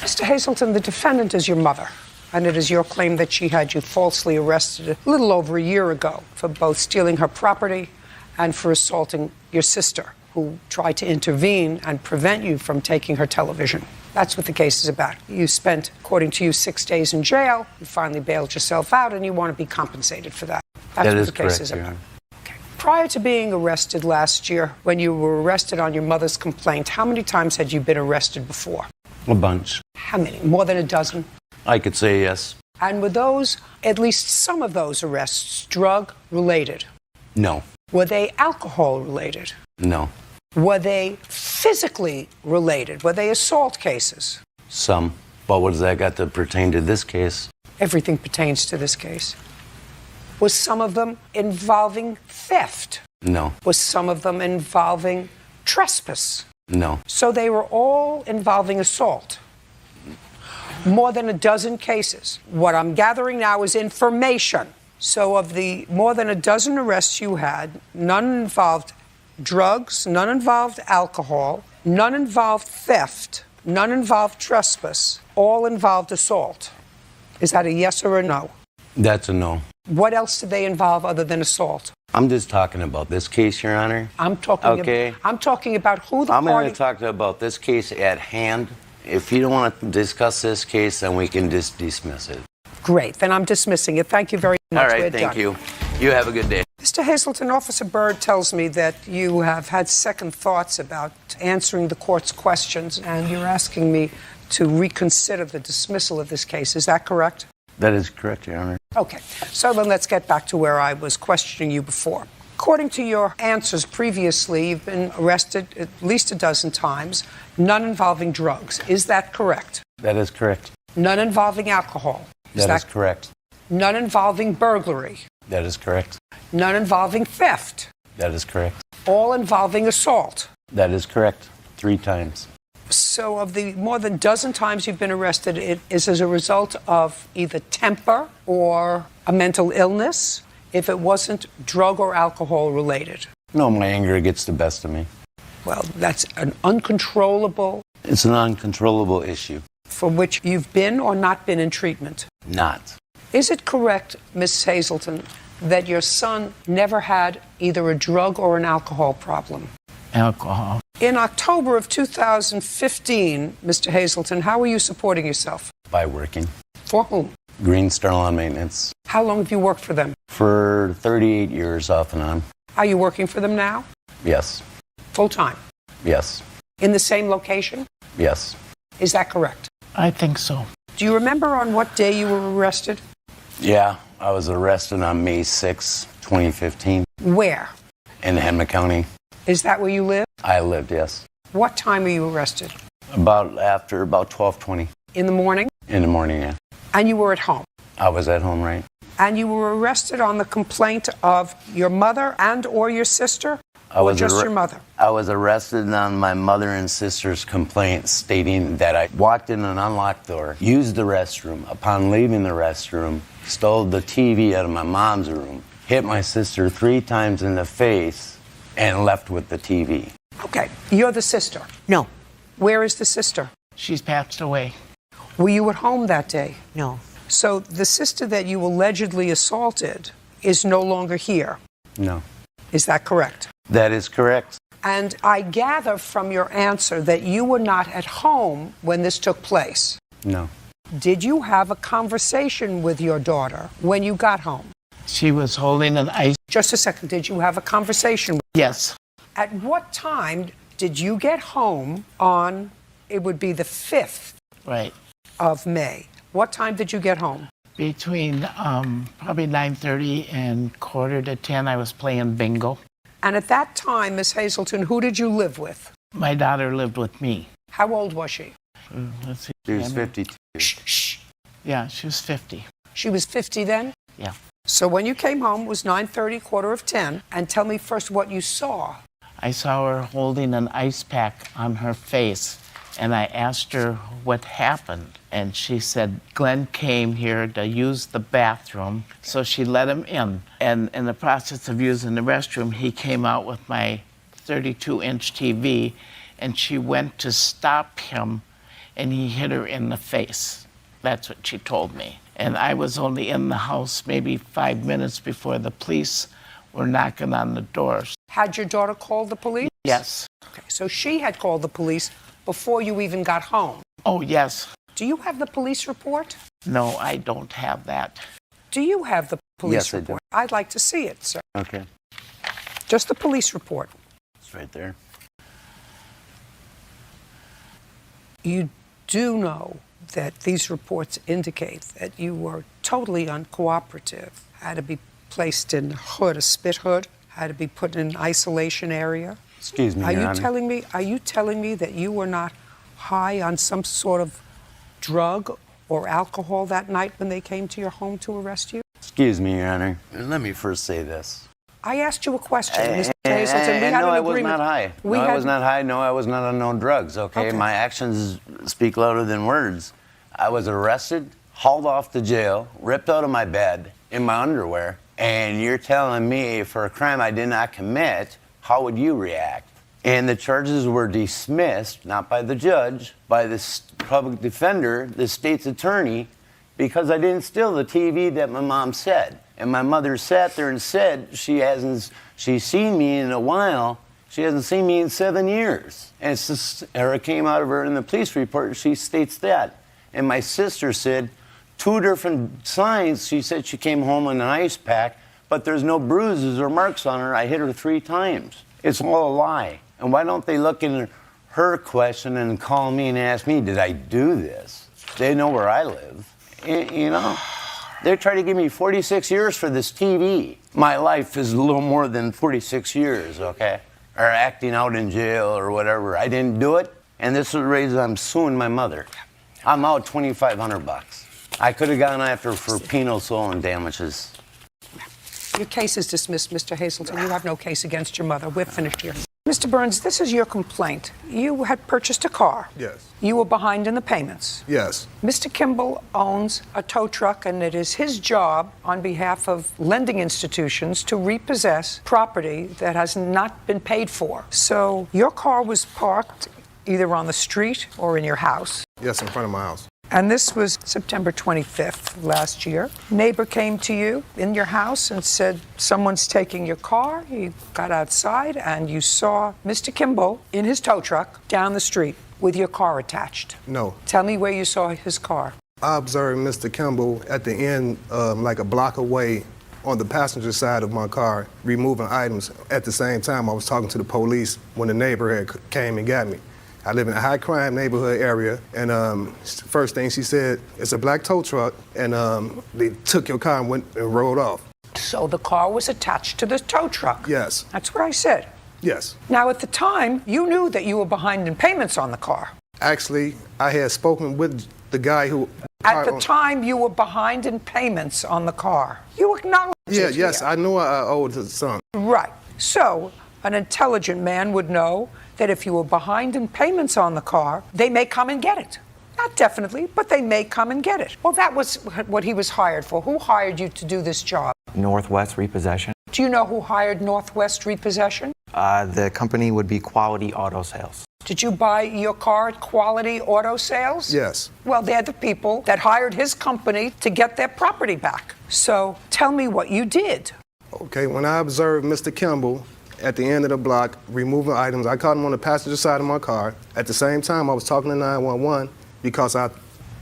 Mr. Hazelton, the defendant is your mother, and it is your claim that she had you falsely arrested a little over a year ago for both stealing her property and for assaulting your sister, who tried to intervene and prevent you from taking her television. That's what the case is about. You spent, according to you, 6 days in jail. You finally bailed yourself out, and you want to be compensated for that. That's what the case is about. Okay. Prior to being arrested last year, when you were arrested on your mother's complaint, how many times had you been arrested before? A bunch. How many? More than a dozen? I could say yes. And were those, at least some of those arrests, drug-related? No. Were they alcohol-related? No. Were they physically related? Were they assault cases? Some. But what does that got to pertain to this case? Everything pertains to this case. Was some of them involving theft? No. Was some of them involving trespass? No. So they were all involving assault. More than a dozen cases. What I'm gathering now is information. So of the more than a dozen arrests you had, none involved drugs, none involved alcohol, none involved theft, none involved trespass, all involved assault. Is that a yes or a no? That's a no. What else did they involve other than assault? I'm just talking about this case, Your Honor. I'm talking about who the I'm party... going to talk about this case at hand. If you don't want to discuss this case, then we can just dismiss it. Great. Then I'm dismissing it. Thank you very much. All right, thank you. You have a good day. Mr. Hazelton, Officer Byrd tells me that you have had second thoughts about answering the court's questions, and you're asking me to reconsider the dismissal of this case. Is that correct? That is correct, Your Honor. Okay. So then let's get back to where I was questioning you before. According to your answers previously, you've been arrested at least a dozen times, none involving drugs. Is that correct? That is correct. None involving alcohol. That is correct. None involving burglary. That is correct. None involving theft. That is correct. All involving assault. That is correct. 3 times. So of the more than dozen times you've been arrested, it is as a result of either temper or a mental illness, if it wasn't drug or alcohol related? No, my anger gets the best of me. Well, that's an uncontrollable... It's an uncontrollable issue. For which you've been or not been in treatment? Not. Is it correct, Miss Hazelton, that your son never had either a drug or an alcohol problem? Alcohol. In October of 2015, Mr. Hazelton, how were you supporting yourself? By working. For whom? Green Star Lawn Maintenance. How long have you worked for them? For 38 years off and on. Are you working for them now? Yes. Full time? Yes. In the same location? Yes. Is that correct? I think so. Do you remember on what day you were arrested? Yeah, I was arrested on May 6, 2015. Where? In Henry County. Is that where you live? I lived, yes. What time were you arrested? About 12:20. In the morning? In the morning, yeah. And you were at home? I was at home, right. And you were arrested on the complaint of your mother and or your sister? Or just your mother? I was arrested on my mother and sister's complaint stating that I walked in an unlocked door, used the restroom. Upon leaving the restroom, stole the TV out of my mom's room, hit my sister 3 times in the face, and left with the TV. Okay, you're the sister? No. Where is the sister? She's passed away. Were you at home that day? No. So the sister that you allegedly assaulted is no longer here? No. Is that correct? That is correct. And I gather from your answer that you were not at home when this took place. No. Did you have a conversation with your daughter when you got home? She was holding an ice. Just a second. Did you have a conversation? Yes. At what time did you get home on, it would be the 5th Right. of May? What time did you get home? Between probably 9:30 and 9:45, I was playing bingo. And at that time, Miss Hazelton, who did you live with? My daughter lived with me. How old was she? Let's see. She was 52. Shh. Yeah, she was 50. She was 50 then? Yeah. So when you came home, it was 9:30, 9:45, and tell me first what you saw. I saw her holding an ice pack on her face, and I asked her what happened. And she said, Glenn came here to use the bathroom, so she let him in. And in the process of using the restroom, he came out with my 32-inch TV, and she went to stop him, and he hit her in the face. That's what she told me. And I was only in the house maybe 5 minutes before the police were knocking on the doors. Had your daughter called the police? Yes. Okay, so she had called the police before you even got home. Oh, yes. Do you have the police report? No, I don't have that. Do you have the police Yes, I do. report? I'd like to see it, sir. Okay. Just the police report. It's right there. You do know that these reports indicate that you were totally uncooperative, had to be placed in a hood, a spit hood, had to be put in an isolation area. Excuse me, Are Your you Honor. telling me that you were not high on some sort of drug or alcohol that night when they came to your home to arrest you? Excuse me, Your Honor. Let me first say this. I asked you a question, Mr. Hazelton. We had no, an I was agreement. not high. I was not high. No, I was not on no drugs, okay? Okay. My actions speak louder than words. I was arrested, hauled off to jail, ripped out of my bed in my underwear, and you're telling me for a crime I did not commit, how would you react? And the charges were dismissed, not by the judge, by the public defender, the state's attorney, because I didn't steal the TV that my mom said. And my mother sat there and said she's seen me in a while. She hasn't seen me in 7 years. And it's just, or it came out of her in the police report. She states that. And my sister said 2 different signs. She said she came home in an ice pack, but there's no bruises or marks on her. I hit her 3 times. It's all a lie. And why don't they look in her question and call me and ask me, did I do this? They know where I live. You know? They're trying to give me 46 years for this TV. My life is a little more than 46 years, okay? Or acting out in jail or whatever. I didn't do it, and this is the reason I'm suing my mother. I'm out $2,500. I could have gone after her for penal stolen damages. Your case is dismissed, Mr. Hazelton. You have no case against your mother. We're finished here. Mr. Burns, this is your complaint. You had purchased a car. Yes. You were behind in the payments. Yes. Mr. Kimball owns a tow truck, and it is his job on behalf of lending institutions to repossess property that has not been paid for. So your car was parked either on the street or in your house. Yes, in front of my house. And this was September 25th last year. Neighbor came to you in your house and said, someone's taking your car. You got outside and you saw Mr. Kimball in his tow truck down the street with your car attached. No. Tell me where you saw his car. I observed Mr. Kimball at the end, like a block away on the passenger side of my car, removing items. At the same time, I was talking to the police when the neighbor had came and got me. I live in a high crime neighborhood area, and first thing she said, it's a black tow truck, and they took your car and went and rode off. So the car was attached to the tow truck? Yes. That's what I said. Yes. Now, at the time, you knew that you were behind in payments on the car. Actually, I had spoken with the guy who... At the time, you were behind in payments on the car. You acknowledged it. Yes, here. I knew I owed to some. Right. So, an intelligent man would know that if you were behind in payments on the car, they may come and get it. Not definitely, but they may come and get it. Well, that was what he was hired for. Who hired you to do this job? Northwest Repossession. Do you know who hired Northwest Repossession? The company would be Quality Auto Sales. Did you buy your car at Quality Auto Sales? Yes. Well, they're the people that hired his company to get their property back. So tell me what you did. Okay, when I observed Mr. Kimball at the end of the block removing items, I caught him on the passenger side of my car. At the same time, I was talking to 911 because I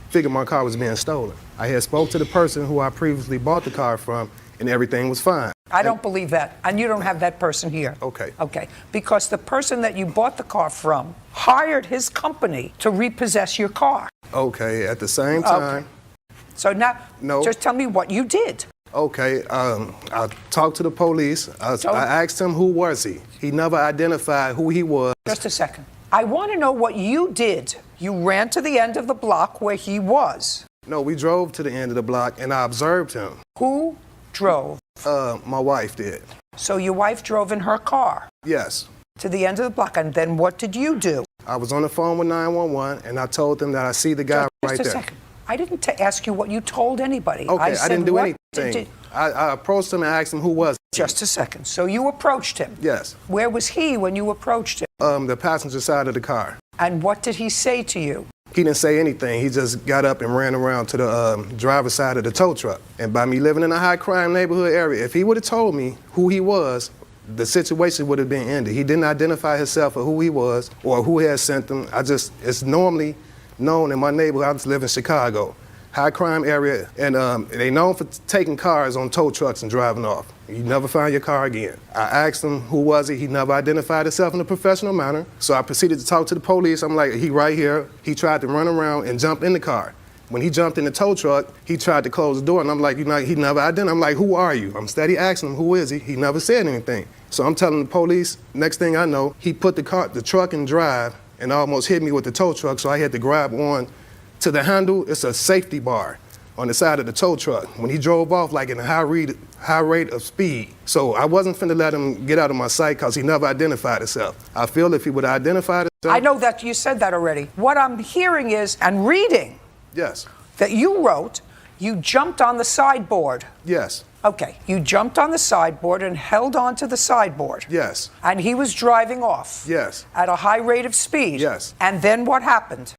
figured my car was being stolen. I had spoke to the person who I previously bought the car from, and everything was fine. I don't believe that, and you don't have that person here. Okay. Okay, because the person that you bought the car from hired his company to repossess your car. Okay, at the same time. Okay. So now, No. just tell me what you did. Okay, I talked to the police. I asked him who was he. He never identified who he was. Just a second. I want to know what you did. You ran to the end of the block where he was. No, we drove to the end of the block, and I observed him. Who drove? My wife did. So your wife drove in her car Yes. to the end of the block, and then what did you do? I was on the phone with 911, and I told them that I see the guy right Just a there. second. I didn't ask you what you told anybody. Okay, I said, didn't do what anything. I approached him and asked him who was he. Just a second. So you approached him. Yes. Where was he when you approached him? The passenger side of the car. And what did he say to you? He didn't say anything. He just got up and ran around to the driver's side of the tow truck. And by me living in a high crime neighborhood area, if he would have told me who he was, the situation would have been ended. He didn't identify himself or who he was or who had sent him. It's normally known in my neighborhood. I just live in Chicago, high crime area, and they known for taking cars on tow trucks and driving off. You never find your car again. I asked him who was he. He never identified himself in a professional manner. So I proceeded to talk to the police. I'm like, he right here. He tried to run around and jump in the car. When he jumped in the tow truck, he tried to close the door, and I'm like, he never identified. I'm like, who are you? I'm steady asking him, who is he? He never said anything. So I'm telling the police, next thing I know, he put the truck in drive and almost hit me with the tow truck, so I had to grab on to the handle. It's a safety bar on the side of the tow truck. When he drove off, like in a high rate of speed. So I wasn't finna let him get out of my sight because he never identified himself. I feel if he would have identified himself. I know that you said that already. What I'm hearing is, and reading, Yes. that you wrote, you jumped on the sideboard. Yes. Okay, you jumped on the sideboard and held onto the sideboard. Yes. And he was driving off. Yes. At a high rate of speed. Yes. And then what happened?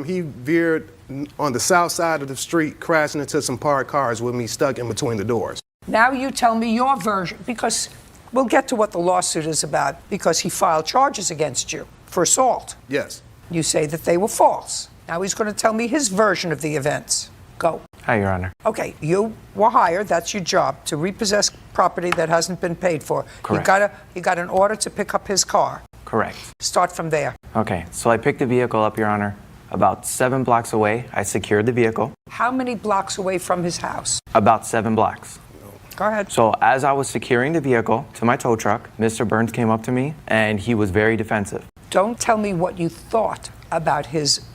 He veered on the south side of the street, crashing into some parked cars with me stuck in between the doors. Now you tell me your version, because we'll get to what the lawsuit is about, because he filed charges against you for assault. Yes. You say that they were false. Now he's going to tell me his version of the events. Go. Hi, Your Honor. Okay, you were hired, that's your job, to repossess property that hasn't been paid for. Correct. You got an order to pick up his car. Correct. Start from there. Okay, so I picked the vehicle up, Your Honor. About 7 blocks away, I secured the vehicle. How many blocks away from his house? About 7 blocks. Go ahead. So as I was securing the vehicle to my tow truck, Mr. Burns came up to me, and he was very defensive. Don't tell me what you thought about his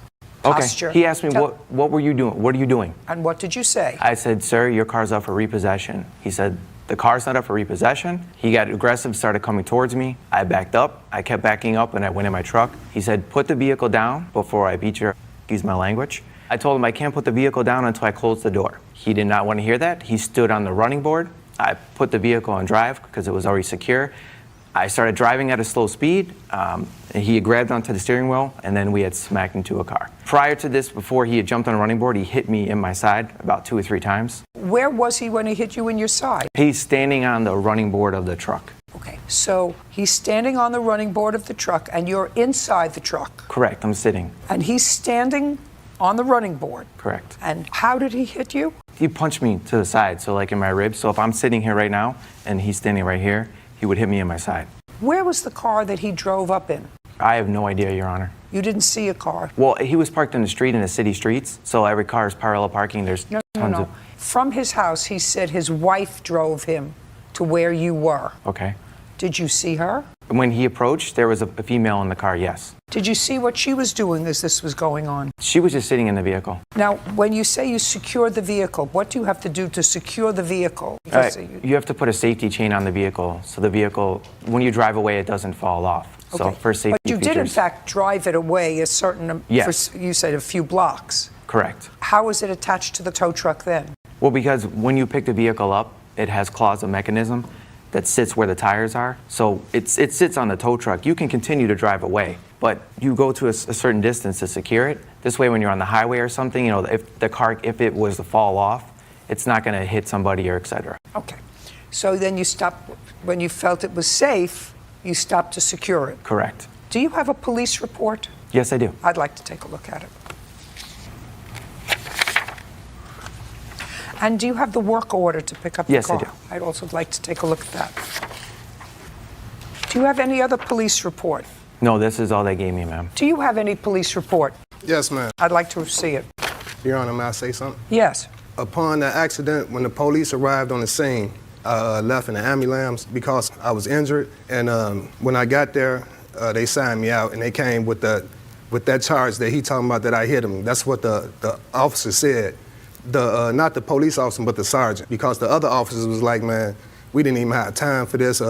posture. Okay, he asked me, what were you doing? What are you doing? And what did you say? I said, sir, your car's up for repossession. He said, the car's not up for repossession. He got aggressive, started coming towards me. I backed up. I kept backing up, and I went in my truck. He said, put the vehicle down before I beat your, excuse my language. I told him I can't put the vehicle down until I close the door. He did not want to hear that. He stood on the running board. I put the vehicle on drive because it was already secure. I started driving at a slow speed. He had grabbed onto the steering wheel, and then we had smacked into a car. Prior to this, before he had jumped on a running board, he hit me in my side about 2 or 3 times. Where was he when he hit you in your side? He's standing on the running board of the truck. Okay, so he's standing on the running board of the truck, and you're inside the truck. Correct, I'm sitting. And he's standing on the running board. Correct. And how did he hit you? He punched me to the side, so like in my ribs. So if I'm sitting here right now, and he's standing right here, he would hit me in my side. Where was the car that he drove up in? I have no idea, Your Honor. You didn't see a car? Well, he was parked in the street in the city streets, so every car is parallel parking. There's tons of... From his house, he said his wife drove him to where you were. Okay. Did you see her? When he approached, there was a female in the car, yes. Did you see what she was doing as this was going on? She was just sitting in the vehicle. Now, when you say you secured the vehicle, what do you have to do to secure the vehicle? You have to put a safety chain on the vehicle, so the vehicle, when you drive away, it doesn't fall off. So Okay. for safety But you features, did, in fact, drive it away a certain, Yes. you said a few blocks. Correct. How was it attached to the tow truck then? Well, because when you pick the vehicle up, it has claws, a mechanism that sits where the tires are. So it sits on the tow truck. You can continue to drive away, but you go to a certain distance to secure it. This way, when you're on the highway or something, you know, if the car, if it was to fall off, it's not going to hit somebody or et cetera. Okay. So then you stopped, when you felt it was safe, you stopped to secure it. Correct. Do you have a police report? Yes, I do. I'd like to take a look at it. And do you have the work order to pick up the Yes, car? I do. I'd also like to take a look at that. Do you have any other police report? No, this is all they gave me, ma'am. Do you have any police report? Yes, ma'am. I'd like to see it. Your Honor, may I say something? Yes. Upon the accident, when the police arrived on the scene, I left in the ambulance because I was injured. And when I got there, they signed me out, and they came with that charge that he talking about that I hit him. That's what the officer said. Not the police officer, but the sergeant. Because the other officers was like, man, we didn't even have time for this.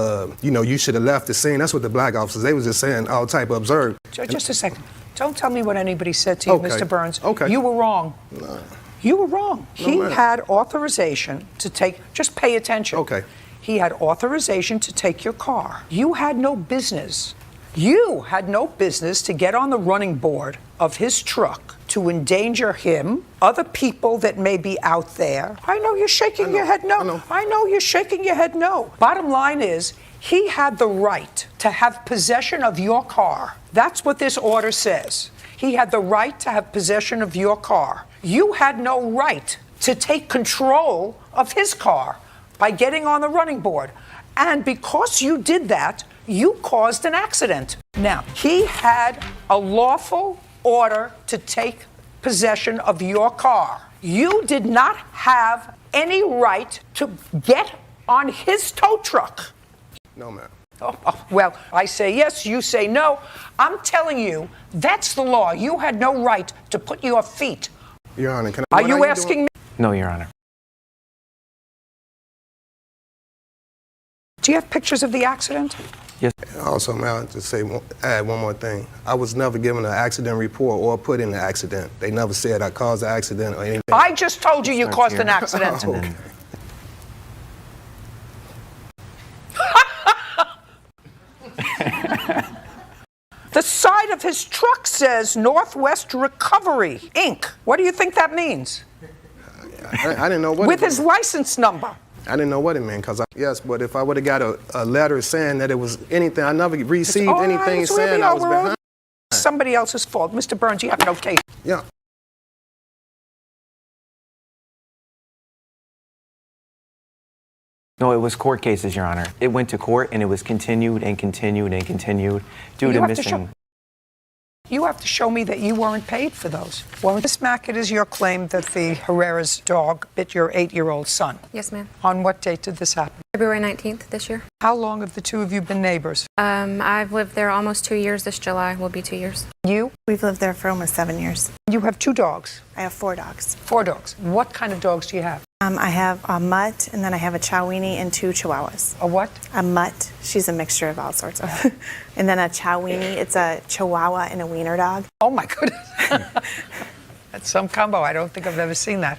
You should have left the scene. That's what the black officers, they was just saying all type of absurd. Just a second. Don't tell me what anybody said to you, Okay. Mr. Burns. Okay. You were wrong. No. You were wrong. He ma'am. had authorization to take, just pay attention. Okay. He had authorization to take your car. You had no business. You had no business to get on the running board of his truck to endanger him, other people that may be out there. I know you're shaking your head no. I know you're shaking your head no. Bottom line is, he had the right to have possession of your car. That's what this order says. He had the right to have possession of your car. You had no right to take control of his car by getting on the running board. And because you did that, you caused an accident. Now, he had a lawful order to take possession of your car. You did not have any right to get on his tow truck. No, ma'am. Well, I say yes, you say no. I'm telling you, that's the law. You had no right to put your feet. Your Honor, Are you asking me? No, Your Honor. Do you have pictures of the accident? Yes. Also, may I just add one more thing? I was never given an accident report or put in the accident. They never said I caused the accident or anything. I just told you caused an accident. Okay. The side of his truck says Northwest Recovery, Inc. What do you think that means? I didn't know what With his license number. I didn't know what it meant, yes, but if I would have got a letter saying that it was anything, I never received anything saying I was behind. Somebody else's fault. Mr. Burns, you have no case. Yeah. No, it was court cases, Your Honor. It went to court and it was continued and continued and continued due to missing. You have to show me that you weren't paid for those. Well, Ms. Mack, it is your claim that the Herrera's dog bit your 8-year-old son. Yes, ma'am. On what date did this happen? February 19th this year. How long have the two of you been neighbors? I've lived there almost 2 years. This July will be 2 years. You? We've lived there for almost 7 years. You have 2 dogs? I have 4 dogs. 4 dogs. What kind of dogs do you have? I have a mutt, and then I have a Chowini and 2 Chihuahuas. A what? A mutt. She's a mixture of all sorts of. And then a Chowini. It's a Chihuahua and a wiener dog. Oh, my goodness. That's some combo. I don't think I've ever seen that.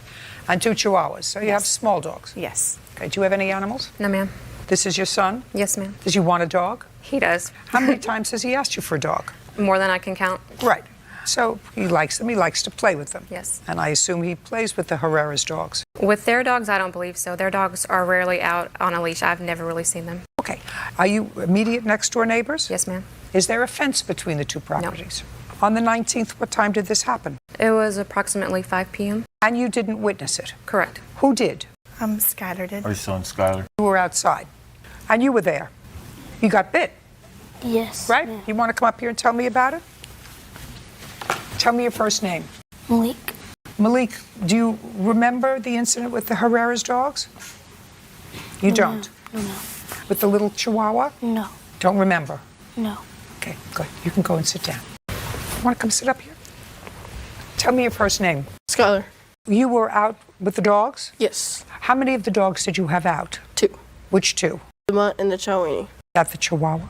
And 2 Chihuahuas. So you have small dogs? Yes. Okay. Do you have any animals? No, ma'am. This is your son? Yes, ma'am. Does he want a dog? He does. How many times has he asked you for a dog? More than I can count. Right. So he likes them. He likes to play with them. Yes. And I assume he plays with the Herrera's dogs. With their dogs, I don't believe so. Their dogs are rarely out on a leash. I've never really seen them. Okay. Are you immediate next door neighbors? Yes, ma'am. Is there a fence between the 2 properties? No. On the 19th, what time did this happen? It was approximately 5 p.m. And you didn't witness it? Correct. Who did? Skylar did. Our son, Skylar. You were outside. And you were there. You got bit, Yes. right? ma'am. You want to come up here and tell me about it? Tell me your first name. Malik. Malik, do you remember the incident with the Herrera's dogs? You don't? No. With the little Chihuahua? No. Don't remember? No. Okay, good. You can go and sit down. Want to come sit up here? Tell me your first name. Skylar. You were out with the dogs? Yes. How many of the dogs did you have out? 2. Which 2? The mutt and the Chowini. Got the Chihuahua?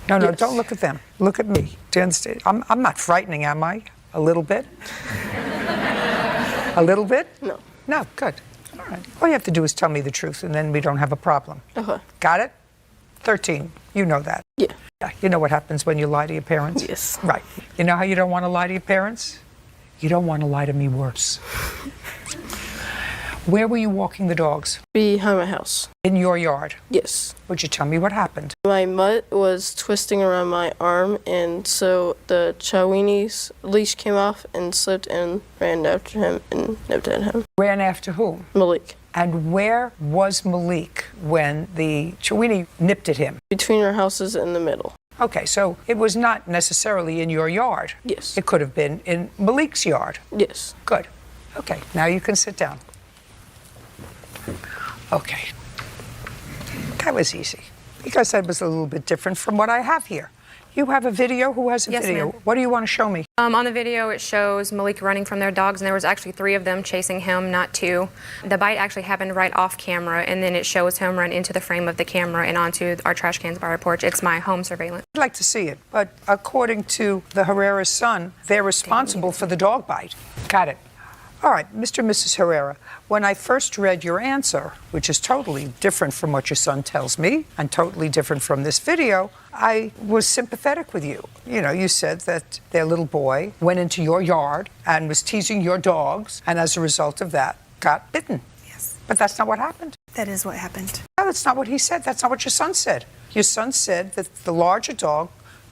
No, Yes. don't look at them. Look at me. Do you understand? I'm not frightening, am I? A little bit? A little bit? No. No, good. All right. All you have to do is tell me the truth, and then we don't have a problem. Okay. Got it? 13. You know that. Yeah. Yeah. You know what happens when you lie to your parents? Yes. Right. You know how you don't want to lie to your parents? You don't want to lie to me worse. Where were you walking the dogs? Behind my house. In your yard. Yes. Would you tell me what happened? My mutt was twisting around my arm, and so the Chowini's leash came off and slipped and ran after him and nipped at him. Ran after whom? Malik. And where was Malik when the Chowini nipped at him? Between our houses in the middle. Okay, so it was not necessarily in your yard. Yes. It could have been in Malik's yard. Yes. Good. Okay, now you can sit down. Okay. That was easy. Because that was a little bit different from what I have here. You have a video? Who has a Yes, video? ma'am. What do you want to show me? On the video, it shows Malik running from their dogs, and there was actually 3 of them chasing him, not 2. The bite actually happened right off camera, and then it shows him run into the frame of the camera and onto our trash cans by our porch. It's my home surveillance. I'd like to see it, but according to the Herrera's son, they're responsible for the dog bite. Got it. All right, Mr. and Mrs. Herrera, when I first read your answer, which is totally different from what your son tells me and totally different from this video, I was sympathetic with you. You know, you said that their little boy went into your yard and was teasing your dogs, and as a result of that, got bitten. Yes. But that's not what happened. That is what happened. No, that's not what he said. That's not what your son said. Your son said that the larger dog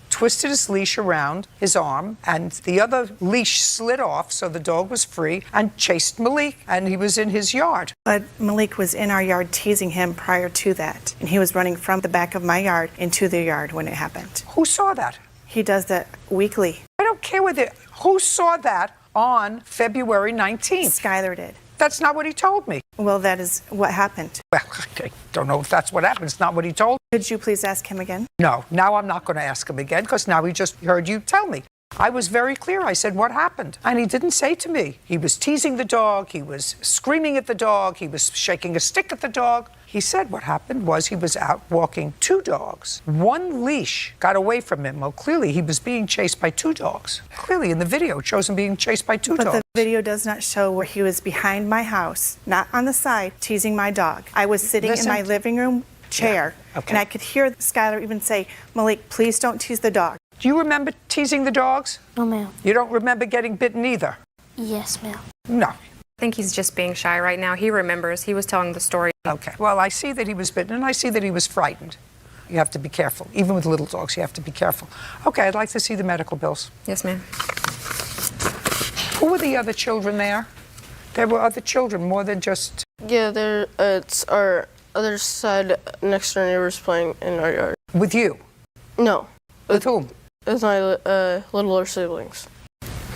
twisted his leash around his arm, and the other leash slid off, so the dog was free, and chased Malik, and he was in his yard. But Malik was in our yard teasing him prior to that, and he was running from the back of my yard into the yard when it happened. Who saw that? He does that weekly. I don't care whether... Who saw that on February 19th? Skylar did. That's not what he told me. Well, that is what happened. Well, I don't know if that's what happened. It's not what he told me. Could you please ask him again? No, now I'm not going to ask him again, because now he just heard you tell me. I was very clear. I said, what happened? And he didn't say to me. He was teasing the dog. He was screaming at the dog. He was shaking a stick at the dog. He said what happened was he was out walking two dogs. One leash got away from him. Well, clearly he was being chased by two dogs. Clearly in the video it shows him being chased by two dogs. But the video does not show where he was behind my house, not on the side, teasing my dog. I was sitting in my living room chair, okay. and I could hear Skylar even say, Malik, please don't tease the dog. Do you remember teasing the dogs? No, ma'am. You don't remember getting bitten either? Yes, ma'am. No. I think he's just being shy right now. He remembers. He was telling the story. Okay. Well, I see that he was bitten, and I see that he was frightened. You have to be careful. Even with little dogs, you have to be careful. Okay, I'd like to see the medical bills. Yes, ma'am. Who were the other children there? There were other children, more than just... Yeah, it's our other side next door neighbors playing in our yard. With you? No. With whom? With my littler siblings.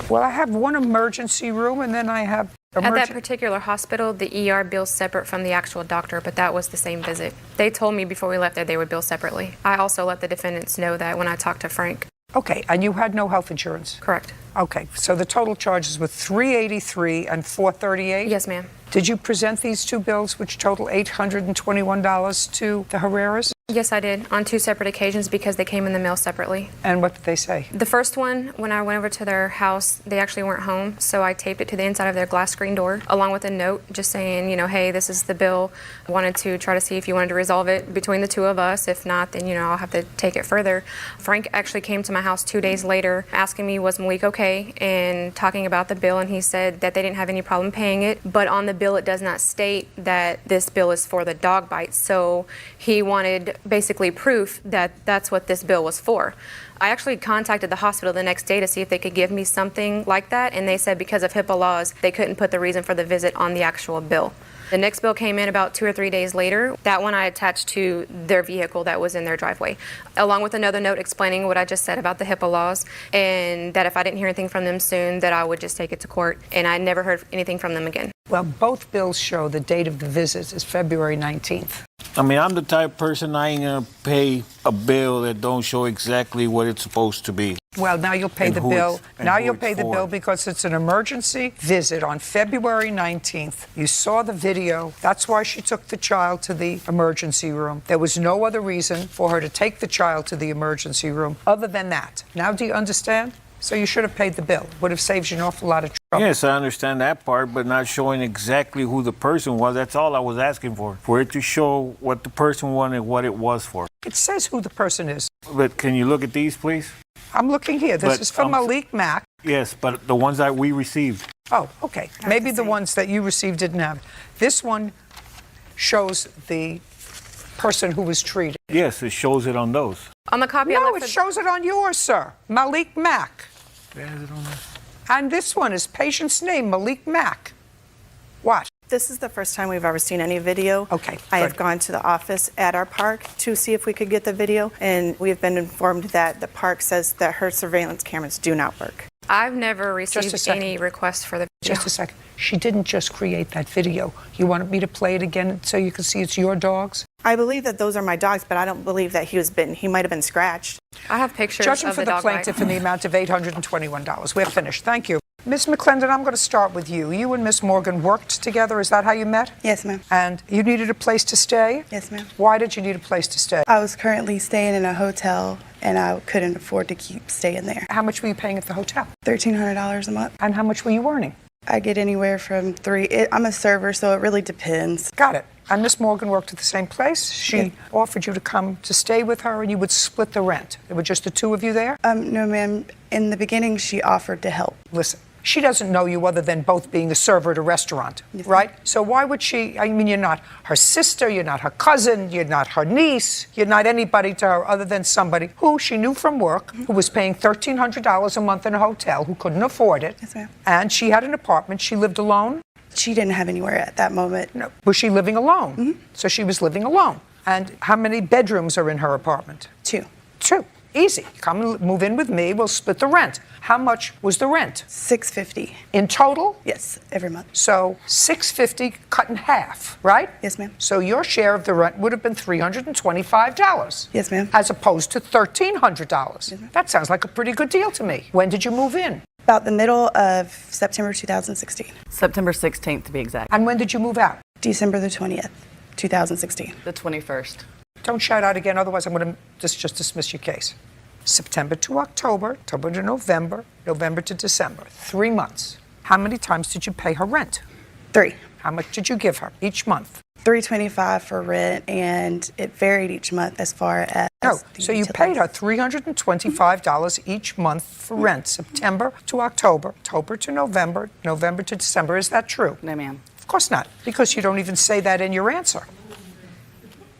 Well, I have one emergency room, and then I have... At that particular hospital, the ER bills separate from the actual doctor, but that was the same visit. They told me before we left that they would bill separately. I also let the defendants know that when I talked to Frank. Okay, and you had no health insurance? Correct. Okay, so the total charges were $383 and $438? Yes, ma'am. Did you present these two bills, which total $821 to the Herreras? Yes, I did, on two separate occasions because they came in the mail separately. And what did they say? The first one, when I went over to their house, they actually weren't home, so I taped it to the inside of their glass screen door, along with a note just saying, you know, hey, this is the bill. I wanted to try to see if you wanted to resolve it between the two of us. If not, then, you know, I'll have to take it further. Frank actually came to my house 2 days later asking me, was Malik okay, and talking about the bill, and he said that they didn't have any problem paying it, but on the bill it does not state that this bill is for the dog bite, so he wanted basically proof that that's what this bill was for. I actually contacted the hospital the next day to see if they could give me something like that, and they said because of HIPAA laws, they couldn't put the reason for the visit on the actual bill. The next bill came in about 2 or 3 days later. That one I attached to their vehicle that was in their driveway, along with another note explaining what I just said about the HIPAA laws, and that if I didn't hear anything from them soon, that I would just take it to court, and I never heard anything from them again. Well, both bills show the date of the visit is February 19th. I mean, I'm the type of person I ain't gonna pay a bill that don't show exactly what it's supposed to be. Well, now you'll pay And the who bill. it's- and Now who you'll it's pay the for. bill because it's an emergency visit on February 19th. You saw the video. That's why she took the child to the emergency room. There was no other reason for her to take the child to the emergency room other than that. Now do you understand? So you should have paid the bill. Would have saved you an awful lot of trouble. Yes, I understand that part, but not showing exactly who the person was. That's all I was asking for it to show what the person wanted, what it was for. It says who the person is. But can you look at these, please? I'm looking here. This But, is from Malik Mack. Yes, but the ones that we received. Oh, okay. Maybe the ones that you received didn't have. This one shows the person who was treated. Yes, it shows it on those. On the copy I No, left it shows it on yours, sir. Malik Mack. Where is it on there? And this one is patient's name, Malik Mack. What? This is the first time we've ever seen any video. Okay, I have good. gone to the office at our park to see if we could get the video, and we've been informed that the park says that her surveillance cameras do not work. I've never Just a received second. any requests for the video. Just a second. She didn't just create that video. You wanted me to play it again so you can see it's your dogs? I believe that those are my dogs, but I don't believe that he was bitten. He might have been scratched. I have pictures Judgment of for the the dog bite. plaintiff in the amount of $821. We're finished. Thank you. Ms. McClendon, I'm going to start with you. You and Miss Morgan worked together. Is that how you met? Yes, ma'am. And you needed a place to stay? Yes, ma'am. Why did you need a place to stay? I was currently staying in a hotel, and I couldn't afford to keep staying there. How much were you paying at the hotel? $1,300 a month. And how much were you earning? I get anywhere from 3. I'm a server, so it really depends. Got it. And Miss Morgan worked at the same place. She offered you to come to stay with her, and you would split the rent. There were just the two of you there? No, ma'am. In the beginning, she offered to help. Listen, she doesn't know you other than both being a server at a restaurant, right? So why would she? I mean, you're not her sister, you're not her cousin, you're not her niece, you're not anybody to her other than somebody who she knew from work, who was paying $1,300 a month in a hotel, who couldn't afford it. Yes, ma'am. And she had an apartment. She lived alone. She didn't have anywhere at that moment. No. Was she living alone? So she was living alone. And how many bedrooms are in her apartment? 2. 2. Easy. Come and move in with me. We'll split the rent. How much was the rent? $650. In total? Yes, every month. So $650 cut in half, right? Yes, ma'am. So your share of the rent would have been $325. Yes, ma'am. As opposed to $1,300. That sounds like a pretty good deal to me. When did you move in? About the middle of September 2016. September 16th to be exact. And when did you move out? December the 20th, 2016. The 21st. Don't shout out again, otherwise I'm going to just dismiss your case. September to October, October to November, November to December. 3 months. How many times did you pay her rent? 3. How much did you give her each month? $325 for rent, and it varied each month as far as. No, so you paid her $325 each month for rent, September to October, October to November, November to December. Is that true? No, ma'am. Of course not, because you don't even say that in your answer.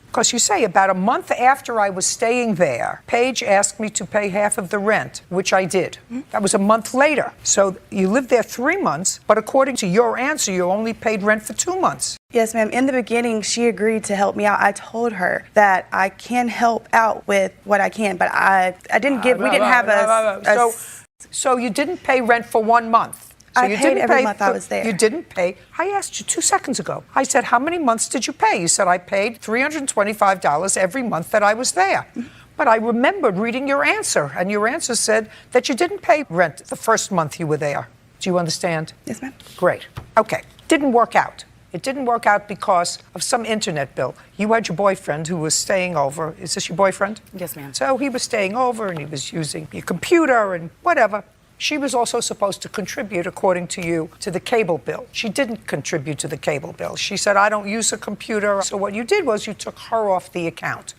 Because you say, about a month after I was staying there, Paige asked me to pay half of the rent, which I did. That was a month later. So you lived there 3 months, but according to your answer, you only paid rent for 2 months. Yes, ma'am. In the beginning, she agreed to help me out. I told her that I can help out with what I can, but I didn't give, we didn't have a. So you didn't pay rent for 1 month. So I paid every month I was there. You didn't pay. I asked you 2 seconds ago. I said, how many months did you pay? You said, I paid $325 every month that I was there. But I remembered reading your answer, and your answer said that you didn't pay rent the first month you were there. Do you understand? Yes, ma'am. Great. Okay. Didn't work out. It didn't work out because of some internet bill. You had your boyfriend who was staying over. Is this your boyfriend? Yes, ma'am. So he was staying over, and he was using your computer and whatever. She was also supposed to contribute, according to you, to the cable bill. She didn't contribute to the cable bill. She said, I don't use a computer. So what you did was you took her off the account.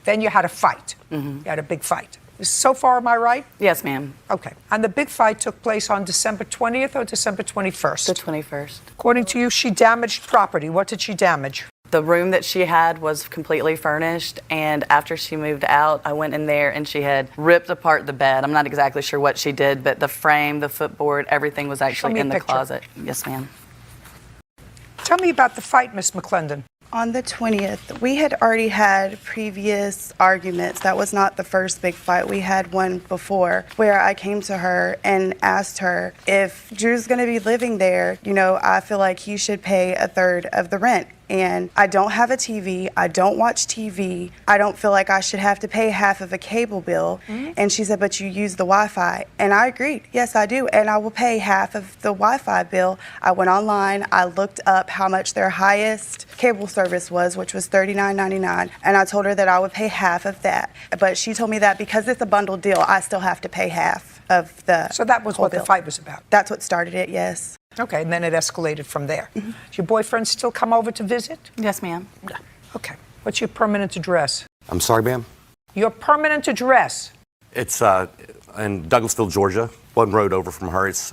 Then you had a fight. You had a big fight. So far, am I right? Yes, ma'am. Okay. And the big fight took place on December 20th or December 21st? The 21st. According to you, she damaged property. What did she damage? The room that she had was completely furnished, and after she moved out, I went in there and she had ripped apart the bed. I'm not exactly sure what she did, but the frame, the footboard, everything was actually in the closet. Yes, ma'am. Tell me about the fight, Miss McClendon. On the 20th, we had already had previous arguments. That was not the first big fight. We had one before where I came to her and asked her, if Drew's going to be living there, you know, I feel like he should pay a third of the rent. And I don't have a TV. I don't watch TV. I don't feel like I should have to pay half of a cable bill. And she said, but you use the Wi-Fi. And I agreed. Yes, I do. And I will pay half of the Wi-Fi bill. I went online. I looked up how much their highest cable service was, which was $39.99. And I told her that I would pay half of that. But she told me that because it's a bundled deal, I still have to pay half of the So that was what bill. the fight was about? That's what started it, yes. Okay, and then it escalated from there. Does your boyfriend still come over to visit? Yes, ma'am. Okay. What's your permanent address? I'm sorry, ma'am? Your permanent address? It's in Douglasville, Georgia. One road over from her. It's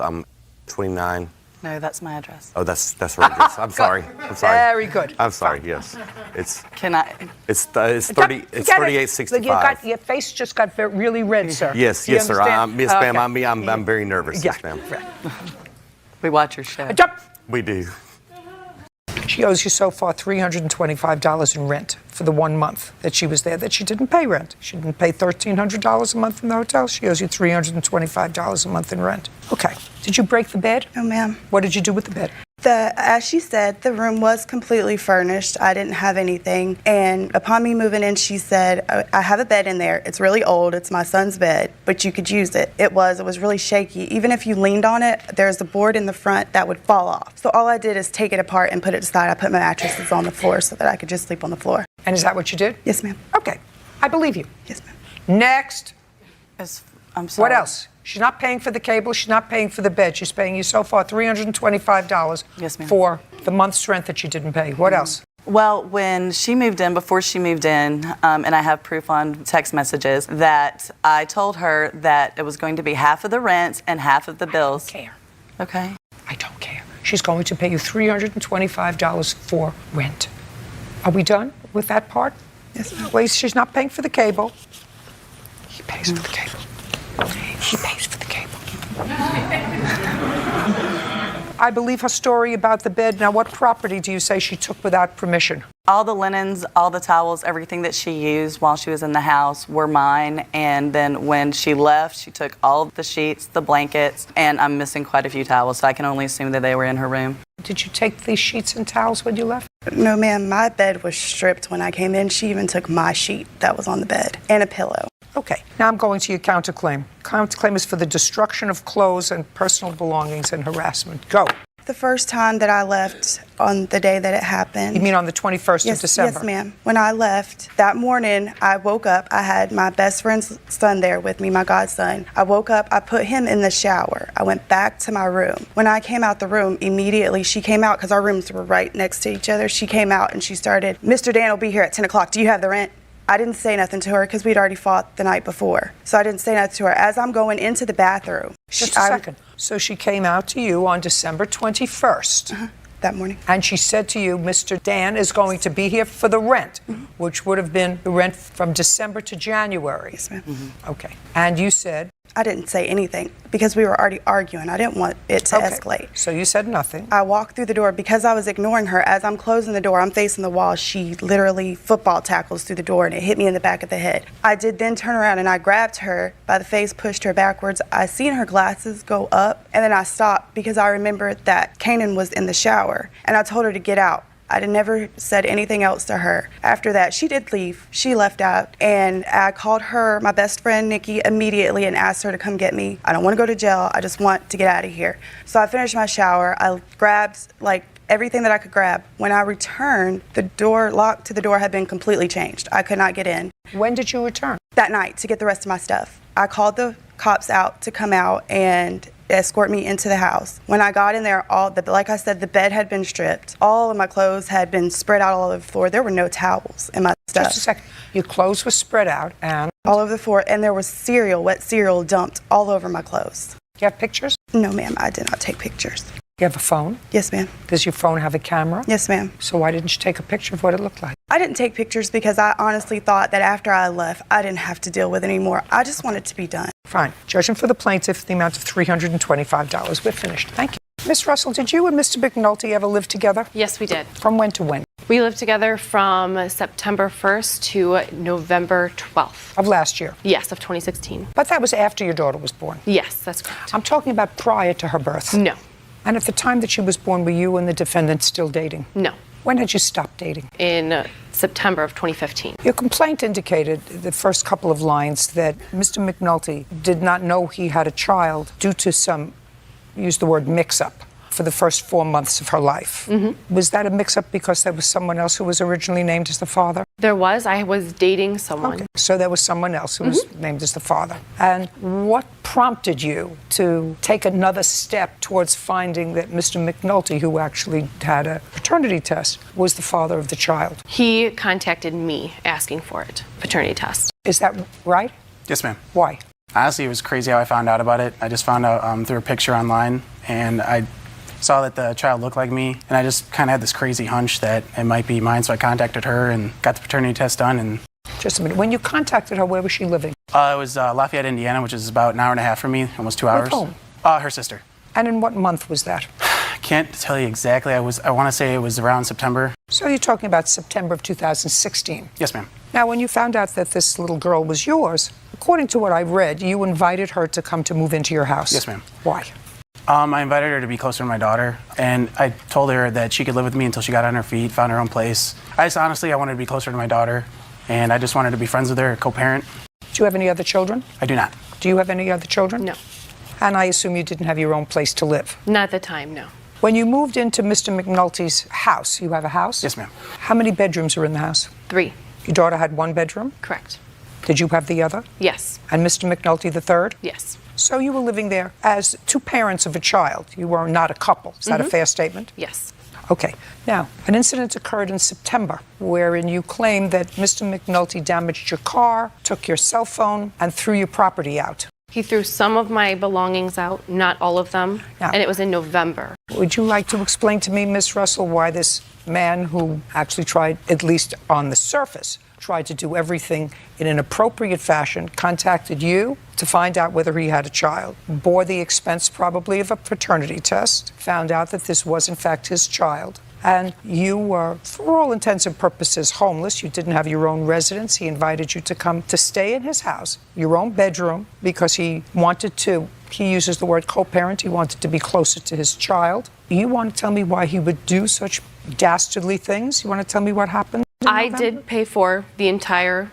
29. No, that's my address. Oh, that's her address. I'm sorry. I'm sorry. Very good. I'm sorry. Yes, it's Can I? it's 30. It's 3865. Your face just got really red, sir. Yes, Do you yes, sir. understand? Yes, ma'am. Okay. I'm very nervous. Yeah. Yes, ma'am. We watch your show. Jump. We do. She owes you so far $325 in rent for the 1 month that she was there that she didn't pay rent. She didn't pay $1,300 a month in the hotel. She owes you $325 a month in rent. Okay. Did you break the bed? No, ma'am. What did you do with the bed? As she said, the room was completely furnished. I didn't have anything. And upon me moving in, she said, I have a bed in there. It's really old. It's my son's bed, but you could use it. It was really shaky. Even if you leaned on it, there's a board in the front that would fall off. So all I did is take it apart and put it aside. I put my mattresses on the floor so that I could just sleep on the floor. And is that what you did? Yes, ma'am. Okay. I believe you. Yes, ma'am. Next. I'm sorry. What else? She's not paying for the cable. She's not paying for the bed. She's paying you so far $325 Yes, ma'am. for the month's rent that you didn't pay. What else? Well, when she moved in, before she moved in, and I have proof on text messages, that I told her that it was going to be half of the rent and half of the bills. I don't care. Okay. I don't care. She's going to pay you $325 for rent. Are we done with that part? Yes, ma'am. Well, she's not paying for the cable. He pays for the cable. He pays for the cable. I believe her story about the bed. Now, what property do you say she took without permission? All the linens, all the towels, everything that she used while she was in the house were mine. And then when she left, she took all of the sheets, the blankets, and I'm missing quite a few towels, so I can only assume that they were in her room. Did you take these sheets and towels when you left? No, ma'am, my bed was stripped when I came in. She even took my sheet that was on the bed and a pillow. Okay, now I'm going to your counterclaim. Counterclaim is for the destruction of clothes and personal belongings and harassment. Go. The first time that I left on the day that it happened. You mean on the 21st Yes, of December? yes, ma'am. When I left that morning, I woke up. I had my best friend's son there with me, my godson. I woke up, I put him in the shower. I went back to my room. When I came out the room, immediately she came out because our rooms were right next to each other. She came out and she started, "Mr. Dan will be here at 10 o'clock. Do you have the rent?" I didn't say nothing to her because we'd already fought the night before. So I didn't say nothing to her. As I'm going into the bathroom. Just a second. So she came out to you on December 21st. That morning. And she said to you, Mr. Dan is going to be here for the rent, which would have been the rent from December to January. Yes, ma'am. Okay. And you said? I didn't say anything because we were already arguing. I didn't want it to escalate. So you said nothing. I walked through the door because I was ignoring her. As I'm closing the door, I'm facing the wall. She literally football tackles through the door and it hit me in the back of the head. I did then turn around and I grabbed her by the face, pushed her backwards. I seen her glasses go up and then I stopped because I remembered that Kanan was in the shower and I told her to get out. I never said anything else to her. After that, she did leave. She left out, and I called her, my best friend, Nikki, immediately and asked her to come get me. I don't want to go to jail. I just want to get out of here. So I finished my shower. I grabbed, everything that I could grab. When I returned, the door lock to the door had been completely changed. I could not get in. When did you return? That night to get the rest of my stuff. I called the cops out to come out and escort me into the house. When I got in there, like I said, the bed had been stripped. All of my clothes had been spread out all over the floor. There were no towels in my stuff. Just a second. Your clothes were spread out and? All over the floor, and there was wet cereal dumped all over my clothes. Do you have pictures? No, ma'am, I did not take pictures. You have a phone? Yes, ma'am. Does your phone have a camera? Yes, ma'am. So why didn't you take a picture of what it looked like? I didn't take pictures because I honestly thought that after I left, I didn't have to deal with it anymore. I just wanted to be done. Fine. Judging for the plaintiff, the amount of $325. We're finished. Thank you. Miss Russell, did you and Mr. McNulty ever live together? Yes, we did. From when to when? We lived together from September 1st to November 12th. Of last year? Yes, of 2016. But that was after your daughter was born? Yes, that's correct. I'm talking about prior to her birth? No. And at the time that she was born, were you and the defendant still dating? No. When had you stopped dating? In September of 2015. Your complaint indicated, the first couple of lines, that Mr. McNulty did not know he had a child due to some, use the word mix-up, for the first 4 months of her life. Was that a mix-up because there was someone else who was originally named as the father? There was. I was dating someone. Okay. So there was someone else who was named as the father. And what prompted you to take another step towards finding that Mr. McNulty, who actually had a paternity test, was the father of the child? He contacted me asking for it, paternity test. Is that right? Yes, ma'am. Why? Honestly, it was crazy how I found out about it. I just found out through a picture online, and I saw that the child looked like me, and I just kind of had this crazy hunch that it might be mine, so I contacted her and got the paternity test done. And just a minute. When you contacted her, where was she living? It was Lafayette, Indiana, which is about an hour and a half from me, almost 2 hours. With whom? Her sister. And in what month was that? I can't tell you exactly. I want to say it was around September. So you're talking about September of 2016? Yes, ma'am. Now, when you found out that this little girl was yours, according to what I read, you invited her to come to move into your house. Yes, ma'am. Why? I invited her to be closer to my daughter, and I told her that she could live with me until she got on her feet, found her own place. I wanted to be closer to my daughter, and I just wanted to be friends with her, co-parent. Do you have any other children? I do not. Do you have any other children? No. And I assume you didn't have your own place to live? Not at the time, no. When you moved into Mr. McNulty's house, you have a house? Yes, ma'am. How many bedrooms are in the house? 3. Your daughter had 1 bedroom? Correct. Did you have the other? Yes. And Mr. McNulty the third? Yes. So you were living there as two parents of a child. You were not a couple. Is that a fair statement? Yes. Okay. Now, an incident occurred in September wherein you claim that Mr. McNulty damaged your car, took your cell phone, and threw your property out. He threw some of my belongings out, not all of them, Now, and it was in November. would you like to explain to me, Miss Russell, why this man who actually tried, at least on the surface, tried to do everything in an appropriate fashion, contacted you to find out whether he had a child, bore the expense probably of a paternity test, found out that this was in fact his child, and you were, for all intents and purposes, homeless. You didn't have your own residence. He invited you to come to stay in his house, your own bedroom, because he wanted to, he uses the word co-parent, he wanted to be closer to his child. You want to tell me why he would do such dastardly things? You want to tell me what happened? I did pay for the entire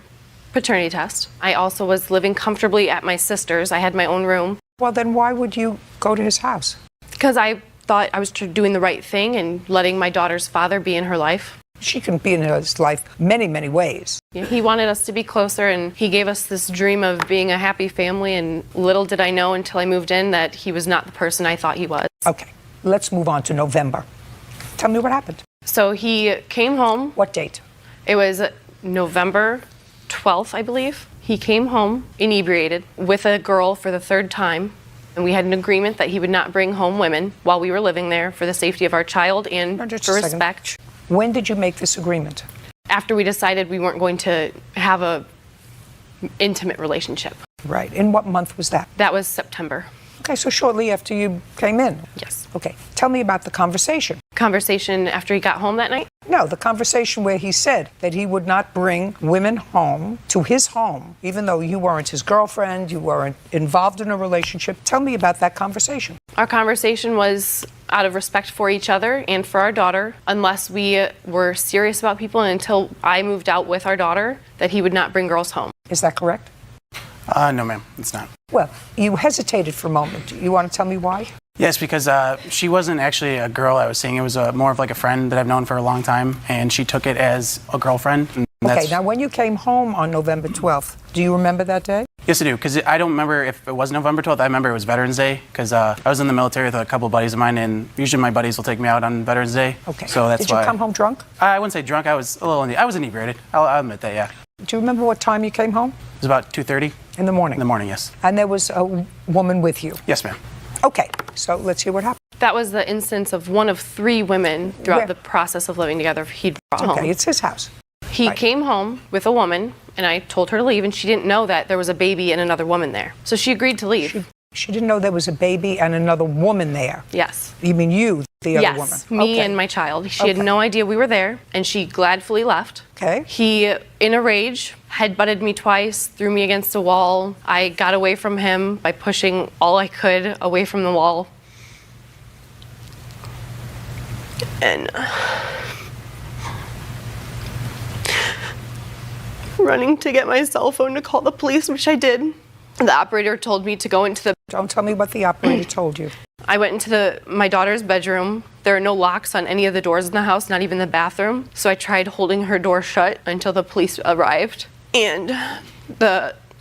paternity test. I also was living comfortably at my sister's. I had my own room. Well, then why would you go to his house? Because I thought I was doing the right thing and letting my daughter's father be in her life. She can be in his life many, many ways. He wanted us to be closer, and he gave us this dream of being a happy family, and little did I know until I moved in that he was not the person I thought he was. Okay, let's move on to November. Tell me what happened. So he came home. What date? It was November 12th, I believe. He came home inebriated with a girl for the third time. And we had an agreement that he would not bring home women while we were living there for the safety of our child and for respect. When did you make this agreement? After we decided we weren't going to have a intimate relationship. Right. In what month was that? That was September. Okay, so shortly after you came in. Yes. Okay, tell me about the conversation. Conversation after he got home that night? No, the conversation where he said that he would not bring women home to his home, even though you weren't his girlfriend, you weren't involved in a relationship. Tell me about that conversation. Our conversation was out of respect for each other and for our daughter, unless we were serious about people, and until I moved out with our daughter, that he would not bring girls home. Is that correct? No, ma'am, it's not. Well, you hesitated for a moment. You want to tell me why? Yes, because she wasn't actually a girl I was seeing. It was more of like a friend that I've known for a long time, and she took it as a girlfriend. And Okay, now when you came home on November 12th, do you remember that day? Yes, I do, because I don't remember if it was November 12th. I remember it was Veterans Day, because I was in the military with a couple of buddies of mine, and usually my buddies will take me out on Veterans Day. Okay. So that's Did you why. come home drunk? I wouldn't say drunk. I was a little. I was inebriated. I'll admit that. Yeah. Do you remember what time you came home? It was about 2:30. In the morning? In the morning, yes. And there was a woman with you? Yes, ma'am. Okay, so let's hear what happened. That was the instance of one of 3 women throughout Where? the process of living together he'd brought home. Okay, it's his house. He Right. came home with a woman, and I told her to leave, and she didn't know that there was a baby and another woman there. So she agreed to leave. She didn't know there was a baby and another woman there. Yes. You mean you, the other woman? Yes, me Okay. and my child. She had no idea we were there, and she gladfully left. Okay. He, in a rage, headbutted me twice, threw me against a wall. I got away from him by pushing all I could away from the wall. And running to get my cell phone to call the police, which I did. The operator told me to go into the... Don't tell me what the operator told you. I went into my daughter's bedroom. There are no locks on any of the doors in the house, not even the bathroom. So I tried holding her door shut until the police arrived. And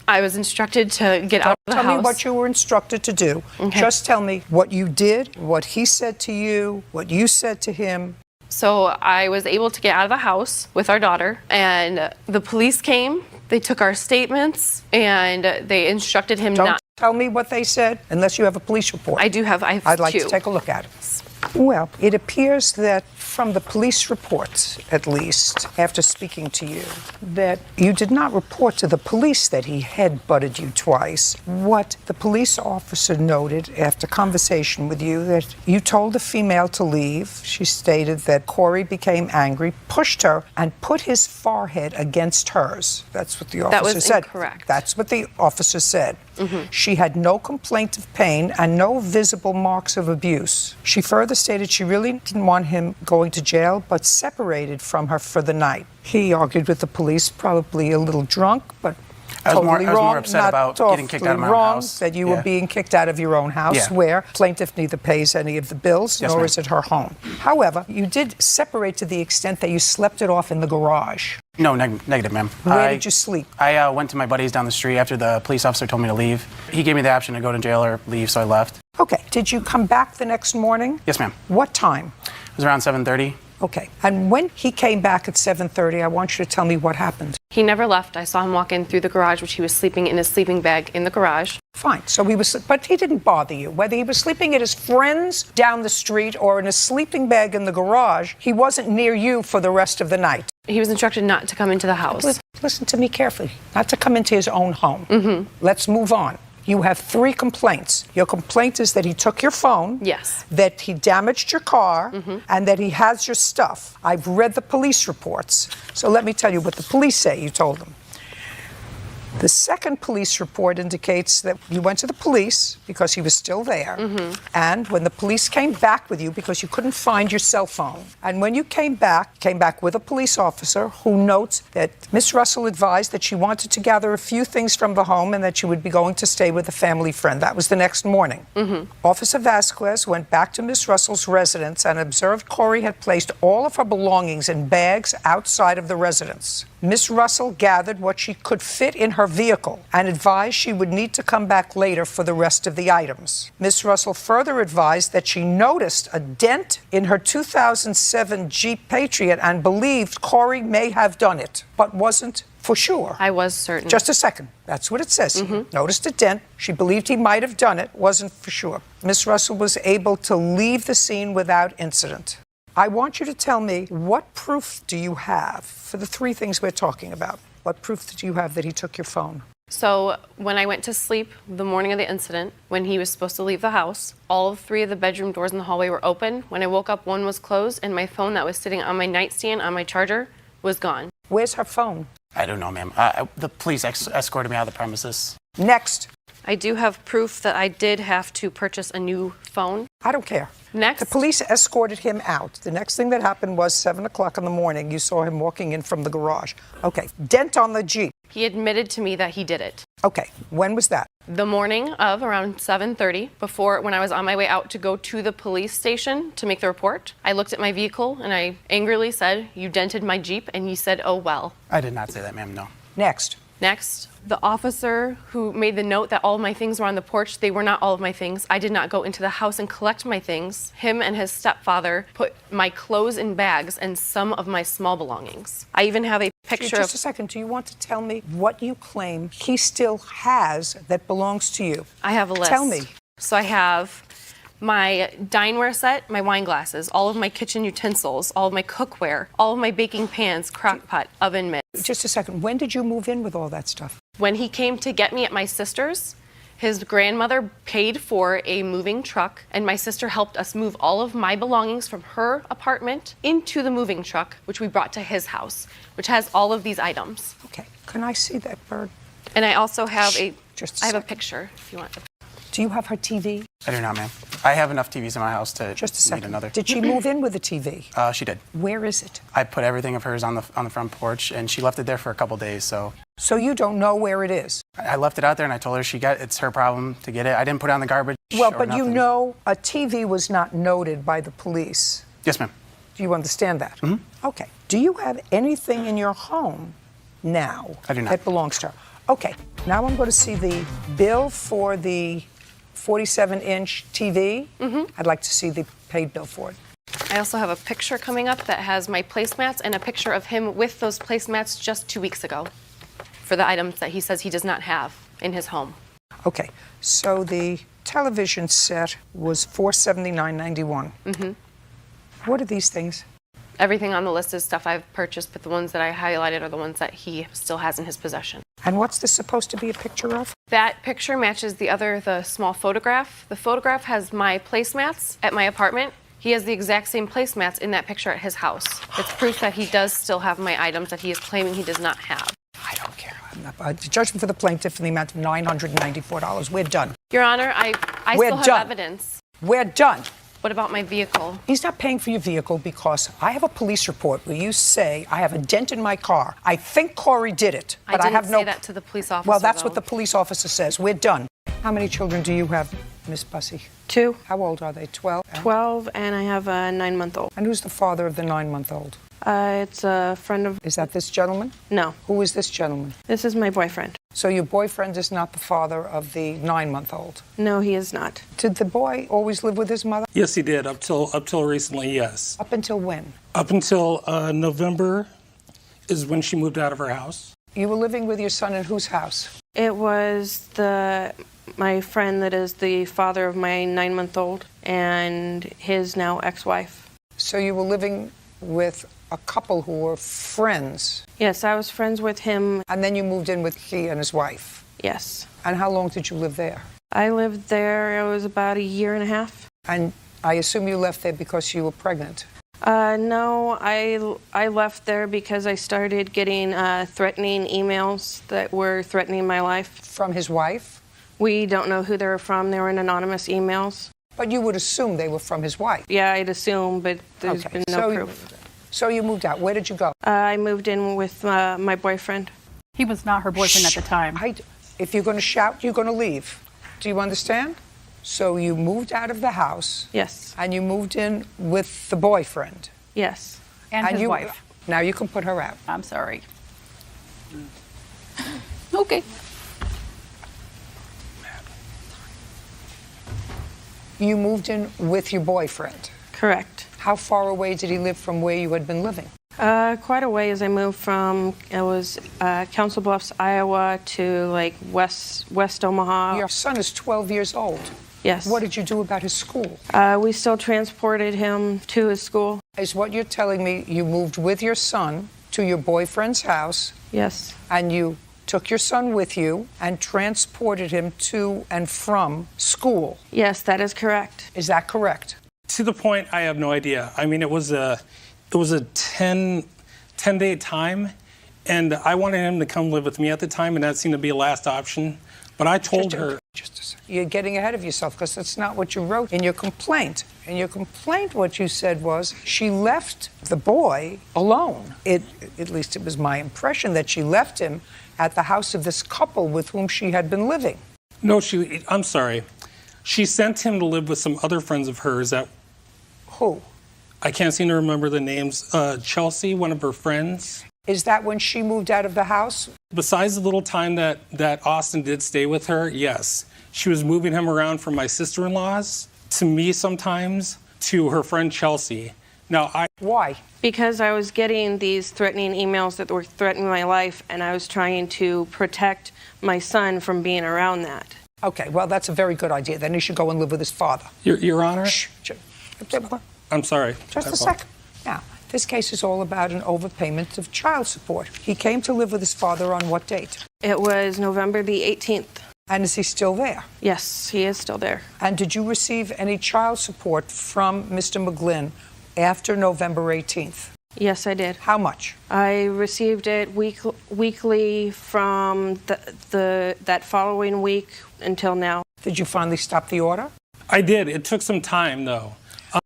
I was instructed to get out of the house. Tell me what you were instructed to do. Okay. Just tell me what you did, what he said to you, what you said to him. So I was able to get out of the house with our daughter, and the police came. They took our statements, and they instructed him Don't not. tell me what they said unless you have a police report. I do have. I have I'd like 2. to take a look at it. Well, it appears that from the police reports, at least, after speaking to you, that you did not report to the police that he head-butted you twice. What the police officer noted after conversation with you, that you told the female to leave. She stated that Corey became angry, pushed her, and put his forehead against hers. That's what the officer said. That was incorrect. That's what the officer said. Mm-hmm. She had no complaint of pain and no visible marks of abuse. She further stated she really didn't want him going to jail, but separated from her for the night. He argued with the police, probably a little drunk, but I was totally wrong. more upset about getting kicked out of my own wrong house. that you were being kicked out of your own house, where plaintiff neither pays any of the bills, Yes, nor ma'am. is it her home. However, you did separate to the extent that you slept it off in the garage. No, negative, ma'am. Where did you sleep? I went to my buddies down the street after the police officer told me to leave. He gave me the option to go to jail or leave, so I left. Okay. Did you come back the next morning? Yes, ma'am. What time? It was around 7:30. Okay. And when he came back at 7:30, I want you to tell me what happened. He never left. I saw him walk in through the garage, which he was sleeping in his sleeping bag in the garage. Fine. So he was, but he didn't bother you. Whether he was sleeping at his friend's down the street or in a sleeping bag in the garage, he wasn't near you for the rest of the night. He was instructed not to come into the house. Listen to me carefully. Not to come into his own home. Mm-hmm. Let's move on. You have 3 complaints. Your complaint is that he took your phone. Yes. That he damaged your car, and that he has your stuff. I've read the police reports. So let me tell you what the police say you told them. The second police report indicates that you went to the police because he was still there. And when the police came back with you because you couldn't find your cell phone. And when you came back with a police officer who notes that Miss Russell advised that she wanted to gather a few things from the home and that she would be going to stay with a family friend. That was the next morning. Officer Vasquez went back to Miss Russell's residence and observed Corey had placed all of her belongings in bags outside of the residence. Miss Russell gathered what she could fit in her vehicle and advised she would need to come back later for the rest of the items. Miss Russell further advised that she noticed a dent in her 2007 Jeep Patriot and believed Corey may have done it, but wasn't for sure. I was certain. Just a second. That's what it says. Noticed a dent. She believed he might have done it, wasn't for sure. Miss Russell was able to leave the scene without incident. I want you to tell me, what proof do you have for the 3 things we're talking about? What proof do you have that he took your phone? So when I went to sleep the morning of the incident, when he was supposed to leave the house, all 3 of the bedroom doors in the hallway were open. When I woke up, one was closed, and my phone that was sitting on my nightstand on my charger was gone. Where's her phone? I don't know, ma'am. The police escorted me out of the premises. Next. I do have proof that I did have to purchase a new phone. I don't care. Next. The police escorted him out. The next thing that happened was 7 o'clock in the morning. You saw him walking in from the garage. Okay. Dent on the Jeep. He admitted to me that he did it. Okay. When was that? The morning of around 7:30, when I was on my way out to go to the police station to make the report. I looked at my vehicle and I angrily said, "You dented my Jeep," and he said, "Oh well." I did not say that, ma'am, no. Next. Next, the officer who made the note that all of my things were on the porch, they were not all of my things. I did not go into the house and collect my things. Him and his stepfather put my clothes in bags and some of my small belongings. I even have a picture Just a second. Do you want to tell me what you claim he still has that belongs to you? I have a list. Tell me. So I have my dineware set, my wine glasses, all of my kitchen utensils, all of my cookware, all of my baking pans, crock pot, oven mitt. Just a second. When did you move in with all that stuff? When he came to get me at my sister's, his grandmother paid for a moving truck, and my sister helped us move all of my belongings from her apartment into the moving truck, which we brought to his house, which has all of these items. Okay. Can I see that bird? And I also have I have a picture, if you want. Do you have her TV? I do not, ma'am. I have enough TVs in my house to Just a second. need another. Did she move in with a TV? She did. Where is it? I put everything of hers on the front porch, and she left it there for a couple days, so. So you don't know where it is? I left it out there, and I told her it's her problem to get it. I didn't put it on the garbage. Well, or but nothing. you know a TV was not noted by the police. Yes, ma'am. Do you understand that? Mm-hmm. Okay. Do you have anything in your home now I do not. that belongs to her? Okay. Now I'm going to see the bill for the 47-inch TV. I'd like to see the paid bill for it. I also have a picture coming up that has my placemats and a picture of him with those placemats just 2 weeks ago for the items that he says he does not have in his home. Okay. So the television set was $479.91. What are these things? Everything on the list is stuff I've purchased, but the ones that I highlighted are the ones that he still has in his possession. And what's this supposed to be a picture of? That picture matches the small photograph. The photograph has my placemats at my apartment. He has the exact same placemats in that picture at his house. It's proof that he does still have my items that he is claiming he does not have. I don't care. The judgment for the plaintiff in the amount of $994. We're done. Your Honor, I still have evidence. We're done. What about my vehicle? He's not paying for your vehicle because I have a police report where you say I have a dent in my car. I think Corey did it, but I have no. I didn't say that to the police officer. Well, that's what the police officer says. We're done. How many children do you have, Miss Bussey? 2. How old are they? 12? 12, and I have a 9-month-old. And who's the father of the 9-month-old? It's a friend of... Is that this gentleman? No. Who is this gentleman? This is my boyfriend. So your boyfriend is not the father of the 9-month-old? No, he is not. Did the boy always live with his mother? Yes, he did, up till recently, yes. Up until when? Up until November is when she moved out of her house. You were living with your son in whose house? It was my friend that is the father of my 9-month-old and his now ex-wife. So you were living with a couple who were friends? Yes, I was friends with him. And then you moved in with he and his wife? Yes. And how long did you live there? I lived there, it was about 1.5 years. And I assume you left there because you were pregnant? No, I left there because I started getting threatening emails that were threatening my life. From his wife? We don't know who they were from. They were in anonymous emails. But you would assume they were from his wife? Yeah, I'd assume, but there's been no proof. So you moved out. Where did you go? I moved in with my boyfriend. He was not her boyfriend at the time. If you're going to shout, you're going to leave. Do you understand? So you moved out of the house. Yes. And you moved in with the boyfriend. Yes. And his wife. Now you can put her out. I'm sorry. Okay. You moved in with your boyfriend? Correct. How far away did he live from where you had been living? Quite a ways. I moved from, it was Council Bluffs, Iowa to like West Omaha. Your son is 12 years old. Yes. What did you do about his school? We still transported him to his school. Is what you're telling me you moved with your son to your boyfriend's house? Yes. And you took your son with you and transported him to and from school? Yes, that is correct. Is that correct? To the point, I have no idea. I mean, it was a 10-day time, and I wanted him to come live with me at the time, and that seemed to be a last option. But I told her... Just a second. You're getting ahead of yourself because that's not what you wrote in your complaint. In your complaint, what you said was she left the boy alone. At least it was my impression that she left him at the house of this couple with whom she had been living. No, I'm sorry. She sent him to live with some other friends of hers that... Who? I can't seem to remember the names. Chelsea, one of her friends. Is that when she moved out of the house? Besides the little time that Austin did stay with her, yes. She was moving him around from my sister-in-law's to me sometimes to her friend Chelsea. Now, Why? Because I was getting these threatening emails that were threatening my life, and I was trying to protect my son from being around that. Okay, well, that's a very good idea. Then he should go and live with his father. Your Honor? Shh. I'm sorry. Just a second. Now, this case is all about an overpayment of child support. He came to live with his father on what date? It was November the 18th. And is he still there? Yes, he is still there. And did you receive any child support from Mr. McGlynn after November 18th? Yes, I did. How much? I received it weekly from that following week until now. Did you finally stop the order? I did. It took some time, though.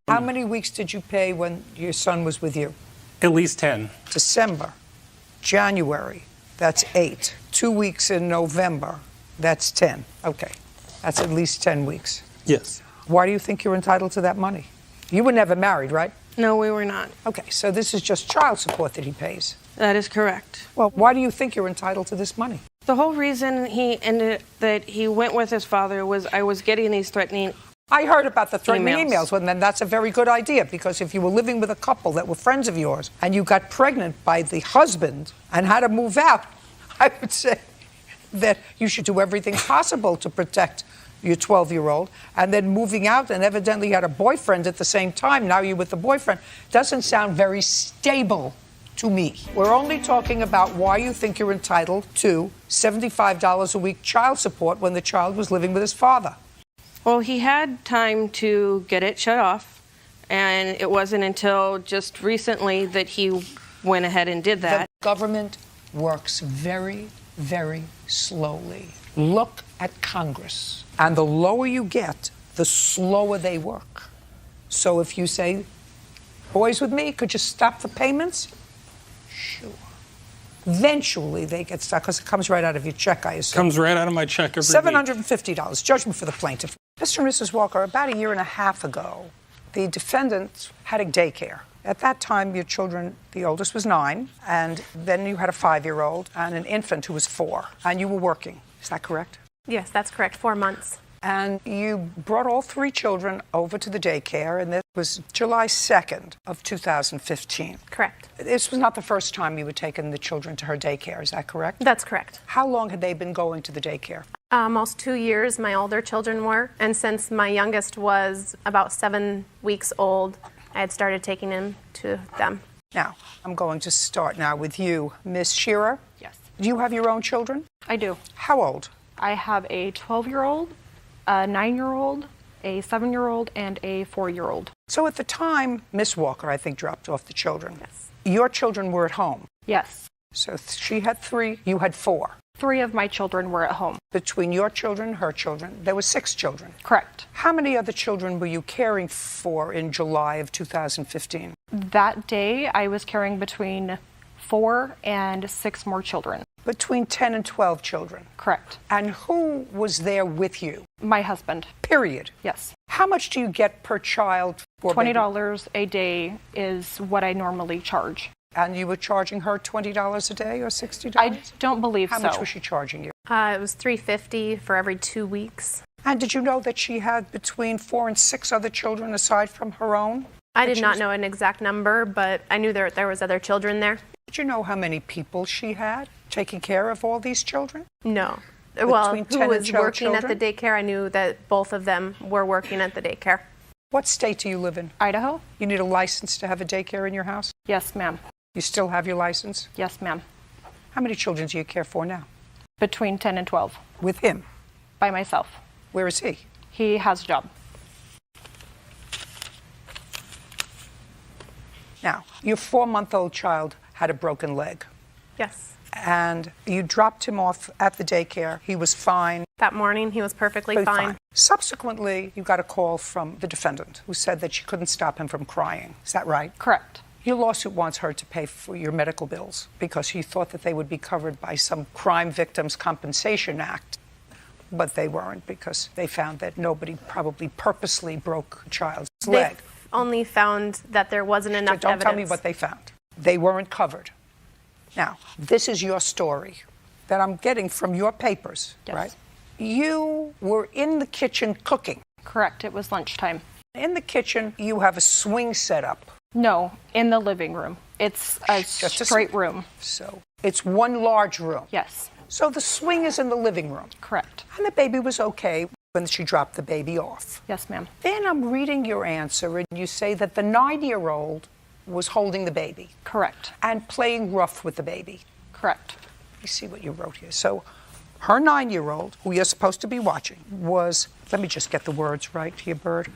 How many weeks did you pay when your son was with you? At least 10. December, January, that's 8. 2 weeks in November, that's 10. Okay, that's at least 10 weeks. Yes. Why do you think you're entitled to that money? You were never married, right? No, we were not. Okay, so this is just child support that he pays. That is correct. Well, why do you think you're entitled to this money? The whole reason that he went with his father was I was getting these threatening I heard about the threatening emails, and then that's a very good idea, because if you were living with a couple that were friends of yours and you got pregnant by the husband and had to move out, I would say that you should do everything possible to protect your 12-year-old, and then moving out, and evidently you had a boyfriend at the same time, now you're with the boyfriend, doesn't sound very stable to me. We're only talking about why you think you're entitled to $75 a week child support when the child was living with his father. Well, he had time to get it shut off, and it wasn't until just recently that he went ahead and did that. The government works very, very slowly. Look at Congress. And the lower you get, the slower they work. So if you say, boys with me, could you stop the payments? Sure. Eventually they get stuck because it comes right out of your check, I assume. Comes right out of my check every week. $750, judgment for the plaintiff. Mr. and Mrs. Walker, about 1.5 years ago, the defendant had a daycare. At that time, your children, the oldest was 9, and then you had a 5-year-old and an infant who was 4, and you were working. Is that correct? Yes, that's correct. 4 months. And you brought all 3 children over to the daycare, and this was July 2nd of 2015. Correct. This was not the first time you had taken the children to her daycare, is that correct? That's correct. How long had they been going to the daycare? Almost 2 years, my older children were. And since my youngest was about 7 weeks old, I had started taking him to them. Now, I'm going to start now with you, Miss Shearer. Yes. Do you have your own children? I do. How old? I have a 12-year-old, a 9-year-old, a 7-year-old, and a 4-year-old. So at the time, Miss Walker, I think, dropped off the children. Yes. Your children were at home. Yes. So she had 3, you had 4. 3 of my children were at home. Between your children and her children, there were 6 children. Correct. How many other children were you caring for in July of 2015? That day, I was caring between 4 and 6 more children. Between 10 and 12 children? Correct. And who was there with you? My husband. Period? Yes. How much do you get per child for $20 a day is what I normally charge. And you were charging her $20 a day or $60? I don't believe so. How much was she charging you? It was $350 for every 2 weeks. And did you know that she had between 4 and 6 other children aside from her own? I did not know an exact number, but I knew there was other children there. Did you know how many people she had taking care of all these children? No. Well, Between who 10 was and 12 working at the children? daycare, I knew that both of them were working at the daycare. What state do you live in? Idaho. You need a license to have a daycare in your house? Yes, ma'am. You still have your license? Yes, ma'am. How many children do you care for now? Between 10 and 12. With him? By myself. Where is he? He has a job. Now, your 4-month-old child had a broken leg. Yes. And you dropped him off at the daycare. He was fine. That morning, he was perfectly fine. Subsequently, you got a call from the defendant who said that she couldn't stop him from crying. Is that right? Correct. Your lawsuit wants her to pay for your medical bills because she thought that they would be covered by some Crime Victims Compensation Act. But they weren't because they found that nobody probably purposely broke a child's leg. They only found that there wasn't enough Don't evidence. tell me what they found. They weren't covered. Now, this is your story that I'm getting from your papers, right? You were in the kitchen cooking. Correct. It was lunchtime. In the kitchen, you have a swing set up. No, in the living room. It's a straight room. So it's one large room. Yes. So the swing is in the living room. Correct. And the baby was okay when she dropped the baby off. Yes, ma'am. Then I'm reading your answer, and you say that the 9-year-old was holding the baby. Correct. And playing rough with the baby. Correct. Let me see what you wrote here. So her 9-year-old, who you're supposed to be watching, was, let me just get the words right here, Bird.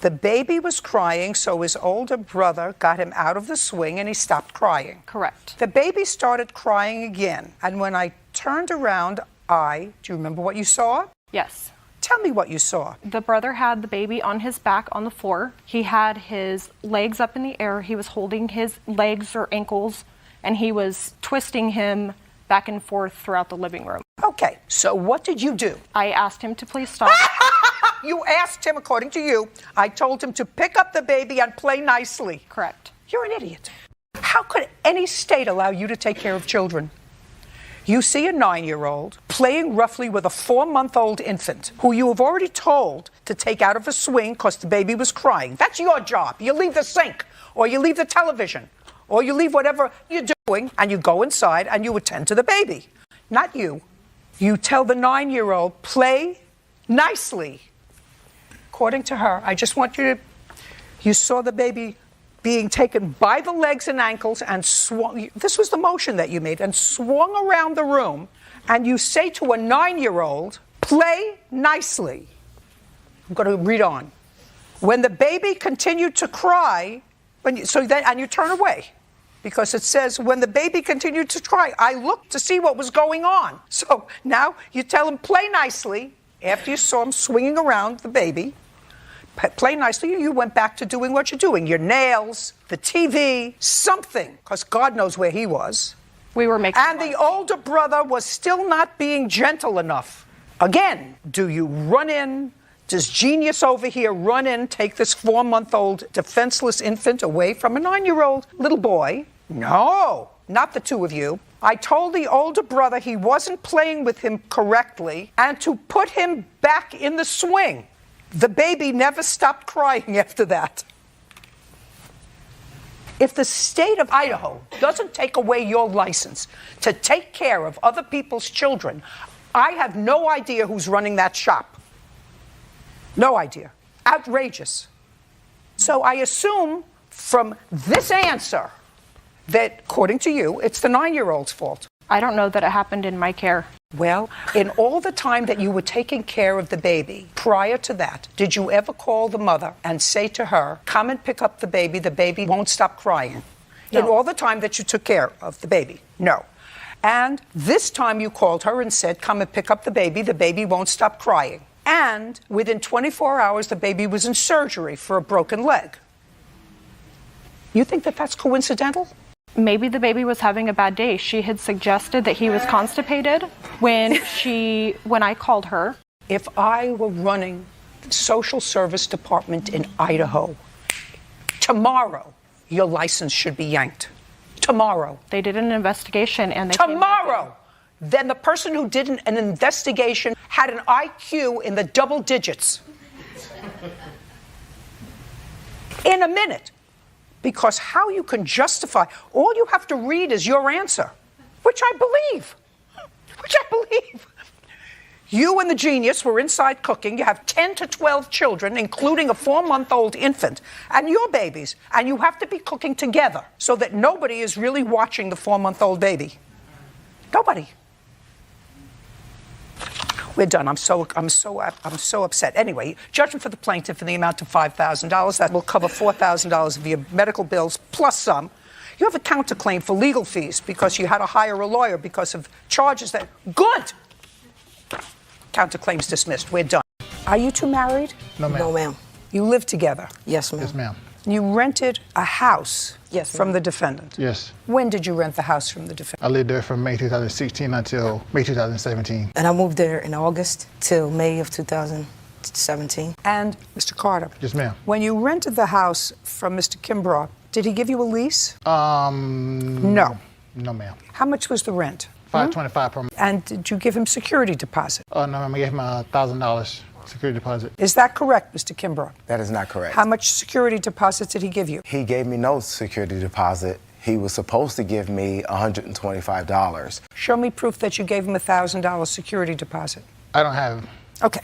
The baby was crying, so his older brother got him out of the swing and he stopped crying. Correct. The baby started crying again, and when I turned around, do you remember what you saw? Yes. Tell me what you saw. The brother had the baby on his back on the floor. He had his legs up in the air. He was holding his legs or ankles, and he was twisting him back and forth throughout the living room. Okay, so what did you do? I asked him to please stop. You asked him, according to you, I told him to pick up the baby and play nicely. Correct. You're an idiot. How could any state allow you to take care of children? You see a 9-year-old playing roughly with a 4-month-old infant who you have already told to take out of a swing because the baby was crying. That's your job. You leave the sink, or you leave the television, or you leave whatever you're doing, and you go inside and you attend to the baby. Not you. You tell the 9-year-old, play nicely. According to her, I just want you saw the baby being taken by the legs and ankles and swung. This was the motion that you made, and swung around the room. And you say to a 9-year-old, play nicely. I'm going to read on. When the baby continued to cry, and you turn away. Because it says, when the baby continued to cry, I looked to see what was going on. So now you tell him, play nicely. After you saw him swinging around the baby, play nicely, you went back to doing what you're doing. Your nails, the TV, something. Because God knows where he was. We were making And the older brother was still not being gentle enough. Again, do you run in Does genius over here run in, take this 4-month-old defenseless infant away from a 9-year-old little boy? No, not the two of you. I told the older brother he wasn't playing with him correctly and to put him back in the swing. The baby never stopped crying after that. If the state of Idaho doesn't take away your license to take care of other people's children, I have no idea who's running that shop. No idea. Outrageous. So I assume from this answer that, according to you, it's the 9-year-old's fault. I don't know that it happened in my care. Well, in all the time that you were taking care of the baby, prior to that, did you ever call the mother and say to her, come and pick up the baby won't stop crying? No. In all the time that you took care of the baby? No. And this time you called her and said, come and pick up the baby won't stop crying. And within 24 hours, the baby was in surgery for a broken leg. You think that that's coincidental? Maybe the baby was having a bad day. She had suggested that he was constipated when I called her. If I were running the social service department in Idaho, tomorrow your license should be yanked. Tomorrow. They did an investigation and they Tomorrow! Then the person who did an investigation had an IQ in the double digits. In a minute. Because how you can justify, all you have to read is your answer, which I believe. You and the genius were inside cooking. You have 10 to 12 children, including a 4-month-old infant, and your babies. And you have to be cooking together so that nobody is really watching the 4-month-old baby. Nobody. We're done. I'm so upset. Anyway, judgment for the plaintiff in the amount of $5,000. That will cover $4,000 of your medical bills plus some. You have a counterclaim for legal fees because you had to hire a lawyer because of charges that... Good! Counterclaim's dismissed. We're done. Are you two married? No, ma'am. No, ma'am. You live together? Yes, ma'am. Yes, ma'am. You rented a house Yes, from ma'am. the defendant? Yes. When did you rent the house from the defendant? I lived there from May 2016 until May 2017. And I moved there in August till May of 2017. And, Mr. Carter? Yes, ma'am. When you rented the house from Mr. Kimbrough, did he give you a lease? No. No, ma'am. How much was the rent? $525 per month. And did you give him security deposit? No, ma'am. I gave him $1,000 security deposit. Is that correct, Mr. Kimbrough? That is not correct. How much security deposit did he give you? He gave me no security deposit. He was supposed to give me $125. Show me proof that you gave him $1,000 security deposit. I don't have. Okay.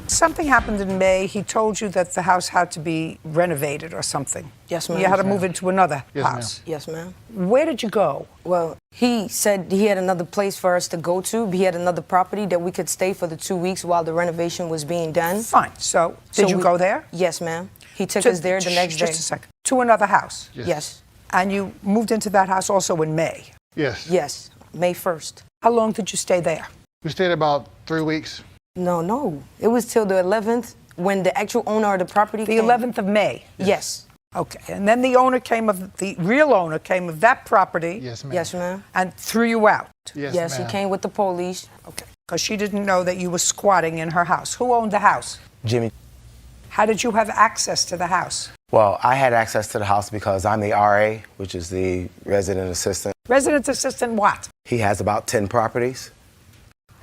Something happened in May. He told you that the house had to be renovated or something. Yes, ma'am. You had to Yes, move ma'am. into another Yes, house. ma'am. Yes, ma'am. Where did you go? Well, he said he had another place for us to go to. He had another property that we could stay for the 2 weeks while the renovation was being done. Fine. So, did you go there? Yes, ma'am. He took us there the next day. Just a second. To another house? Yes. And you moved into that house also in May? Yes. Yes. May 1st. How long did you stay there? We stayed about 3 weeks. No. It was till the 11th when the actual owner of the property The came. 11th of May? Yes. Okay. And then the real owner came of that property? Yes, ma'am. Yes, ma'am. And threw you out? Yes, he came with the police. Okay. Because she didn't know that you were squatting in her house. Who owned the house? Jimmy. How did you have access to the house? Well, I had access to the house because I'm the RA, which is the resident assistant. Resident assistant what? He has about 10 properties.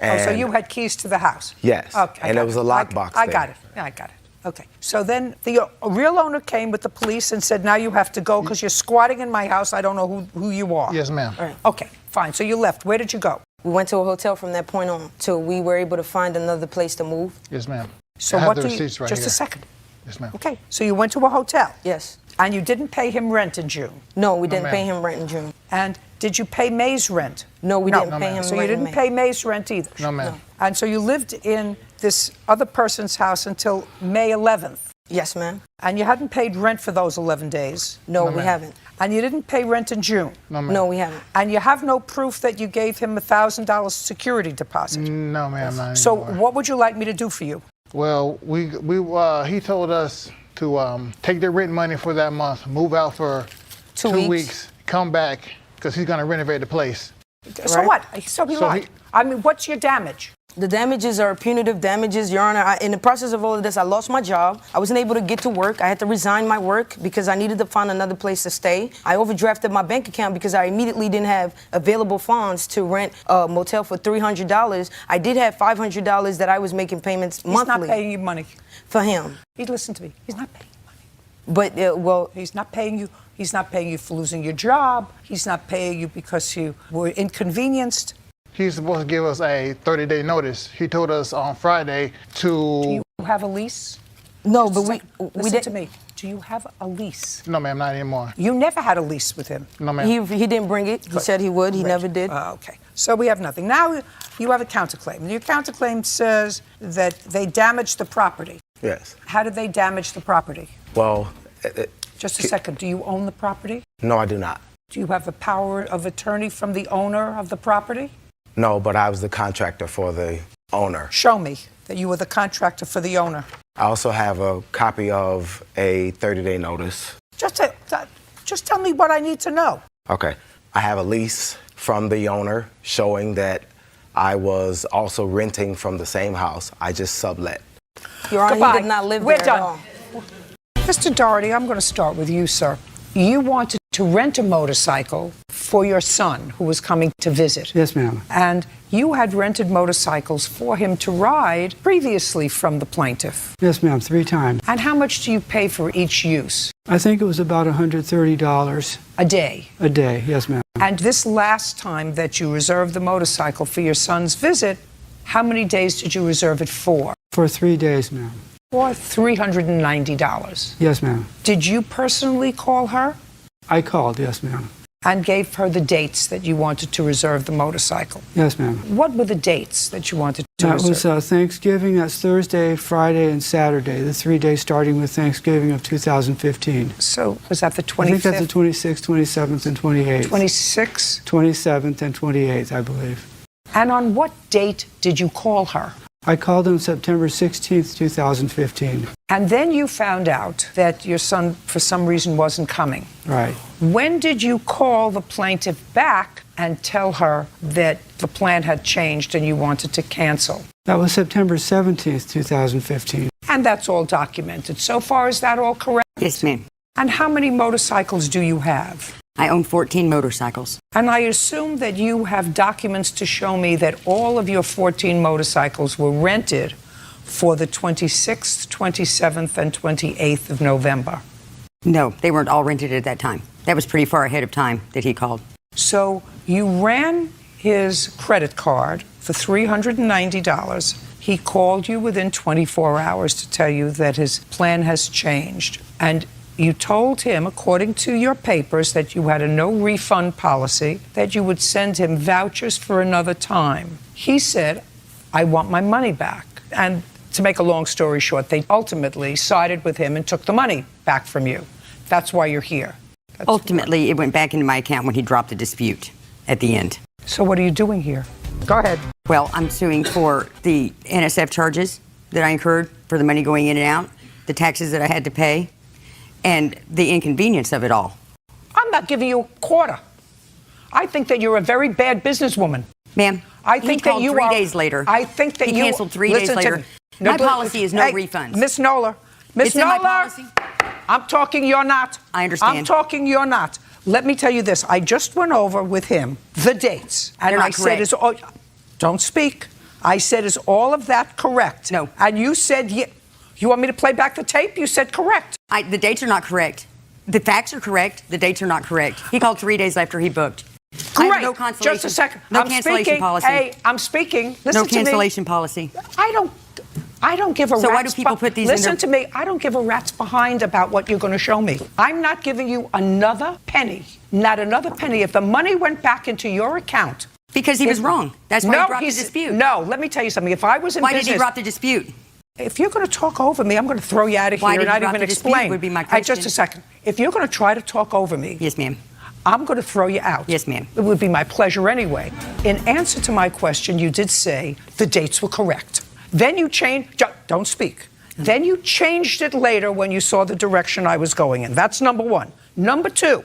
So you had keys to the house? Yes. Okay. And there was a lockbox there. I got it. Yeah, I got it. Okay. So then the real owner came with the police and said, now you have to go because you're squatting in my house. I don't know who you are. Yes, ma'am. All right. Okay, fine. So you left. Where did you go? We went to a hotel from that point on till we were able to find another place to move. Yes, ma'am. So I what have the do you... receipts right Just here. a second. Yes, ma'am. Okay. So you went to a hotel? Yes. And you didn't pay him rent in June? No, we didn't ma'am. pay him rent in June. And did you pay May's rent? No, we didn't No, pay ma'am. him So you rent in didn't May. pay May's rent either? No, ma'am. And so you lived in this other person's house until May 11th? Yes, ma'am. And you hadn't paid rent for those 11 days? No, No, we ma'am. haven't. And you didn't pay rent in June? No, ma'am. No, we haven't. And you have no proof that you gave him $1,000 security deposit? No, ma'am. Not So anymore. what would you like me to do for you? Well, he told us to take the rent money for that month, move out for 2 weeks, come back because he's going to renovate the place. So what? So he So lied. I mean, what's your damage? The damages are punitive damages, Your Honor. In the process of all of this, I lost my job. I wasn't able to get to work. I had to resign my work because I needed to find another place to stay. I overdrafted my bank account because I immediately didn't have available funds to rent a motel for $300. I did have $500 that I was making payments monthly. He's not paying you money. For him. Listen to me. He's not paying you money. But, well... He's not paying you. He's not paying you for losing your job. He's not paying you because you were inconvenienced. He's supposed to give us a 30-day notice. He told us on Friday to... Do you have a lease? No, but Listen to me. Do you have a lease? No, ma'am, not anymore. You never had a lease with him? No, ma'am. He didn't bring it. He said he would. He never did. Okay. So we have nothing. Now you have a counterclaim. And your counterclaim says that they damaged the property. Yes. How did they damage the property? Well... Just a second. Do you own the property? No, I do not. Do you have a power of attorney from the owner of the property? No, but I was the contractor for the owner. Show me that you were the contractor for the owner. I also have a copy of a 30-day notice. Just tell me what I need to know. Okay. I have a lease from the owner showing that I was also renting from the same house. I just sublet. Your Honor, he did not live We're there done. at all. Mr. Doherty, I'm going to start with you, sir. You wanted to rent a motorcycle for your son who was coming to visit. Yes, ma'am. And you had rented motorcycles for him to ride previously from the plaintiff. Yes, ma'am, 3 times. And how much do you pay for each use? I think it was about $130. A day? A day, yes, ma'am. And this last time that you reserved the motorcycle for your son's visit, how many days did you reserve it for? For 3 days, ma'am. For $390. Yes, ma'am. Did you personally call her? I called, yes, ma'am. And gave her the dates that you wanted to reserve the motorcycle? Yes, ma'am. What were the dates that you wanted to reserve? That was Thanksgiving. That's Thursday, Friday, and Saturday. The 3 days starting with Thanksgiving of 2015. So was that the 25th? I think that's the 26th, 27th, and 28th. 26th? 27th and 28th, I believe. And on what date did you call her? I called on September 16th, 2015. And then you found out that your son, for some reason, wasn't coming. Right. When did you call the plaintiff back and tell her that the plan had changed and you wanted to cancel? That was September 17th, 2015. And that's all documented. So far, is that all correct? Yes, ma'am. And how many motorcycles do you have? I own 14 motorcycles. And I assume that you have documents to show me that all of your 14 motorcycles were rented for the 26th, 27th, and 28th of November. No, they weren't all rented at that time. That was pretty far ahead of time that he called. So you ran his credit card for $390. He called you within 24 hours to tell you that his plan has changed. And you told him, according to your papers, that you had a no refund policy, that you would send him vouchers for another time. He said, I want my money back. And to make a long story short, they ultimately sided with him and took the money back from you. That's why you're here. Ultimately, it went back into my account when he dropped the dispute at the end. So what are you doing here? Go ahead. Well, I'm suing for the NSF charges that I incurred for the money going in and out, the taxes that I had to pay, and the inconvenience of it all. I'm not giving you a quarter. I think that you're a very bad businesswoman. Ma'am, I think he called that you 3 days later. I think that he you canceled 3 days later. My policy is no refunds. Miss Nola. Miss It's in my Nola. policy. I'm talking, you're not. I understand. I'm talking, you're not. Let me tell you this. I just went over with him the dates. And They're not I said, correct. is all, don't speak. I said, is all of that correct? No. And you said, yeah. You want me to play back the tape? You said correct. The dates are not correct. The facts are correct. The dates are not correct. He called 3 days after he booked. I Great. have no cancellation. Just a second. No I'm cancellation speaking. policy. Hey, I'm speaking. Listen No to me. cancellation policy. I don't give a rat's So why do people put these in Listen to me. I don't give a rat's behind about what you're going to show me. I'm not giving you another penny. Not another penny. If the money went back into your account. Because he was wrong. That's why he dropped the dispute. No, let me tell you something. If I was in Why business. did he drop the dispute? If you're going to talk over me, I'm going to throw you out of Why here did and he not drop even the dispute explain. would be my Hey, just question. a second. If you're going to try to talk over me. Yes, ma'am. I'm going to throw you out. Yes, ma'am. It would be my pleasure anyway. In answer to my question, you did say the dates were correct. Then you changed. Don't speak. Then you changed it later when you saw the direction I was going in. That's number one. Number two,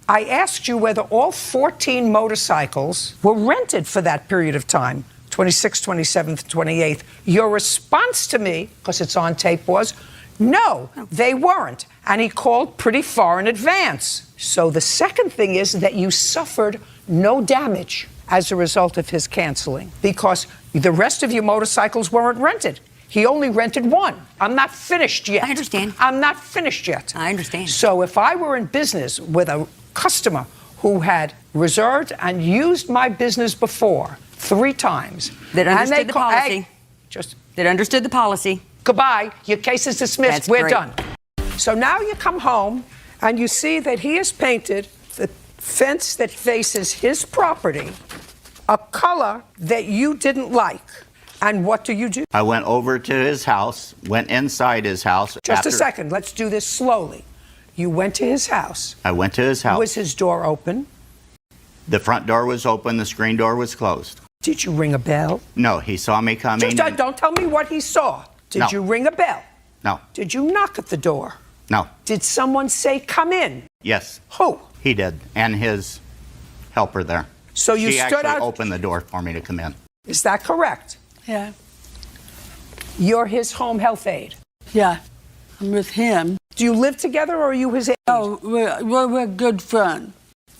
I asked you whether all 14 motorcycles were rented for that period of time. 26th, 27th, 28th. Your response to me, because it's on tape, was, no, they weren't. And he called pretty far in advance. So the second thing is that you suffered no damage as a result of his canceling, because the rest of your motorcycles weren't rented. He only rented one. I'm not finished yet. I understand. I'm not finished yet. I understand. So if I were in business with a customer who had reserved and used my business before 3 times, That and understood they the call- policy. Hey, just That understood the policy. goodbye. Your case is dismissed. That's We're great. done. So now you come home and you see that he has painted the fence that faces his property a color that you didn't like. And what do? I went over to his house, went inside his house. Just a second. Let's do this slowly. You went to his house. I went to his house. Was his door open? The front door was open, the screen door was closed. Did you ring a bell? No, he saw me coming. Just don't tell me what he saw. Did No. you ring a bell? No, Did you knock at the door? no. Did someone say, come in? Yes. Who? He did, and his helper there. So you she stood actually out. opened the door for me to come in. Is that correct? Yeah. You're his home health aide. Yeah. I'm with him. Do you live together or are you his aide? No, we're good friends.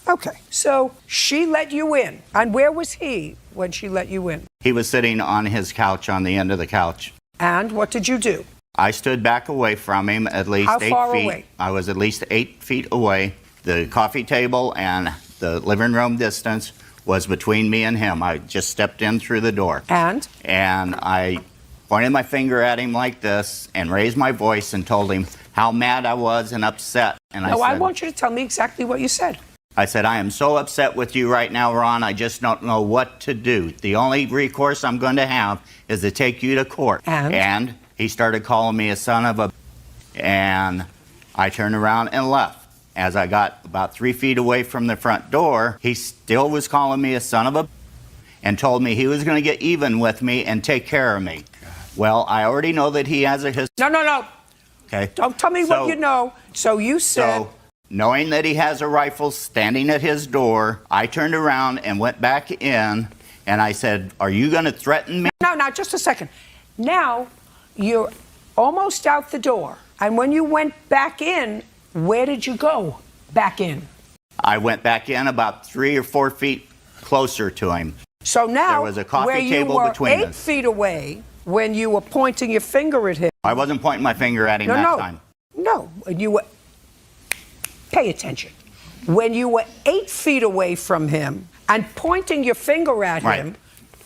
Okay. So she let you in. And where was he when she let you in? He was sitting on his couch on the end of the couch. And what did you do? I stood back away from him at least How 8 far feet. away? I was at least 8 feet away. The coffee table and the living room distance was between me and him. I just stepped in through the door. And? And I pointed my finger at him like this and raised my voice and told him how mad I was and upset. And No, I said, want you to tell me exactly what you said. I said, I am so upset with you right now, Ron. I just don't know what to do. The only recourse I'm going to have is to take you to court. And he started calling me a son of a... And I turned around and left. As I got about 3 feet away from the front door, he still was calling me a son of a... and told me he was going to get even with me and take care of me. Well, I already know that he has a history. No. Okay. Don't tell me what you know. So you said... So, knowing that he has a rifle standing at his door, I turned around and went back in, and I said, are you going to threaten me? No, just a second. Now, you're almost out the door. And when you went back in, where did you go back in? I went back in about 3 or 4 feet closer to him. So now, there was a coffee where table you were between 8 us. feet away, when you were pointing your finger at him. I wasn't pointing my finger at him that time. No, you were... Pay attention. When you were 8 feet away from him and pointing your finger at him,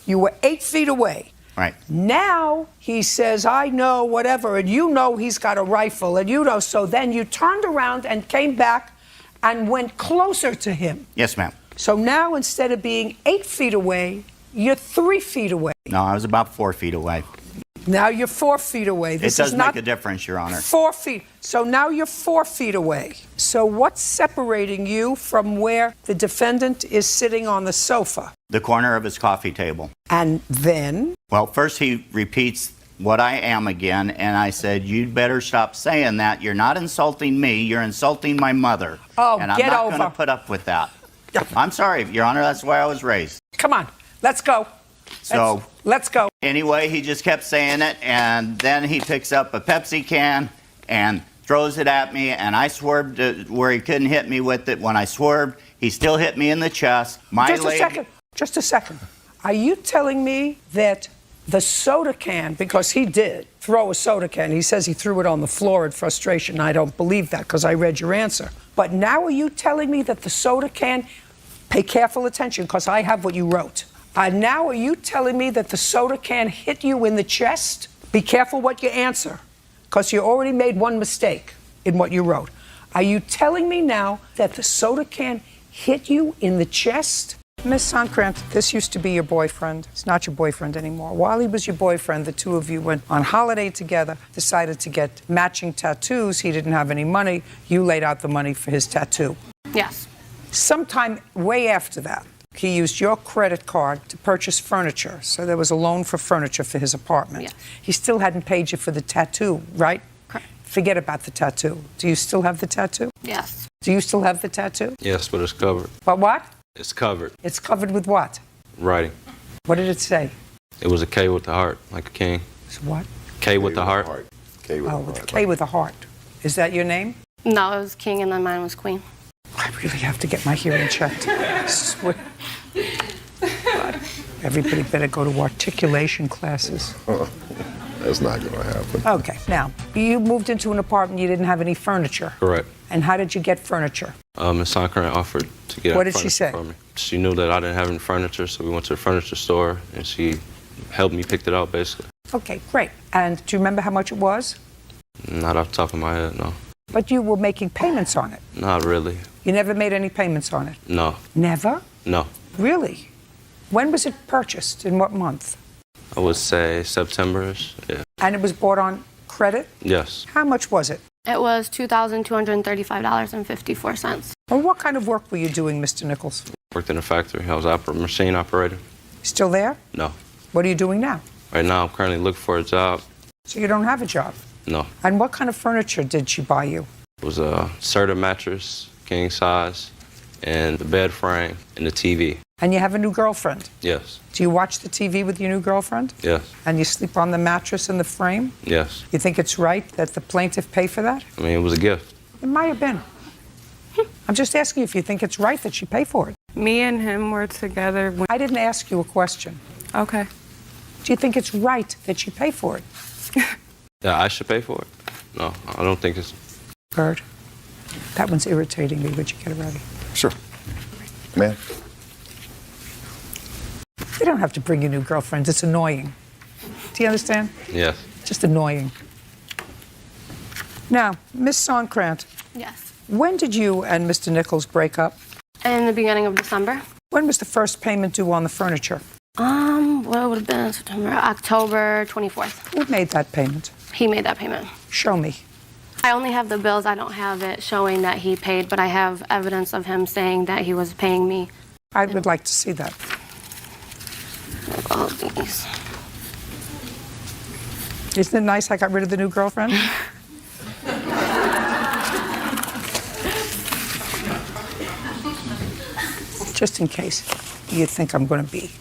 you were 8 feet away. Right. Now he says, I know, whatever, and you know he's got a rifle, and you know, so then you turned around and came back and went closer to him. Yes, ma'am. So now instead of being 8 feet away, you're 3 feet away. No, I was about 4 feet away. Now you're 4 feet away. This it does is not make a difference, Your Honor. 4 feet. So now you're 4 feet away. So what's separating you from where the defendant is sitting on the sofa? The corner of his coffee table. And then? Well, first he repeats what I am again, and I said, you'd better stop saying that. You're not insulting me, you're insulting my mother. Oh, and I'm get not over. going to put up with that. I'm sorry, Your Honor, that's why I was raised. Come on, let's go. So let's go. Anyway, he just kept saying it, and then he picks up a Pepsi can and throws it at me, and I swerved where he couldn't hit me with it. When I swerved, he still hit me in the chest. Just a second. Are you telling me that the soda can, because he did throw a soda can, he says he threw it on the floor in frustration. I don't believe that because I read your answer. But now are you telling me that the soda can, pay careful attention because I have what you wrote. Now are you telling me that the soda can hit you in the chest? Be careful what you answer because you already made one mistake in what you wrote. Are you telling me now that the soda can hit you in the chest? Miss Sonkrant, this used to be your boyfriend. It's not your boyfriend anymore. While he was your boyfriend, the two of you went on holiday together, decided to get matching tattoos. He didn't have any money. You laid out the money for his tattoo. Yes. Sometime way after that, he used your credit card to purchase furniture. So there was a loan for furniture for his apartment. Yes. He still hadn't paid you for the tattoo, right? Correct. Forget about the tattoo. Do you still have the tattoo? Yes. Do you still have the tattoo? Yes, but it's covered. But what? It's covered. It's covered with what? Writing. What did it say? It was a K with the heart, like a king. It's what? K with the heart. K with Oh, the with heart. K with a heart. Is that your name? No, it was king and then mine was queen. I really have to get my hearing checked. I swear. God. Everybody better go to articulation classes. That's not going to happen. Okay, now, you moved into an apartment, you didn't have any furniture. Correct. And how did you get furniture? Miss Sonkran offered to get What did she furniture say? for me. She knew that I didn't have any furniture, so we went to the furniture store, and she helped me pick it out, basically. Okay, great. And do you remember how much it was? Not off the top of my head, no. But you were making payments on it. Not really. You never made any payments on it? No. Never? No. Really? When was it purchased? In what month? I would say September-ish, yeah. And it was bought on credit? Yes. How much was it? It was $2,235.54. Well, what kind of work were you doing, Mr. Nichols? Worked in a factory. I was a machine operator. Still there? No. What are you doing now? Right now, I'm currently looking for a job. So you don't have a job? No. And what kind of furniture did she buy you? It was a Serta mattress, king size, and the bed frame, and the TV. And you have a new girlfriend? Yes. Do you watch the TV with your new girlfriend? Yes. And you sleep on the mattress and the frame? Yes. You think it's right that the plaintiff pay for that? I mean, it was a gift. It might have been. I'm just asking you if you think it's right that she pay for it. Me and him were together. I didn't ask you a question. Okay. Do you think it's right that she pay for it? Yeah, I should pay for it? No, I don't think it's... Bird, that one's irritating me. Would you get it ready? Sure. Man. You don't have to bring your new girlfriends. It's annoying. Do you understand? Yes. Just annoying. Now, Miss Sonkrant. Yes. When did you and Mr. Nichols break up? In the beginning of December. When was the first payment due on the furniture? What would have been September? October 24th. Who made that payment? He made that payment. Show me. I only have the bills. I don't have it showing that he paid, but I have evidence of him saying that he was paying me. I would like to see that. All of these. Isn't it nice I got rid of the new girlfriend? Just in case you think I'm going to be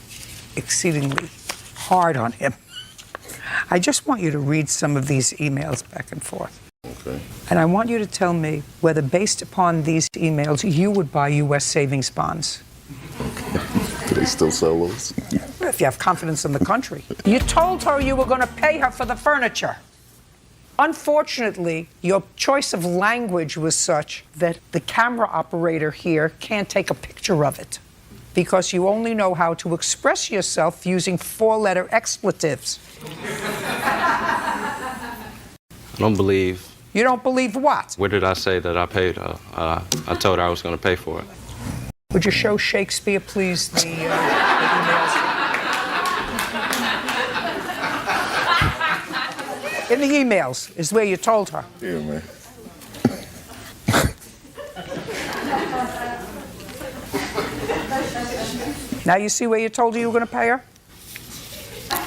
exceedingly hard on him. I just want you to read some of these emails back and forth. Okay. And I want you to tell me whether, based upon these emails, you would buy U.S. savings bonds. Do they still sell those? If you have confidence in the country. You told her you were going to pay her for the furniture. Unfortunately, your choice of language was such that the camera operator here can't take a picture of it because you only know how to express yourself using four-letter expletives. I don't believe... You don't believe what? Where did I say that I paid her? I told her I was going to pay for it. Would you show Shakespeare, please, the emails? In the emails is where you told her. Yeah, man. Now you see where you told her you were going to pay her?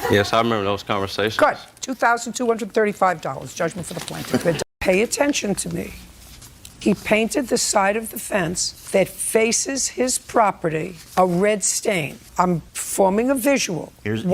Yes, I remember those conversations. Good. $2,235. Judgment for the plaintiff. Good. Pay attention to me. He painted the side of the fence that faces his property a red stain. I'm forming a visual. Here's a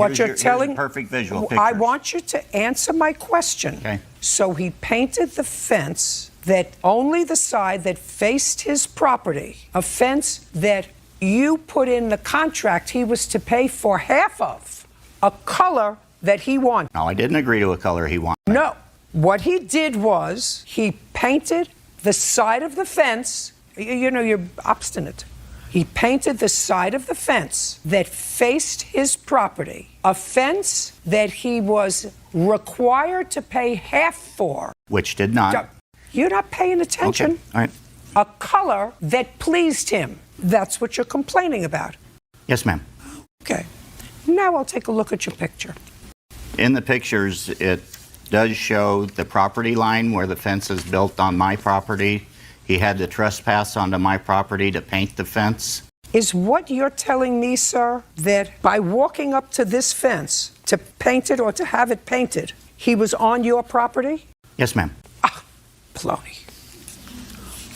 perfect visual picture. I want you to answer my question. Okay. So he painted the fence that only the side that faced his property, a fence that you put in the contract he was to pay for half of, a color that he wanted. No, I didn't agree to a color he wanted. No. What he did was he painted the side of the fence. You know, you're obstinate. He painted the side of the fence that faced his property, a fence that he was required to pay half for. Which did not. You're not paying attention. Okay. All right. A color that pleased him. That's what you're complaining about. Yes, ma'am. Okay. Now I'll take a look at your picture. In the pictures, it does show the property line where the fence is built on my property. He had to trespass onto my property to paint the fence. Is what you're telling me, sir, that by walking up to this fence to paint it or to have it painted, he was on your property? Yes, ma'am. Baloney.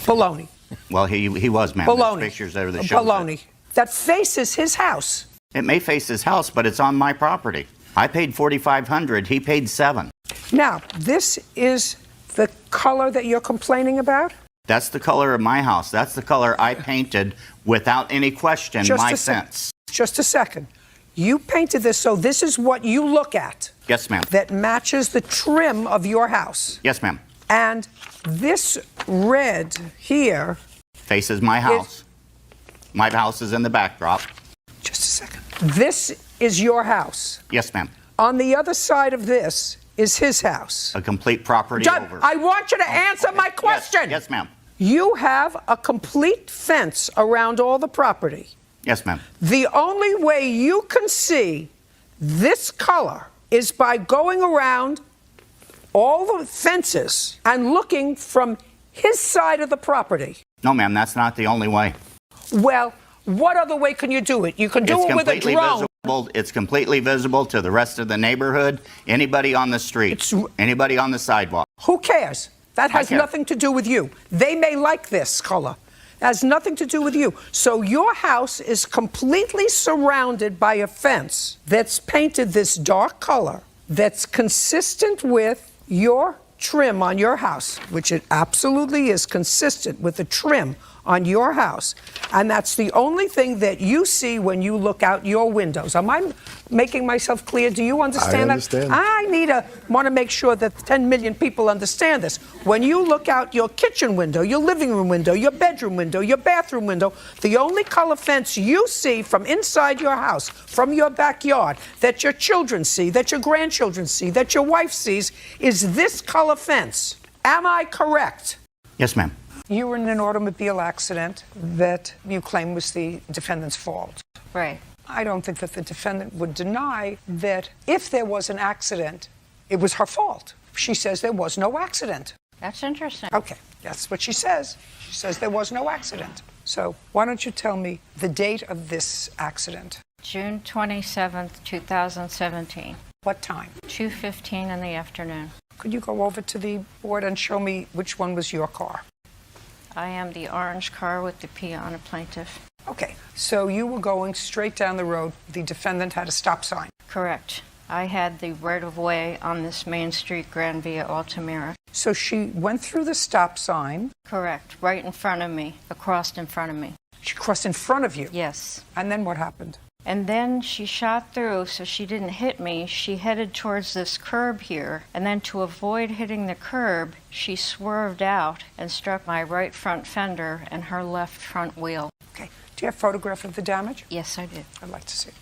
Baloney. Well, he was, ma'am. Baloney. There's pictures there that show Baloney. That faces his house. It may face his house, but it's on my property. I paid $4,500. He paid $7,000. Now, this is the color that you're complaining about? That's the color of my house. That's the color I painted without any question my fence. Just a second. You painted this, so this is what you look at. Yes, ma'am. That matches the trim of your house. Yes, ma'am. And this red here faces my house. My house is in the backdrop. Just a second. This is your house. Yes, ma'am. On the other side of this is his house. A complete property John, over. I want you to answer my question. Yes, ma'am. You have a complete fence around all the property. Yes, ma'am. The only way you can see this color is by going around all the fences and looking from his side of the property. No, ma'am, that's not the only way. Well, what other way can you do it? You can do it with a drone. It's completely visible to the rest of the neighborhood, anybody on the street, anybody on the sidewalk. Who cares? That has nothing to do with you. They may like this color. It has nothing to do with you. So your house is completely surrounded by a fence that's painted this dark color that's consistent with your trim on your house, which it absolutely is consistent with the trim on your house. And that's the only thing that you see when you look out your windows. Am I making myself clear? Do you understand I understand. that? I want to make sure that 10 million people understand this. When you look out your kitchen window, your living room window, your bedroom window, your bathroom window, the only color fence you see from inside your house, from your backyard, that your children see, that your grandchildren see, that your wife sees, is this color fence. Am I correct? Yes, ma'am. You were in an automobile accident that you claim was the defendant's fault. Right. I don't think that the defendant would deny that if there was an accident, it was her fault. She says there was no accident. That's interesting. Okay, that's what she says. She says there was no accident. So why don't you tell me the date of this accident? June 27th, 2017. What time? 2:15 in the afternoon. Could you go over to the board and show me which one was your car? I am the orange car with the P on a plaintiff. Okay, so you were going straight down the road. The defendant had a stop sign. Correct. I had the right-of-way on this main street, Grand Via Altamira. So she went through the stop sign. Correct. Right in front of me, across in front of me. She crossed in front of you? Yes. And then what happened? And then she shot through, so she didn't hit me. She headed towards this curb here, and then to avoid hitting the curb, she swerved out and struck my right front fender and her left front wheel. Okay. Do you have a photograph of the damage? Yes, I did. I'd like to see it.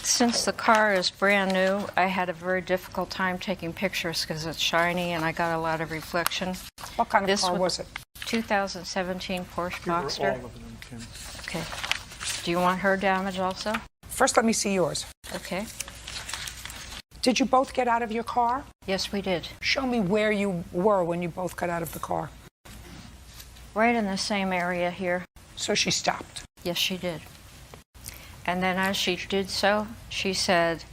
Since the car is brand new, I had a very difficult time taking pictures because it's shiny and I got a lot of reflection. What kind of car was it? 2017 Porsche Boxster. Okay. Do you want her damage also? First, let me see yours. Okay. Did you both get out of your car? Yes, we did. Show me where you were when you both got out of the car. Right in the same area here. So she stopped? Yes, she did. And then as she did so, she said,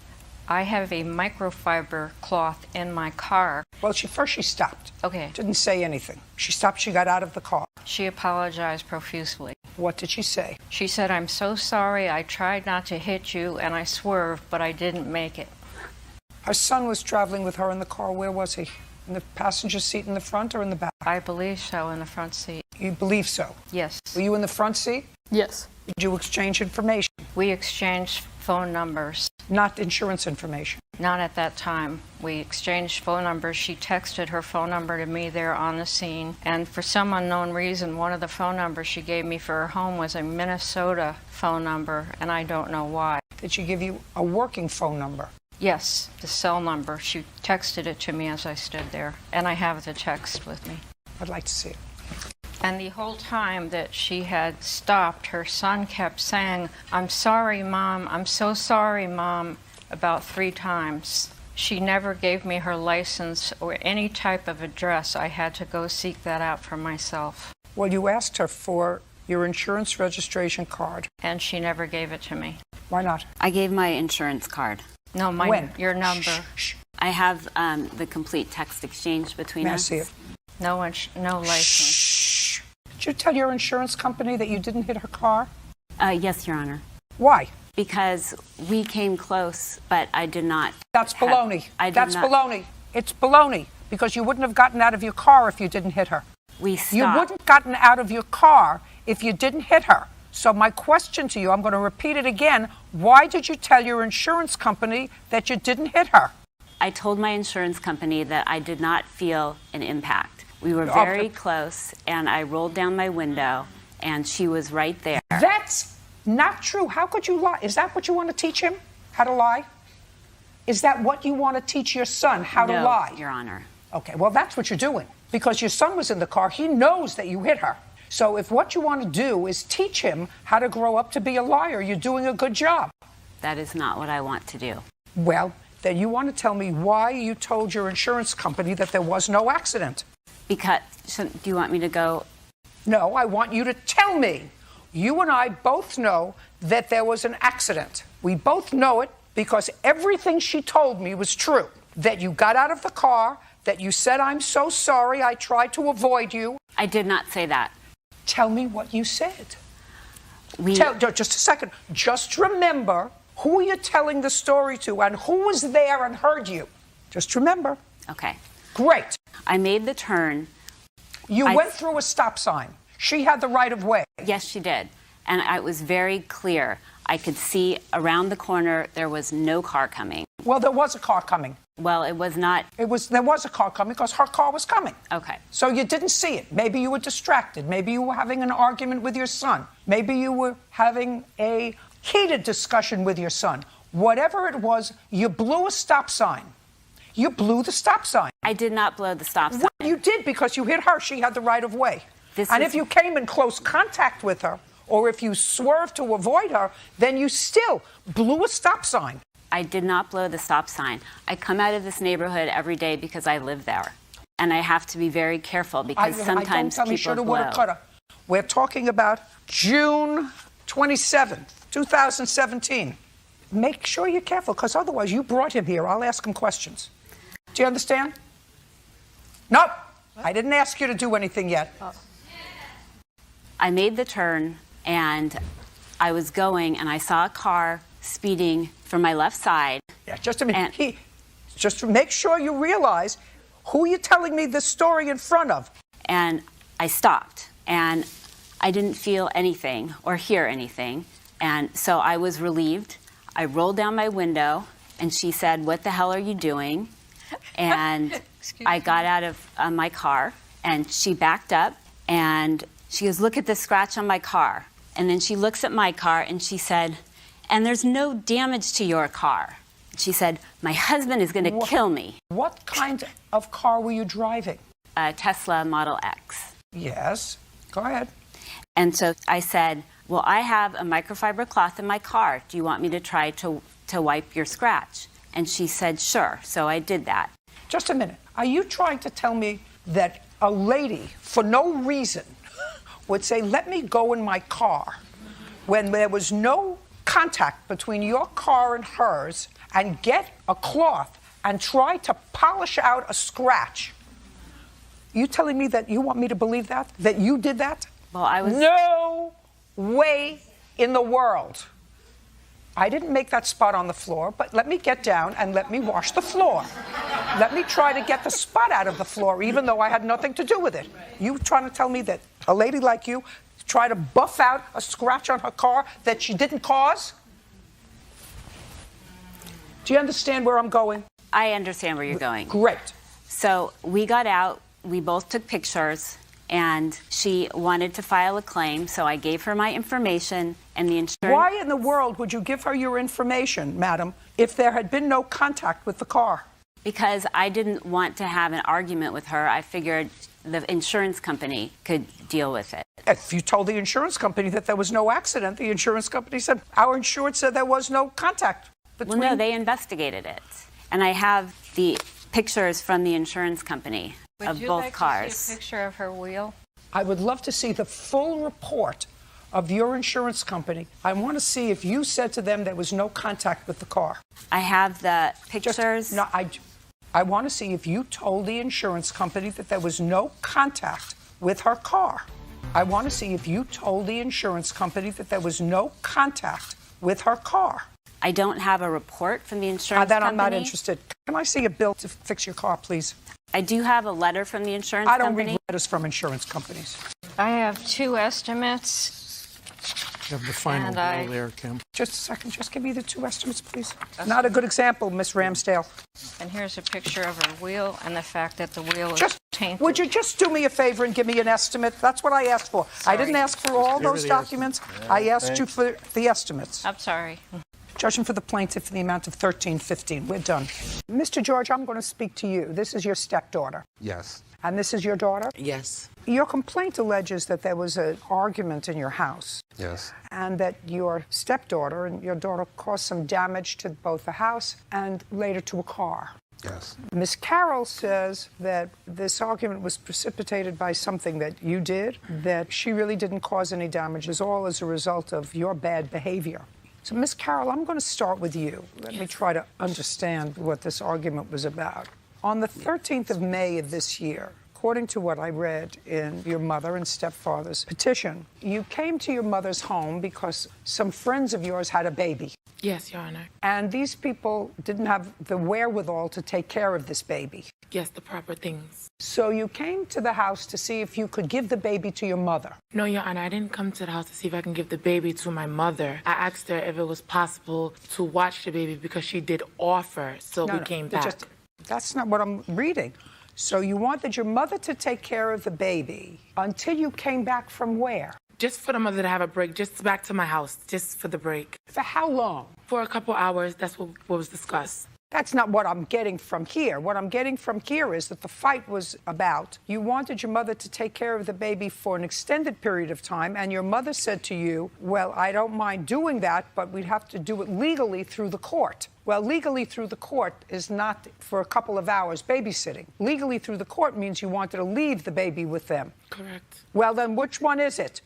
I have a microfiber cloth in my car. Well, first she stopped. Okay. Didn't say anything. She stopped, she got out of the car. She apologized profusely. What did she say? She said, I'm so sorry, I tried not to hit you and I swerved, but I didn't make it. Her son was traveling with her in the car. Where was he? In the passenger seat in the front or in the back? I believe so, in the front seat. You believe so? Yes. Were you in the front seat? Yes. Did you exchange information? We exchanged phone numbers. Not insurance information? Not at that time. We exchanged phone numbers. She texted her phone number to me there on the scene. And for some unknown reason, one of the phone numbers she gave me for her home was a Minnesota phone number, and I don't know why. Did she give you a working phone number? Yes, the cell number. She texted it to me as I stood there, and I have the text with me. I'd like to see it. And the whole time that she had stopped, her son kept saying, I'm sorry, Mom, I'm so sorry, Mom, about 3 times. She never gave me her license or any type of address. I had to go seek that out for myself. Well, you asked her for your insurance registration card. And she never gave it to me. Why not? I gave my insurance card. No, your number. I have the complete text exchange between us. May I see it? No license. Did you tell your insurance company that you didn't hit her car? Yes, Your Honor. Why? Because we came close, but I did not. That's baloney. That's not. baloney. It's baloney, because you wouldn't have gotten out of your car if you didn't hit her. We stopped. You wouldn't have gotten out of your car if you didn't hit her. So my question to you, I'm going to repeat it again. Why did you tell your insurance company that you didn't hit her? I told my insurance company that I did not feel an impact. We were very close, and I rolled down my window, and she was right there. That's not true. How could you lie? Is that what you want to teach him? How to lie? Is that what you want to teach your son? How to lie? No, Your Honor. Okay, well, that's what you're doing. Because your son was in the car, he knows that you hit her. So if what you want to do is teach him how to grow up to be a liar, you're doing a good job. That is not what I want to do. Well, then you want to tell me why you told your insurance company that there was no accident. Because, do you want me to go? No, I want you to tell me. You and I both know that there was an accident. We both know it because everything she told me was true. That you got out of the car, that you said, "I'm so sorry, I tried to avoid you." I did not say that. Tell me what you said. Just a second. Just remember who you're telling the story to and who was there and heard you. Just remember. Okay. Great. I made the turn. You went through a stop sign. She had the right of way. Yes, she did. And it was very clear. I could see around the corner there was no car coming. Well, there was a car coming. Well, it was not. There was a car coming because her car was coming. Okay. So you didn't see it. Maybe you were distracted. Maybe you were having an argument with your son. Maybe you were having a heated discussion with your son. Whatever it was, you blew a stop sign. You blew the stop sign. I did not blow the stop sign. Well, you did because you hit her. She had the right of way. If you came in close contact with her, or if you swerved to avoid her, then you still blew a stop sign. I did not blow the stop sign. I come out of this neighborhood every day because I live there. And I have to be very careful because sometimes people blow. We're talking about June 27th, 2017. Make sure you're careful, because otherwise you brought him here. I'll ask him questions. Do you understand? Nope. I didn't ask you to do anything yet. I made the turn, and I was going, and I saw a car speeding from my left side. Yeah, just a minute. Just to make sure you realize who you're telling me this story in front of. And I stopped, and I didn't feel anything or hear anything, and so I was relieved. I rolled down my window, and she said, "What the hell are you doing?" And I got out of my car, and she backed up, and she goes, "Look at the scratch on my car." And then she looks at my car, and she said, "And there's no damage to your car." She said, "My husband is going to kill me." What kind of car were you driving? A Tesla Model X. Yes. Go ahead. And so I said, "Well, I have a microfiber cloth in my car. Do you want me to try to wipe your scratch?" And she said, "Sure." So I did that. Just a minute. Are you trying to tell me that a lady, for no reason, would say, "Let me go in my car," when there was no contact between your car and hers, and get a cloth and try to polish out a scratch? You telling me that you want me to believe that? That you did that? Well, I was... No way in the world. I didn't make that spot on the floor, but let me get down and let me wash the floor. Let me try to get the spot out of the floor, even though I had nothing to do with it. You trying to tell me that a lady like you try to buff out a scratch on her car that she didn't cause? Do you understand where I'm going? I understand where you're going. Great. So we got out, we both took pictures, and she wanted to file a claim, so I gave her my information and the insurance. Why in the world would you give her your information, madam, if there had been no contact with the car? Because I didn't want to have an argument with her. I figured the insurance company could deal with it. If you told the insurance company that there was no accident, the insurance company said, "Our insurance said there was no contact between..." Well, no, they investigated it. And I have the pictures from the insurance company of both cars. Would you like to see a picture of her wheel? I would love to see the full report of your insurance company. I want to see if you said to them there was no contact with the car. I have the pictures. I want to see if you told the insurance company that there was no contact with her car. I want to see if you told the insurance company that there was no contact with her car. I don't have a report from the insurance Then company. I'm not interested. Can I see a bill to fix your car, please? I do have a letter from the insurance I don't company. read letters from insurance companies. I have 2 estimates. You have the final And bill there, Kim. Just a second. Just give me the 2 estimates, please. Not a good example, Miss Ramsdale. And here's a picture of her wheel and the fact that the wheel is tainted. Would you just do me a favor and give me an estimate? That's what I asked for. I didn't ask for all those documents. I asked you for the estimates. I'm sorry. Judging for the plaintiff in the amount of $13.15. We're done. Mr. George, I'm going to speak to you. This is your stepdaughter. Yes. And this is your daughter? Yes. Your complaint alleges that there was an argument in your house. Yes. And that your stepdaughter and your daughter caused some damage to both the house and later to a car. Yes. Ms. Carroll says that this argument was precipitated by something that you did, that she really didn't cause any damages, all as a result of your bad behavior. So, Ms. Carroll, I'm going to start with you. Let me try to understand what this argument was about. On the 13th of May of this year, according to what I read in your mother and stepfather's petition, you came to your mother's home because some friends of yours had a baby. Yes, Your Honor. And these people didn't have the wherewithal to take care of this baby. Yes, the proper things. So you came to the house to see if you could give the baby to your mother. No, Your Honor, I didn't come to the house to see if I can give the baby to my mother. I asked her if it was possible to watch the baby because she did offer, so we came back. That's not what I'm reading. So you wanted your mother to take care of the baby until you came back from where? Just for the mother to have a break, just back to my house, just for the break. For how long? For a couple hours, that's what was discussed. That's not what I'm getting from here. What I'm getting from here is that the fight was about you wanted your mother to take care of the baby for an extended period of time, and your mother said to you, well, I don't mind doing that, but we'd have to do it legally through the court. Well, legally through the court is not for a couple of hours babysitting. Legally through the court means you wanted to leave the baby with them. Correct. Well, then which one is it?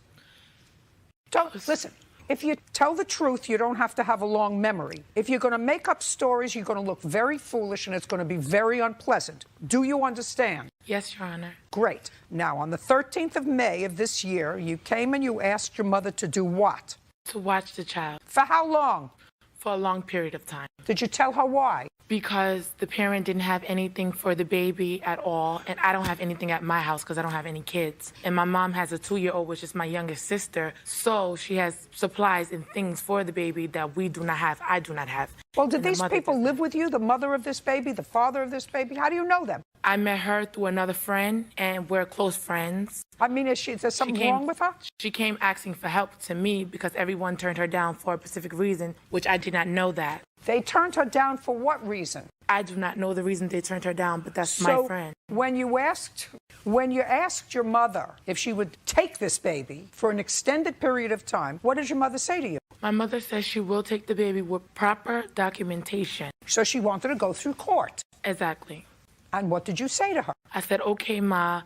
Listen. If you tell the truth, you don't have to have a long memory. If you're going to make up stories, you're going to look very foolish and it's going to be very unpleasant. Do you understand? Yes, Your Honor. Great. Now, on the 13th of May of this year, you came and you asked your mother to do what? To watch the child. For how long? For a long period of time. Did you tell her why? Because the parent didn't have anything for the baby at all, and I don't have anything at my house because I don't have any kids. And my mom has a 2-year-old, which is my youngest sister, so she has supplies and things for the baby that we do not have, I do not have. Well, did these people live with you, the mother of this baby, the father of this baby? How do you know them? I met her through another friend, and we're close friends. I mean, is there something wrong with her? She came asking for help to me because everyone turned her down for a specific reason, which I did not know that. They turned her down for what reason? I do not know the reason they turned her down, but that's my friend. When you asked your mother if she would take this baby for an extended period of time, what did your mother say to you? My mother says she will take the baby with proper documentation. So she wanted to go through court. Exactly. And what did you say to her? I said, okay, Ma,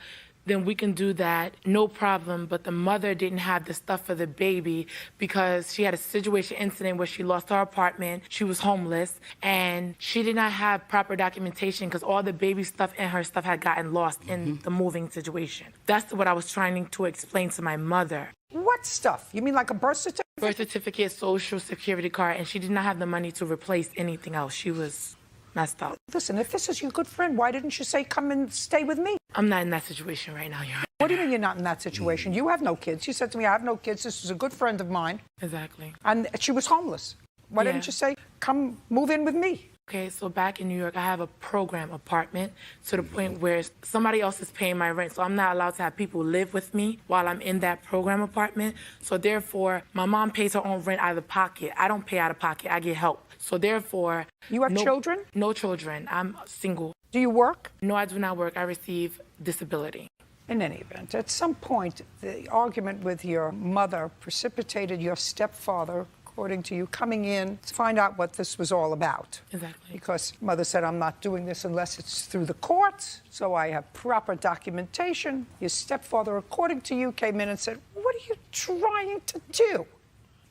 then we can do that, no problem. But the mother didn't have the stuff for the baby because she had a situation incident where she lost her apartment, she was homeless, and she did not have proper documentation because all the baby stuff and her stuff had gotten lost in the moving situation. That's what I was trying to explain to my mother. What stuff? You mean like a birth certificate? Birth certificate, social security card, and she did not have the money to replace anything else. She was messed up. Listen, if this is your good friend, why didn't you say, come and stay with me? I'm not in that situation right now, Your Honor. What do you mean you're not in that situation? You have no kids. You said to me, I have no kids. This is a good friend of mine. Exactly. And she was homeless. Why didn't you say, come move in with me? Okay, so back in New York, I have a program apartment to the point where somebody else is paying my rent. So I'm not allowed to have people live with me while I'm in that program apartment. So therefore, my mom pays her own rent out of pocket. I don't pay out of pocket. I get help. So therefore... You have children? No children. I'm single. Do you work? No, I do not work. I receive disability. In any event, at some point, the argument with your mother precipitated your stepfather, according to you, coming in to find out what this was all about. Exactly. Because mother said, I'm not doing this unless it's through the courts, so I have proper documentation. Your stepfather, according to you, came in and said, what are you trying to do?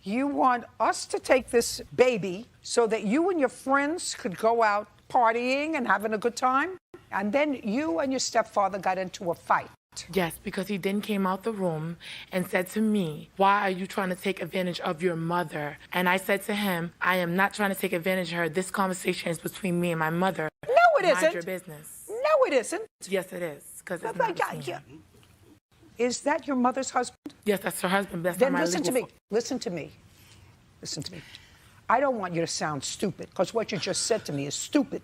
You want us to take this baby so that you and your friends could go out partying and having a good time? And then you and your stepfather got into a fight. Yes, because he then came out the room and said to me, why are you trying to take advantage of your mother? And I said to him, I am not trying to take advantage of her. This conversation is between me and my mother. No, it isn't. Mind your business. No, it isn't. Yes, it is. Because it's not between them. Is that your mother's husband? Yes, that's her husband. That's Then not my listen to legal me. Listen to me. Listen to me. I don't want you to sound stupid, because what you just said to me is stupid.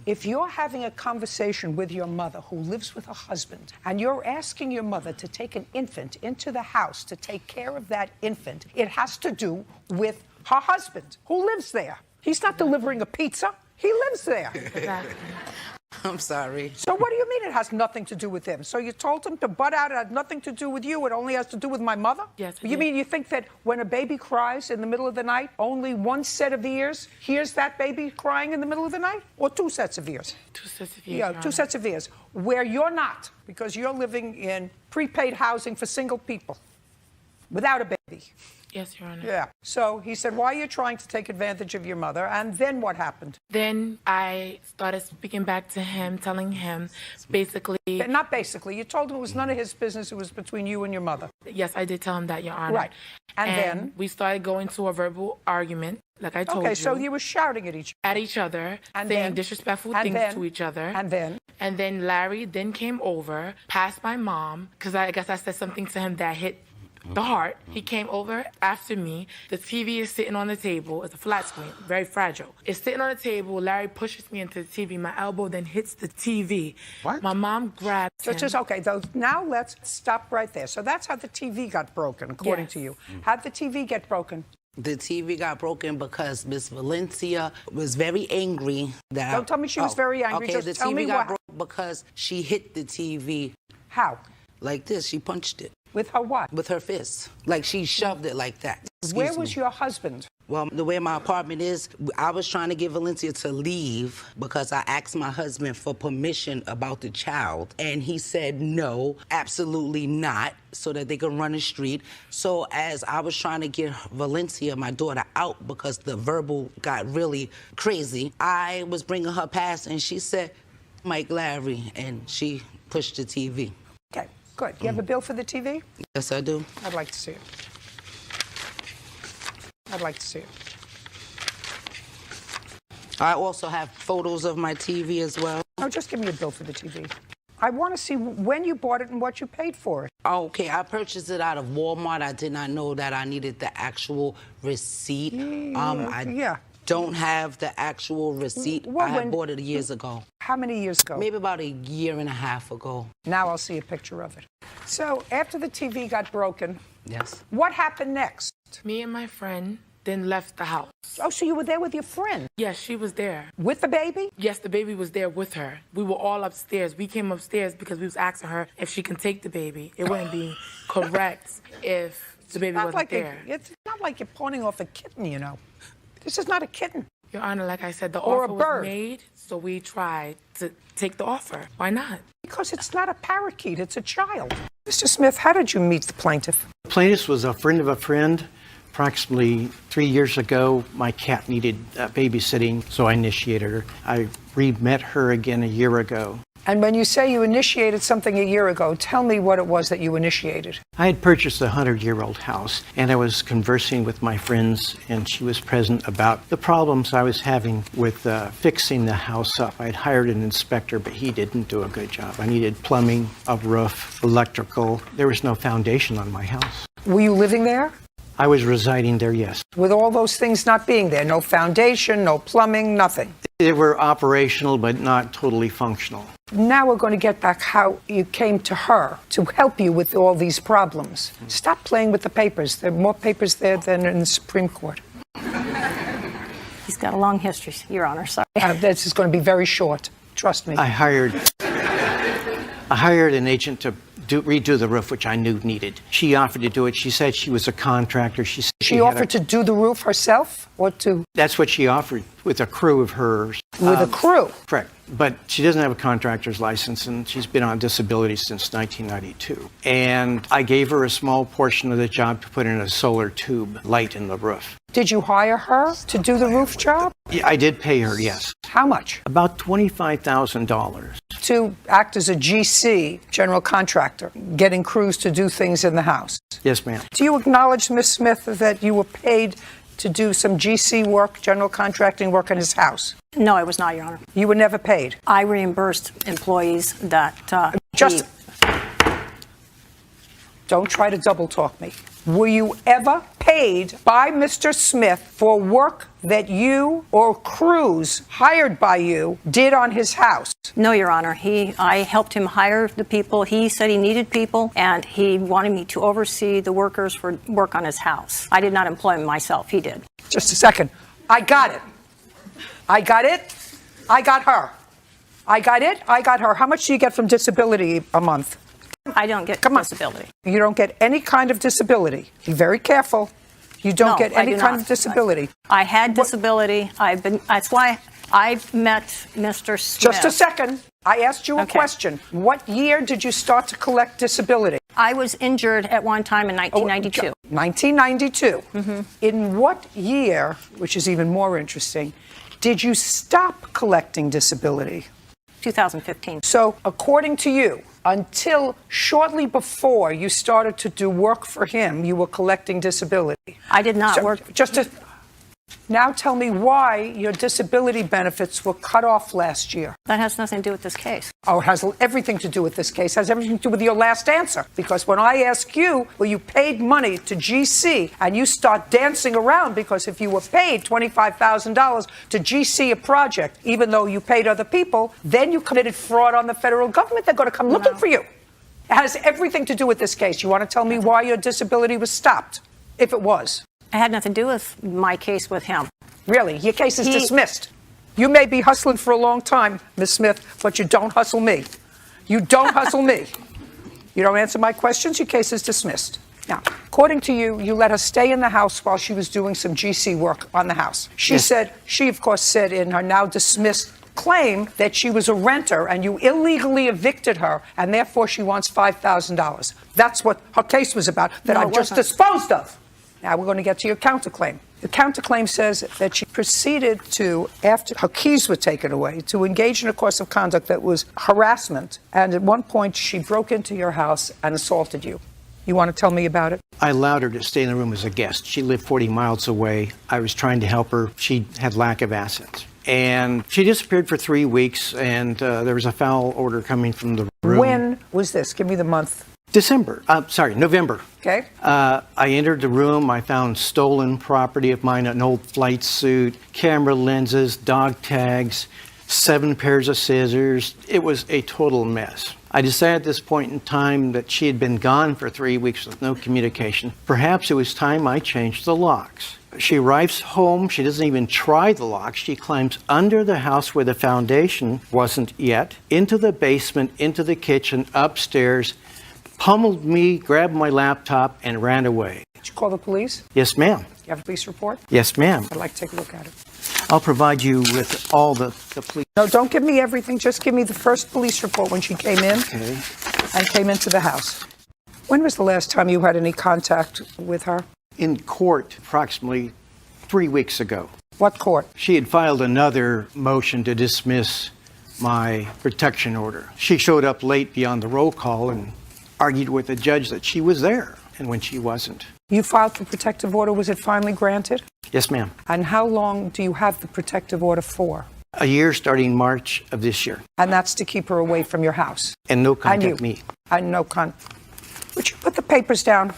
If you're having a conversation with your mother who lives with her husband, and you're asking your mother to take an infant into the house to take care of that infant, it has to do with her husband who lives there. He's not delivering a pizza. He lives there. Exactly. I'm sorry. So what do you mean it has nothing to do with him? So you told him to butt out, it had nothing to do with you, it only has to do with my mother? Yes. You mean you think that when a baby cries in the middle of the night, only one set of ears hears that baby crying in the middle of the night? Or two sets of ears? Two sets of ears. Yeah, two sets of ears. Where you're not, because you're living in prepaid housing for single people without a baby. Yes, Your Honor. Yeah. So he said, why are you trying to take advantage of your mother? And then what happened? Then I started speaking back to him, telling him basically... Not basically. You told him it was none of his business. It was between you and your mother. Yes, I did tell him that, Your Honor. Right. And then? We started going to a verbal argument, like I told you. Okay, so you were shouting at each other, and saying then, disrespectful and things then, to each other. And then? And then Larry then came over, past my mom, because I guess I said something to him that hit the heart. He came over after me. The TV is sitting on the table. It's a flat screen, very fragile. It's sitting on the table. Larry pushes me into the TV. My elbow then hits the TV. What? My mom grabs him. Okay, now let's stop right there. So that's how the TV got broken, according to you. How'd the TV get broken? The TV got broken because Miss Valencia was very angry. Don't tell me she was very angry. Okay, Just the tell TV me got what. broke because she hit the TV. How? Like this. She punched it. With her what? With her fist. Like she shoved it like that. Where was your husband? Well, the way my apartment is, I was trying to get Valencia to leave because I asked my husband for permission about the child. And he said no, absolutely not, so that they could run the street. So as I was trying to get Valencia, my daughter, out because the verbal got really crazy, I was bringing her past and she said, Mike Larry, and she pushed the TV. Okay, good. You have a bill for the TV? Yes, I do. I'd like to see it. I'd like to see it. I also have photos of my TV as well. No, just give me a bill for the TV. I want to see when you bought it and what you paid for it. Okay, I purchased it out of Walmart. I did not know that I needed the actual receipt. I don't have the actual receipt. I had bought it years ago. How many years ago? Maybe about a year and a half ago. Now I'll see a picture of it. So after the TV got broken, yes, what happened next? Me and my friend then left the house. Oh, so you were there with your friend? Yes, she was there. With the baby? Yes, the baby was there with her. We were all upstairs. We came upstairs because we was asking her if she can take the baby. It wouldn't be correct if the baby wasn't there. It's not like you're pawning off a kitten, you know. This is not a kitten. Your Honor, like I said, the Or a offer bird. was made, so we tried to take the offer. Why not? Because it's not a parakeet, it's a child. Mr. Smith, how did you meet the plaintiff? The plaintiff was a friend of a friend. Approximately 3 years ago, my cat needed babysitting, so I initiated her. I re-met her again a year ago. And when you say you initiated something a year ago, tell me what it was that you initiated. I had purchased a 100-year-old house, and I was conversing with my friends, and she was present about the problems I was having with fixing the house up. I had hired an inspector, but he didn't do a good job. I needed plumbing, a roof, electrical. There was no foundation on my house. Were you living there? I was residing there, yes. With all those things not being there, no foundation, no plumbing, nothing. They were operational, but not totally functional. Now we're going to get back how you came to her to help you with all these problems. Stop playing with the papers. There are more papers there than in the Supreme Court. He's got a long history, Your Honor. Sorry. This is going to be very short. Trust me. I hired an agent to redo the roof, which I knew needed. She offered to do it. She said she was a contractor. She offered to do the roof herself? Or to? That's what she offered, with a crew of hers. With a crew? Correct. But she doesn't have a contractor's license, and she's been on disability since 1992. And I gave her a small portion of the job to put in a solar tube light in the roof. Did you hire her to do the roof job? Yeah, I did pay her, yes. How much? About $25,000. To act as a GC, general contractor, getting crews to do things in the house. Yes, ma'am. Do you acknowledge, Ms. Smith, that you were paid to do some GC work, general contracting work in his house? No, I was not, Your Honor. You were never paid? I reimbursed employees that Don't try to double talk me. Were you ever paid by Mr. Smith for work that you or crews hired by you did on his house? No, Your Honor. I helped him hire the people. He said he needed people, and he wanted me to oversee the workers for work on his house. I did not employ him myself. He did. Just a second. I got it. I got it. I got her. I got it. I got her. How much do you get from disability a month? I don't get disability. You don't get any kind of disability. Be very careful. You don't get any kind of disability. I had disability. That's why I met Mr. Smith. Just a second. I asked you a question. What year did you start to collect disability? I was injured at one time in 1992. 1992. Mm-hmm. In what year, which is even more interesting, did you stop collecting disability? 2015. So, according to you, until shortly before you started to do work for him, you were collecting disability. I did not work. Now tell me why your disability benefits were cut off last year. That has nothing to do with this case. Oh, it has everything to do with this case. It has everything to do with your last answer. Because when I ask you, well, you paid money to GC, and you start dancing around because if you were paid $25,000 to GC a project, even though you paid other people, then you committed fraud on the federal government. They're going to come looking for you. It has everything to do with this case. You want to tell me why your disability was stopped, if it was? It had nothing to do with my case with him. Really? Your case is dismissed. You may be hustling for a long time, Ms. Smith, but you don't hustle me. You don't hustle me. You don't answer my questions, your case is dismissed. Now, according to you, you let her stay in the house while she was doing some GC work on the house. She of course said in her now dismissed claim that she was a renter and you illegally evicted her and therefore she wants $5,000. That's what her case was about, that I've just disposed of. Now we're going to get to your counterclaim. The counterclaim says that she proceeded to, after her keys were taken away, to engage in a course of conduct that was harassment. And at one point, she broke into your house and assaulted you. You want to tell me about it? I allowed her to stay in the room as a guest. She lived 40 miles away. I was trying to help her. She had lack of assets. And she disappeared for 3 weeks, and there was a foul order coming from the room. When was this? Give me the month. November. Okay. I entered the room. I found stolen property of mine, an old flight suit, camera lenses, dog tags, 7 pairs of scissors. It was a total mess. I decided at this point in time that she had been gone for 3 weeks with no communication. Perhaps it was time I changed the locks. She arrives home. She doesn't even try the locks. She climbs under the house where the foundation wasn't yet, into the basement, into the kitchen, upstairs, pummeled me, grabbed my laptop, and ran away. Did you call the police? Yes, ma'am. You have a police report? Yes, ma'am. I'd like to take a look at it. I'll provide you with all the police. No, don't give me everything. Just give me the first police report when she came in and came into the house. When was the last time you had any contact with her? In court, approximately 3 weeks ago. What court? She had filed another motion to dismiss my protection order. She showed up late beyond the roll call and argued with the judge that she was there, and when she wasn't. You filed for protective order. Was it finally granted? Yes, ma'am. And how long do you have the protective order for? A year starting March of this year. And that's to keep her away from your house? And no contact me. And no Would you put the papers down?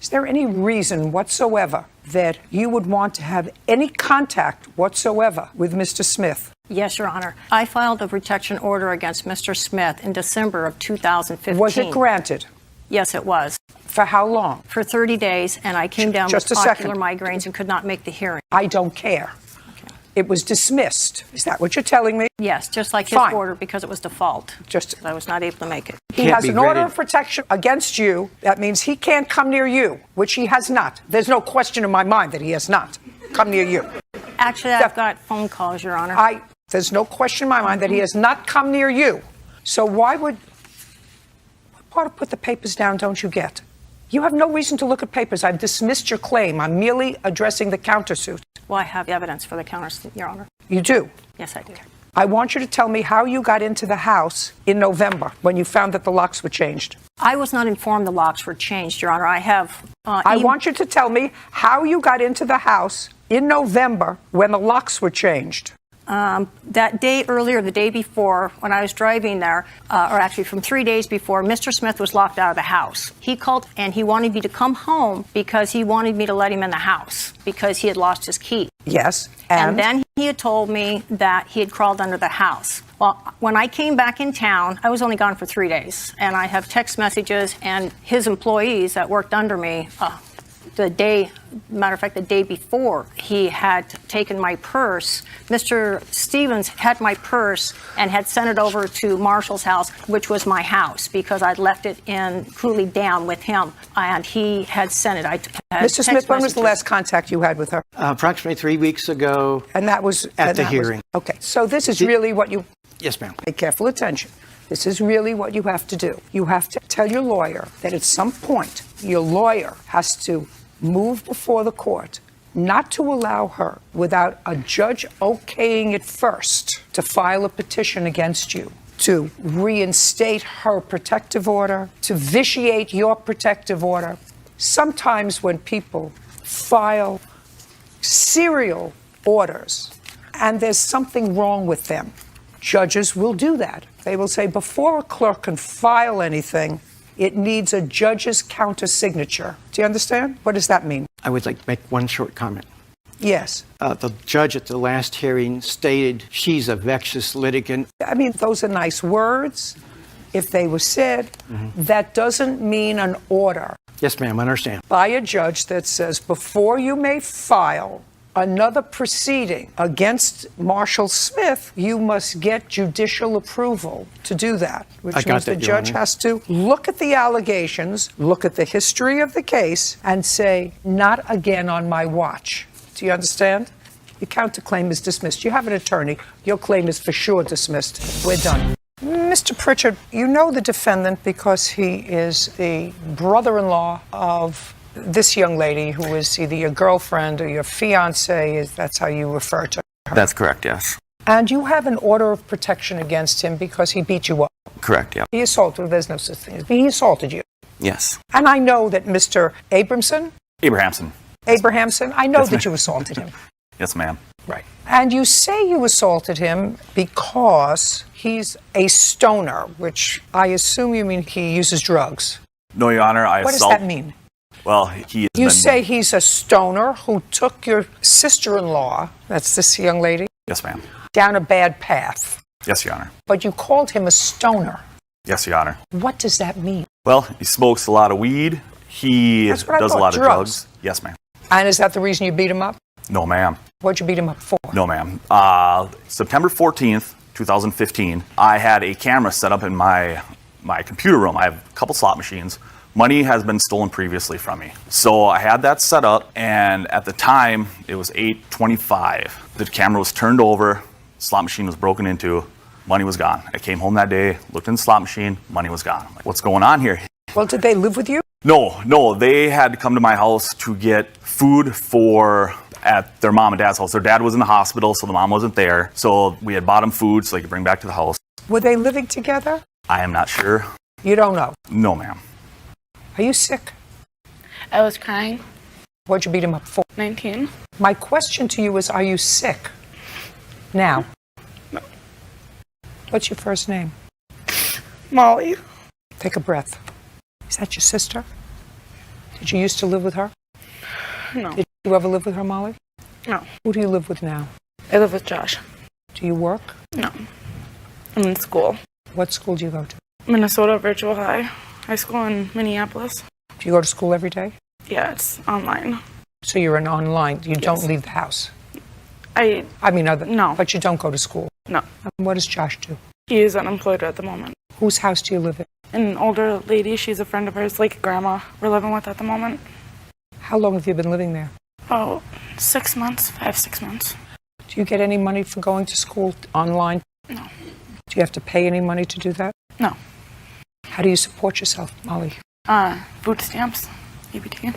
Is there any reason whatsoever that you would want to have any contact whatsoever with Mr. Smith? Yes, Your Honor. I filed a protection order against Mr. Smith in December of 2015. Was it granted? Yes, it was. For how long? For 30 days, and I came down with ocular migraines and could not make the hearing. I don't care. Okay. It was dismissed. Is that what you're telling me? Yes, just like his order, because it was default. I was not able to make it. He has an order of protection against you. That means he can't come near you, which he has not. There's no question in my mind that he has not come near you. Actually, I've got phone calls, Your Honor. There's no question in my mind that he has not come near you. So what part of put the papers down don't you get? You have no reason to look at papers. I've dismissed your claim. I'm merely addressing the countersuit. Well, I have evidence for the countersuit, Your Honor. You do? Yes, I do. I want you to tell me how you got into the house in November when you found that the locks were changed. I was not informed the locks were changed, Your Honor. I have... I want you to tell me how you got into the house in November when the locks were changed. That day earlier, the day before, when I was driving there, or actually from 3 days before, Mr. Smith was locked out of the house. He called and he wanted me to come home because he wanted me to let him in the house because he had lost his key. Yes. And then he had told me that he had crawled under the house. Well, when I came back in town, I was only gone for 3 days. And I have text messages and his employees that worked under me, the day before, he had taken my purse. Mr. Stevens had my purse and had sent it over to Marshall's house, which was my house, because I'd left it in Cooley Down with him, and he had sent it. Mr. Smith, when was the last contact you had with her? Approximately 3 weeks ago. And that was at the hearing. Okay, so this is really what you... Yes, ma'am. Pay careful attention. This is really what you have to do. You have to tell your lawyer that at some point, your lawyer has to move before the court not to allow her, without a judge okaying it first, to file a petition against you, to reinstate her protective order, to vitiate your protective order. Sometimes when people file serial orders and there's something wrong with them, judges will do that. They will say, before a clerk can file anything, it needs a judge's counter-signature. Do you understand? What does that mean? I would like to make one short comment. Yes. The judge at the last hearing stated she's a vexatious litigant. I mean, those are nice words. If they were said, that doesn't mean an order. Yes, ma'am, I understand. By a judge that says, before you may file another proceeding against Marshall Smith, you must get judicial approval to do that, which means the judge has to look at the allegations, look at the history of the case, and say, not again on my watch. Do you understand? Your counterclaim is dismissed. You have an attorney. Your claim is for sure dismissed. We're done. Mr. Pritchard, you know the defendant because he is the brother-in-law of this young lady who is either your girlfriend or your fiance, that's how you refer to her. That's correct, yes. And you have an order of protection against him because he beat you up. Correct, yeah. He assaulted, there's no such thing. He assaulted you. Yes. And I know that Mr. Abrahamson, I know that you assaulted him. Yes, ma'am. Right. And you say you assaulted him because he's a stoner, which I assume you mean he uses drugs. No, Your Honor, What does that mean? Well, he has You say he's a stoner who took your sister-in-law, that's this young lady? Yes, ma'am. Down a bad path. Yes, Your Honor. But you called him a stoner. Yes, Your Honor. What does that mean? Well, he smokes a lot of weed. He does a lot of drugs. Yes, ma'am. And is that the reason you beat him up? No, ma'am. What'd you beat him up for? No, ma'am. September 14th, 2015, I had a camera set up in my computer room. I have a couple slot machines. Money has been stolen previously from me. So I had that set up, and at the time, it was 8:25. The camera was turned over, slot machine was broken into, money was gone. I came home that day, looked in the slot machine, money was gone. I'm like, what's going on here? Well, did they live with you? No, they had to come to my house to get food at their mom and dad's house. Their dad was in the hospital, so the mom wasn't there. So we had bought them food so they could bring back to the house. Were they living together? I am not sure. You don't know? No, ma'am. Are you sick? I was crying. What'd you beat him up for? 19. My question to you is, are you sick? Now. No. What's your first name? Molly. Take a breath. Is that your sister? Did you used to live with her? No. Did you ever live with her, Molly? No. Who do you live with now? I live with Josh. Do you work? No. I'm in school. What school do you go to? Minnesota Virtual High School in Minneapolis. Do you go to school every day? Yeah, it's online. So you're an online. You don't leave the house. No. But you don't go to school. No. And what does Josh do? He is unemployed at the moment. Whose house do you live in? An older lady. She's a friend of hers, like grandma. We're living with at the moment. How long have you been living there? Oh, 6 months, 5-6 months. Do you get any money for going to school online? No. Do you have to pay any money to do that? No. How do you support yourself, Molly? Food stamps, EBT,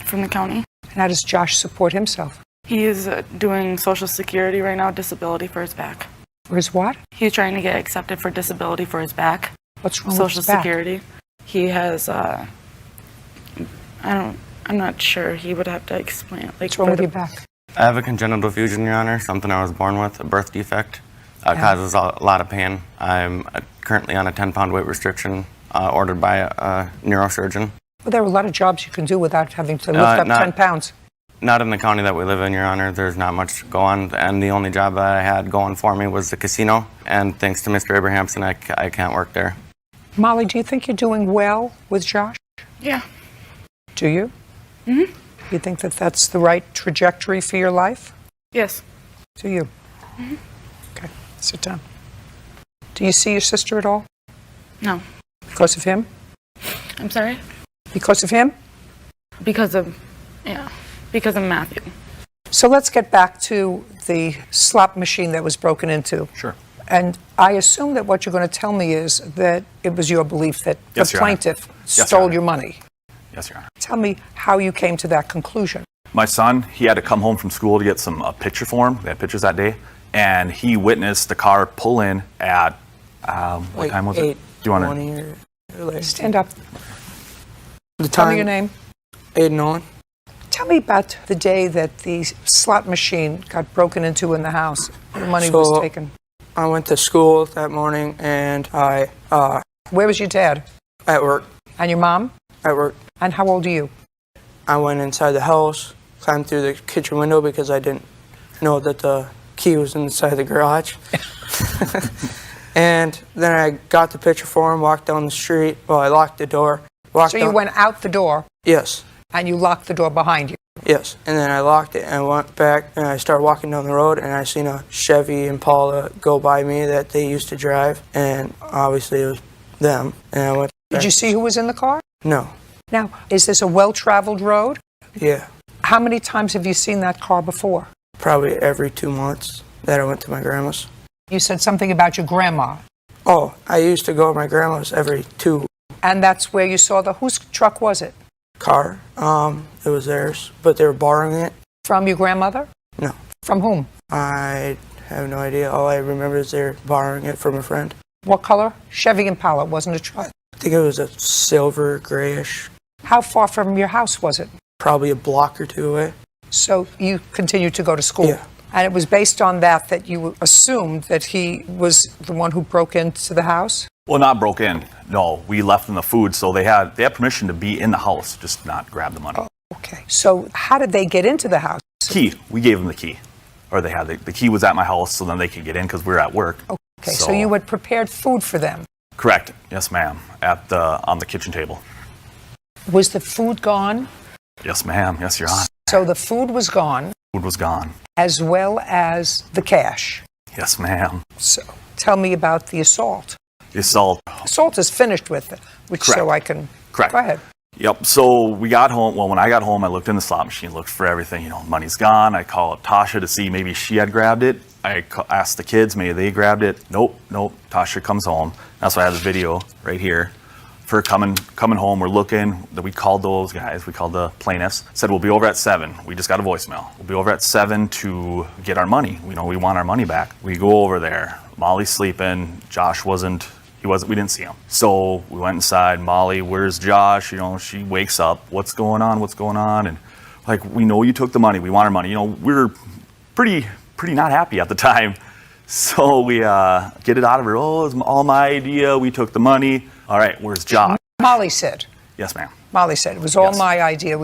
from the county. And how does Josh support himself? He is doing Social Security right now, disability for his back. For his what? He's trying to get accepted for disability for his back. What's wrong with Social his back? Security. He has, I'm not sure. He would have to explain it. What's wrong with your back? I have a congenital fusion, Your Honor, something I was born with, a birth defect. Causes a lot of pain. I'm currently on a 10-pound weight restriction ordered by a neurosurgeon. Well, there are a lot of jobs you can do without having to lift up 10 pounds. Not in the county that we live in, Your Honor. There's not much to go on, and the only job that I had going for me was the casino, and thanks to Mr. Abrahamson, I can't work there. Molly, do you think you're doing well with Josh? Yeah. Do you? Mm-hmm. You think that that's the right trajectory for your life? Yes. Do you? Mm-hmm. Okay, sit down. Do you see your sister at all? No. Because of him? I'm sorry? Because of him? Because of Matthew. So let's get back to the slot machine that was broken into. Sure. And I assume that what you're going to tell me is that it was your belief that Yes, the Your Honor. plaintiff Yes, stole Your Honor. your money. Yes, Your Honor. Tell me how you came to that conclusion. My son, he had to come home from school to get some picture for him. They had pictures that day. And he witnessed the car pull in at, what time was it? Do you want to? Stand up. The Tell me time- your name. Aiden Owen. Tell me about the day that the slot machine got broken into in the house. The money was taken. I went to school that morning and I, Where was your dad? At work. And your mom? At work. And how old are you? I went inside the house, climbed through the kitchen window because I didn't know that the key was inside the garage. And then I got the picture for him, walked down the street. Well, I locked the door. So you went out the door? Yes. And you locked the door behind you? Yes. And then I locked it and went back and I started walking down the road and I seen a Chevy Impala go by me that they used to drive. And obviously it was them. And I went Did you see who was in the car? No. Now, is this a well-traveled road? Yeah. How many times have you seen that car before? Probably every 2 months that I went to my grandma's. You said something about your grandma. Oh, I used to go to my grandma's every 2. And that's where you saw whose truck was it? Car. It was theirs, but they were borrowing it. From your grandmother? No. From whom? I have no idea. All I remember is they're borrowing it from a friend. What color? Chevy Impala. It wasn't a truck. I think it was a silver, grayish. How far from your house was it? Probably a block or 2 away. So you continued to go to school? Yeah. And it was based on that you assumed that he was the one who broke into the house? Well, not broke in. No, we left them the food, so they had permission to be in the house, just not grab the money. Oh, okay. So how did they get into the house? Key. We gave them the key. Or they had the key was at my house, so then they could get in because we were at work. Okay, so you had prepared food for them? Correct. Yes, ma'am. On the kitchen table. Was the food gone? Yes, ma'am. Yes, Your Honor. So the food was gone? Food was gone. As well as the cash? Yes, ma'am. So tell me about the assault. The assault. Assault is finished with, which Correct. so I can... Correct. Go ahead. Yep. So we got home. Well, when I got home, I looked in the slot machine, looked for everything. You know, money's gone. I called Tasha to see maybe she had grabbed it. I asked the kids, maybe they grabbed it. Nope. Tasha comes home. That's why I have the video right here. For coming home, we're looking. We called those guys. We called the plaintiffs. Said we'll be over at 7. We just got a voicemail. We'll be over at 7 to get our money. We want our money back. We go over there. Molly's sleeping. Josh wasn't. We didn't see him. So we went inside. Molly, where's Josh? She wakes up. What's going on? What's going on? And like, we know you took the money. We want our money. We were pretty not happy at the time. So we get it out of her. Oh, it's all my idea. We took the money. All right, where's Josh? Molly said. Yes, ma'am. Molly said it was all Yes. my idea.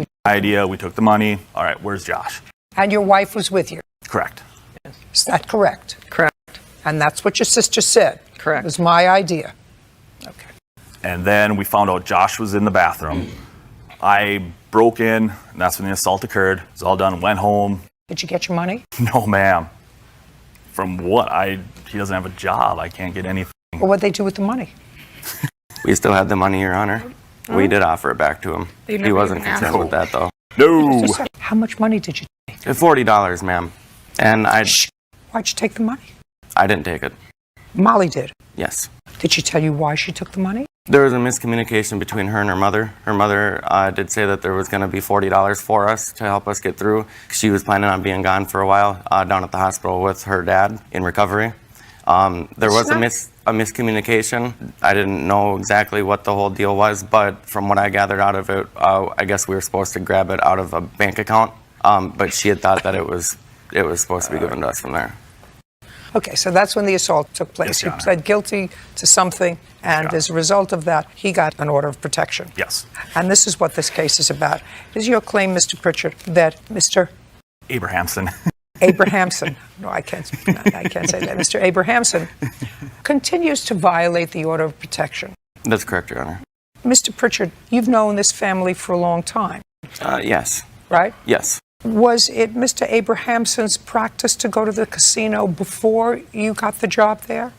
We took the money. All right, where's Josh? And your wife was with you. Correct. Is that correct? Correct. And that's what your sister said. Correct. It was my idea. Okay. And then we found out Josh was in the bathroom. I broke in, and that's when the assault occurred. It was all done. Went home. Did you get your money? No, ma'am. From what? He doesn't have a job. I can't get anything. Well, what'd they do with the money? We still had the money, Your Honor. We did offer it back to him. They He never wasn't even asked. concerned with that, though. No. How much money did you take? $40, ma'am. And Why'd you take the money? I didn't take it. Molly did. Yes. Did she tell you why she took the money? There was a miscommunication between her and her mother. Her mother did say that there was going to be $40 for us to help us get through. She was planning on being gone for a while down at the hospital with her dad in recovery. There was a miscommunication. I didn't know exactly what the whole deal was, but from what I gathered out of it, I guess we were supposed to grab it out of a bank account, but she had thought that it was supposed to be given to us from there. Okay, so that's when the assault took place. Yes, Your You Honor. pled guilty to something, and Yes. as a result of that, he got an order of protection. Yes. And this is what this case is about. Is your claim, Mr. Pritchard, that Mr. Abrahamson. Abrahamson, no, I can't say that, Mr. Abrahamson continues to violate the order of protection? That's correct, Your Honor. Mr. Pritchard, you've known this family for a long time, Yes. right? Yes. Was it Mr. Abrahamson's practice to go to the casino before you got the job there?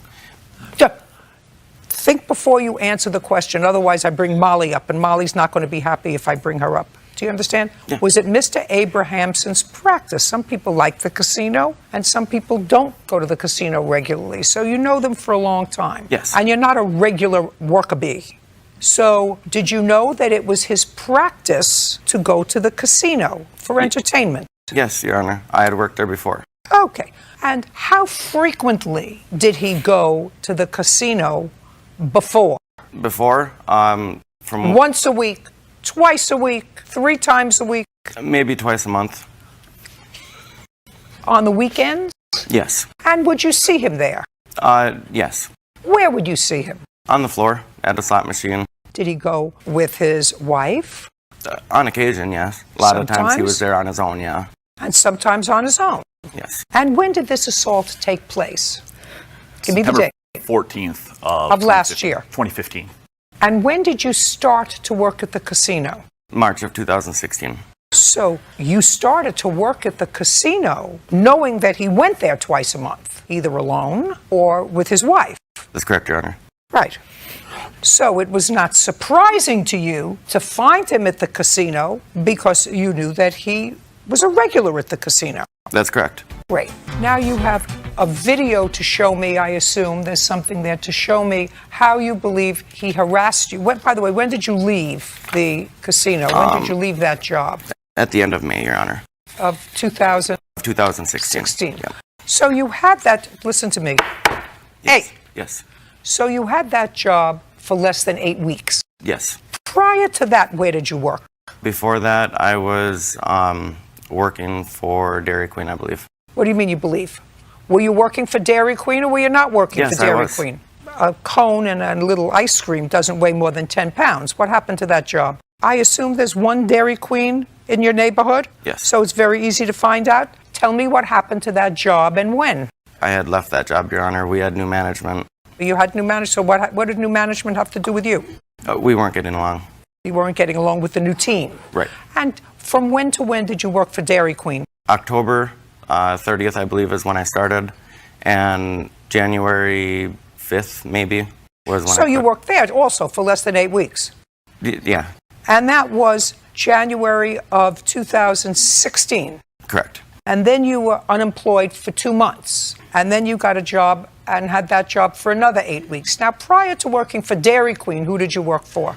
Think before you answer the question, otherwise I bring Molly up, and Molly's not going to be happy if I bring her up. Do you understand? Yeah. Was it Mr. Abrahamson's practice? Some people like the casino, and some people don't go to the casino regularly. So you know them for a long time. Yes. And you're not a regular worker bee. So did you know that it was his practice to go to the casino for entertainment? Yes, Your Honor. I had worked there before. Okay. And how frequently did he go to the casino before? Before, from Once a week, twice a week, 3 times a week, maybe twice a month. on the weekends? Yes. And would you see him there? Yes. Where would you see him? On the floor at a slot machine. Did he go with his wife? On occasion, yes. A lot of times he Sometimes? was there on his own, yeah. And sometimes on his own? Yes. And when did this assault take place? Give me the September date. 14th Of last year. 2015. And when did you start to work at the casino? March of 2016. So you started to work at the casino knowing that he went there twice a month, either alone or with his wife. That's correct, Your Honor. Right. So it was not surprising to you to find him at the casino because you knew that he was a regular at the casino. That's correct. Great. Now you have a video to show me, I assume. There's something there to show me how you believe he harassed you. By the way, when did you leave the casino? When did you leave that job? At the end of May, Your Honor. Of 2016. Yeah. So you had that, listen to me. Yes. Hey. Yes. So you had that job for less than 8 weeks. Yes. Prior to that, where did you work? Before that, I was working for Dairy Queen, I believe. What do you mean you believe? Were you working for Dairy Queen or were you not working Yes, for I Dairy was. Queen? A cone and a little ice cream doesn't weigh more than 10 pounds. What happened to that job? I assume there's one Dairy Queen in your neighborhood? Yes. So it's very easy to find out? Tell me what happened to that job and when. I had left that job, Your Honor. We had new management. You had new management, so what did new management have to do with you? We weren't getting along. You weren't getting along with the new team. Right. And from when to when did you work for Dairy Queen? October 30th, I believe, is when I started. And January 5th, maybe, was when So I you quit. worked there also for less than 8 weeks. Yeah, And that was January of 2016. correct. And then you were unemployed for 2 months. And then you got a job and had that job for another 8 weeks. Now, prior to working for Dairy Queen, who did you work for?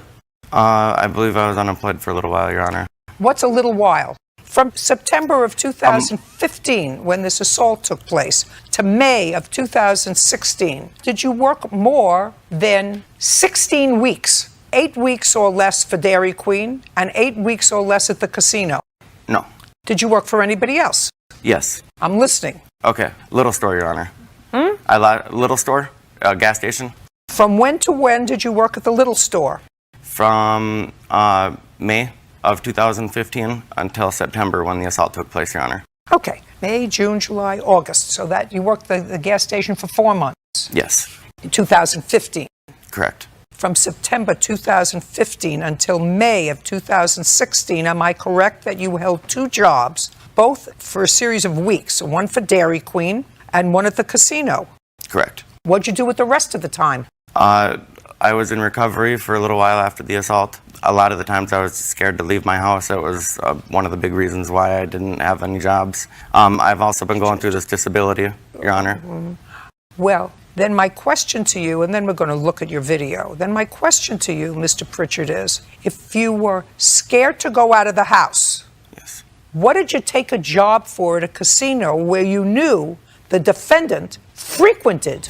I believe I was unemployed for a little while, Your Honor. What's a little while? From September of 2015, when this assault took place, to May of 2016, did you work more than 16 weeks? 8 weeks or less for Dairy Queen and 8 weeks or less at the casino? No. Did you work for anybody else? Yes. I'm listening. Okay. Little store, Your Honor. Little store, gas station. From when to when did you work at the little store? From May of 2015 until September when the assault took place, Your Honor. Okay, May, June, July, August. So that you worked the gas station for 4 months. Yes. In 2015. Correct. From September 2015 until May of 2016, am I correct that you held 2 jobs, both for a series of weeks, one for Dairy Queen and one at the casino? Correct. What'd you do with the rest of the time? I was in recovery for a little while after the assault. A lot of the times I was scared to leave my house. That was one of the big reasons why I didn't have any jobs. I've also been going through this disability, Your Honor. Well, then my question to you, and then we're going to look at your video. Then my question to you, Mr. Pritchard, is if you were scared to go out of the house, Yes. what did you take a job for at a casino where you knew the defendant frequented?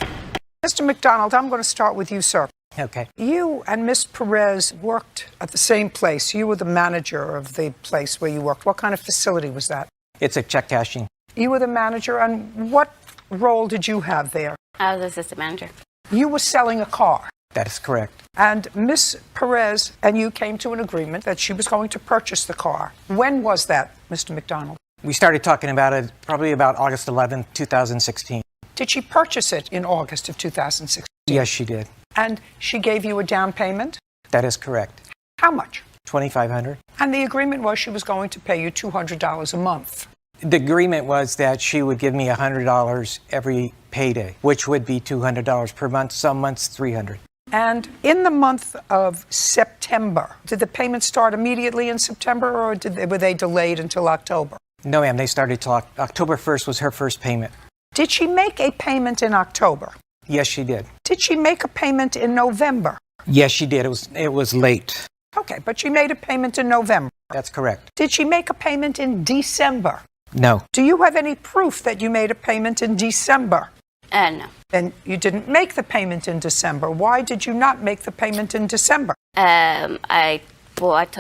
Mr. McDonald, I'm going to start with you, sir. Okay. You and Miss Perez worked at the same place. You were the manager of the place where you worked. What kind of facility was that? It's a check cashing. You were the manager, and what role did you have there? I was assistant manager. You were selling a car. That is correct. And Miss Perez and you came to an agreement that she was going to purchase the car. When was that, Mr. McDonald? We started talking about it probably about August 11th, 2016. Did she purchase it in August of 2016? Yes, she did. And she gave you a down payment? That is correct. How much? $2,500. And the agreement was she was going to pay you $200 a month. The agreement was that she would give me $100 every payday, which would be $200 per month, some months $300. And in the month of September, did the payments start immediately in September, or were they delayed until October? No, ma'am, they started till October 1st was her first payment. Did she make a payment in October? Yes, she did. Did she make a payment in November? Yes, she did. It was late. Okay, but she made a payment in November. That's correct. Did she make a payment in December? No. Do you have any proof that you made a payment in December? No. Then you didn't make the payment in December. Why did you not make the payment in December? I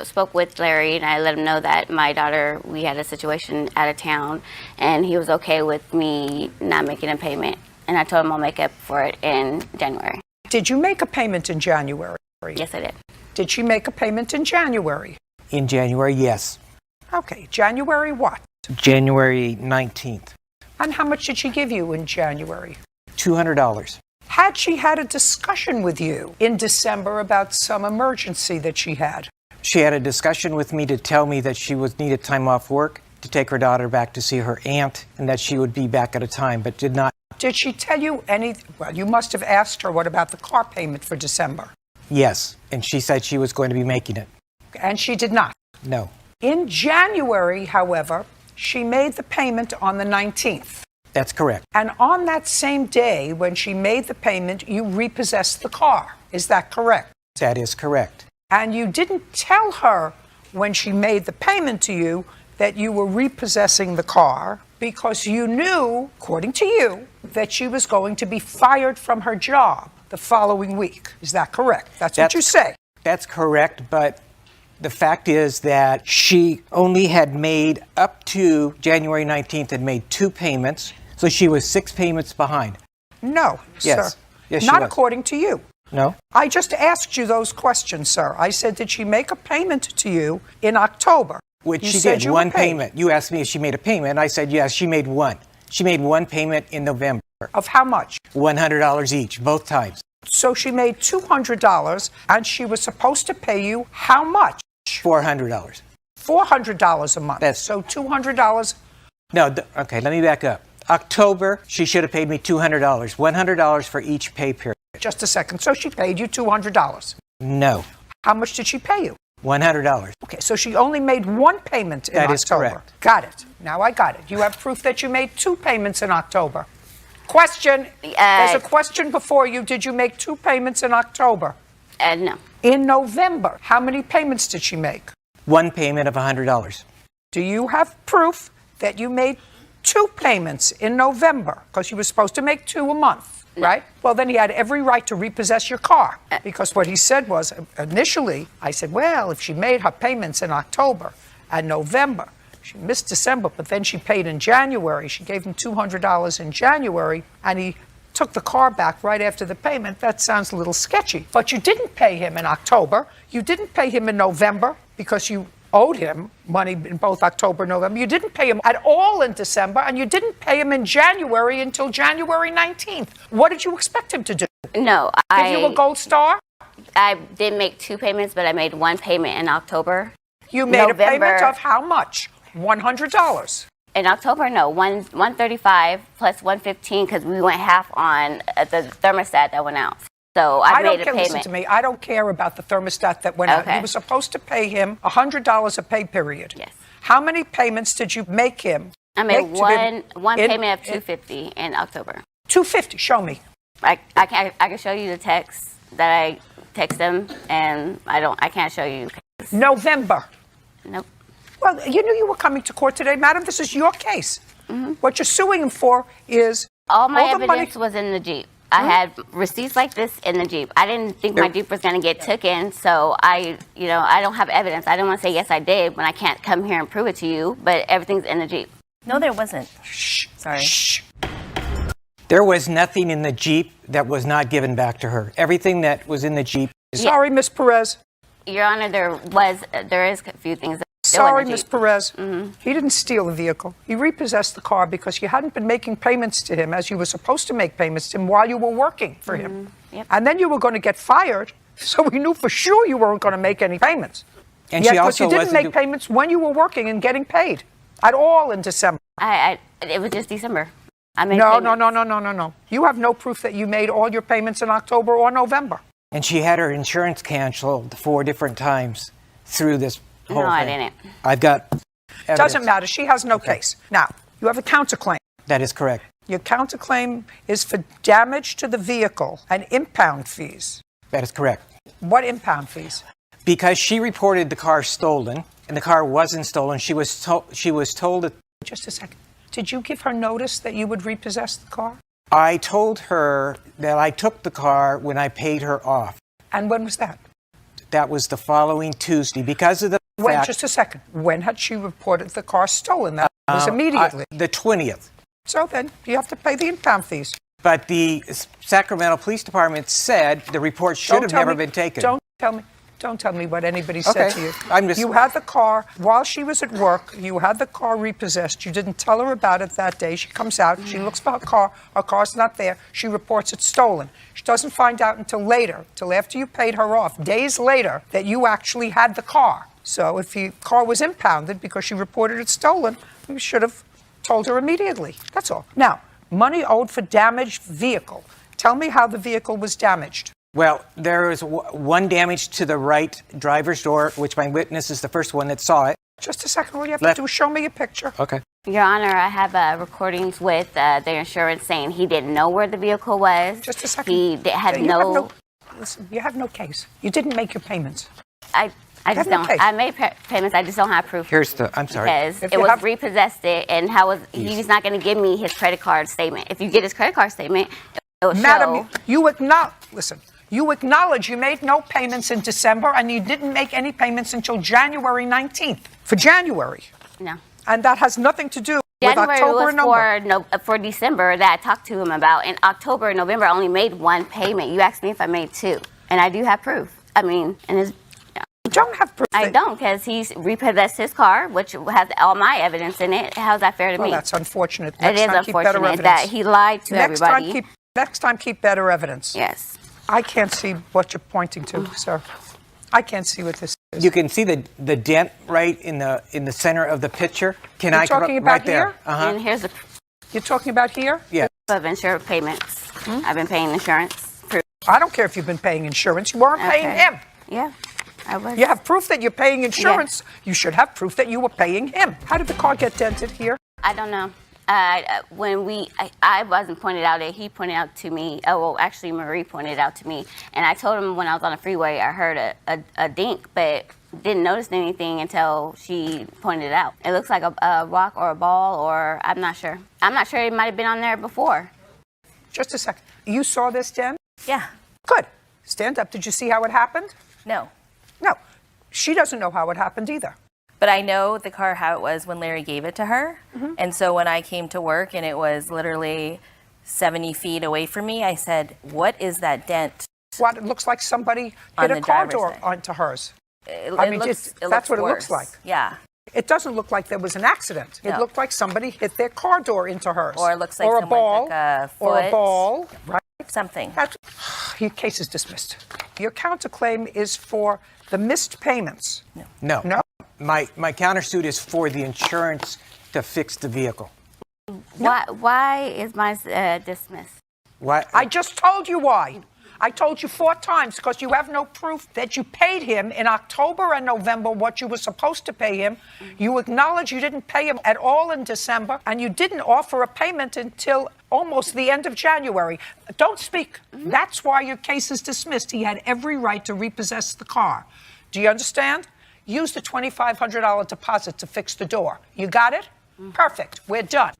spoke with Larry and I let him know that my daughter, we had a situation out of town, and he was okay with me not making a payment. And I told him I'll make up for it in January. Did you make a payment in January? Yes, I did. Did she make a payment in January? In January, yes. Okay, January what? January 19th. And how much did she give you in January? $200. Had she had a discussion with you in December about some emergency that she had? She had a discussion with me to tell me that she needed time off work to take her daughter back to see her aunt and that she would be back at a time, but did not. Did she tell you well, you must have asked her what about the car payment for December? Yes, and she said she was going to be making it. And she did not? No. In January, however, she made the payment on the 19th. That's correct. And on that same day, when she made the payment, you repossessed the car. Is that correct? That is correct. And you didn't tell her when she made the payment to you that you were repossessing the car because you knew, according to you, that she was going to be fired from her job the following week. Is that correct? That's what you say. That's correct, but the fact is that she only had made up to January 19th and made 2 payments, so she was 6 payments behind. No, yes. sir. Yes, Not she was. according to you. No? I just asked you those questions, sir. I said, did she make a payment to you in October? Which You she said did, you were one paid. payment. You asked me if she made a payment, and I said yes, she made one. She made one payment in November. Of how much? $100 each, both times. So she made $200, and she was supposed to pay you how much? $400. $400 a month. So $200. No, okay, let me back up. October, she should have paid me $200, $100 for each pay period. Just a second. So she paid you $200. No, How much did she pay you? $100. Okay, so she only made one payment in That October. is correct. Got it. Now I got it. You have proof that you made 2 payments in October. Question. There's a question before you. Did you make 2 payments in October? No. In November, how many payments did she make? One payment of $100. Do you have proof that you made 2 payments in November? Because you were supposed to make 2 a month, right? Well, then he had every right to repossess your car. Because what he said was, initially, I said, well, if she made her payments in October and November, she missed December, but then she paid in January. She gave him $200 in January, and he took the car back right after the payment. That sounds a little sketchy. But you didn't pay him in October. You didn't pay him in November because you owed him money in both October and November. You didn't pay him at all in December, and you didn't pay him in January until January 19th. What did you expect him to do? No, Give you a gold star? I did make 2 payments, but I made 1 payment in October. You made a payment of how much? $100. In October, no, 135 plus 115 because we went half on the thermostat that went out. So I made a payment. Listen to me. I don't care about the thermostat that went out. You were supposed to pay him $100 a pay period. Yes. How many payments did you make him? I made one payment of $250 in October. $250. Show me. I can show you the text that I text him, and I can't show you. November. Nope. Well, you knew you were coming to court today, madam. This is your case. What you're suing him for is all my the money. evidence was in the Jeep. I had receipts like this in the Jeep. I didn't think my Jeep was going to get taken, so I don't have evidence. I don't want to say yes, I did when I can't come here and prove it to you, but everything's in the Jeep. No, there wasn't. Shh. Sorry. Shh. There was nothing in the Jeep that was not given back to her. Everything that was in the Jeep. Sorry, Miss Perez. Your Honor, there is a few things. Sorry, Miss Perez. He didn't steal the vehicle. He repossessed the car because you hadn't been making payments to him as you were supposed to make payments to him while you were working for him. Yep. And then you were going to get fired, so we knew for sure you weren't going to make any payments. And yet, she also you didn't make payments when you were working and getting paid at all in December. It was just December. I made No. payments. You have no proof that you made all your payments in October or November. And she had her insurance canceled 4 different times through this whole No, thing. I didn't. I've got evidence. Doesn't matter. She has no case. Now, you have a counterclaim. That is correct. Your counterclaim is for damage to the vehicle and impound fees. That is correct. What impound fees? Because she reported the car stolen, and the car wasn't stolen, she was told that... Just a second. Did you give her notice that you would repossess the car? I told her that I took the car when I paid her off. And when was that? That was the following Tuesday. Because of the fact... Just a second. When had she reported the car stolen? That was immediately. The 20th. So then you have to pay the impound fees. But the Sacramento Police Department said the report should have never been taken. Don't tell me what anybody said to you. I'm just... You had the car, while she was at work, you had the car repossessed. You didn't tell her about it that day. She comes out, she looks for her car's not there. She reports it stolen. She doesn't find out until later, till after you paid her off, days later, that you actually had the car. So if the car was impounded because she reported it stolen, you should have told her immediately. That's all. Now, money owed for damaged vehicle. Tell me how the vehicle was damaged. Well, there was one damage to the right driver's door, which my witness is the first one that saw it. Just a second. All you have to do is show me a picture. Okay. Your Honor, I have recordings with the insurance saying he didn't know where the vehicle was. Just a second. He had Listen, you have no case. You didn't make your payments. I just don't. I made payments. I just don't have proof. I'm sorry. Because it was repossessed and he's not going to give me his credit card statement. If you get his credit card statement, it will Madam, you acknowledge you made no payments in December and you didn't make any payments until January 19th. For January. No. And that has nothing to do with January October and November. was for December that I talked to him about. In October and November, I only made one payment. You asked me if I made 2. And I do have proof. I mean, and it's... You don't have proof. I don't, because he's repossessed his car, which has all my evidence in it. How's that fair to me? Well, that's unfortunate. It is unfortunate that he lied to everybody. Next time, keep better evidence. Yes. I can't see what you're pointing to, sir. I can't see what this is. You can see the dent right in the center of the picture. You're talking about right here? there? And here's the... You're talking about here? Yeah. Of insurance payments. I've been paying insurance. I don't care if you've been paying insurance. You weren't paying him. Yeah, I was. You have proof that you're paying insurance. Yeah. You should have proof that you were paying him. How did the car get dented here? I don't know. I wasn't pointed out it. He pointed out to me. Oh, well, actually, Marie pointed out to me. And I told him when I was on the freeway, I heard a dink, but didn't notice anything until she pointed it out. It looks like a rock or a ball, or I'm not sure. I'm not sure it might have been on there before. Just a second. You saw this dent? Yeah. Good. Stand up. Did you see how it happened? No. No. She doesn't know how it happened either. But I know the car how it was when Larry gave it to her. And so when I came to work and it was literally 70 feet away from me, I said, what is that dent? What, it looks like somebody hit a car door onto hers. That's what it looks like. Yeah. It doesn't look like there was an accident. No. It looked like somebody hit their car door into hers. Or it looks like or a someone ball, took a foot. or a ball, right? Something. Your case is dismissed. Your counterclaim is for the missed payments. No. No? My countersuit is for the insurance to fix the vehicle. Why is mine dismissed? Why? I just told you why. I told you 4 times because you have no proof that you paid him in October and November what you were supposed to pay him. You acknowledge you didn't pay him at all in December, and you didn't offer a payment until almost the end of January. Don't speak. That's why your case is dismissed. He had every right to repossess the car. Do you understand? Use the $2,500 deposit to fix the door. You got it? Perfect. We're done.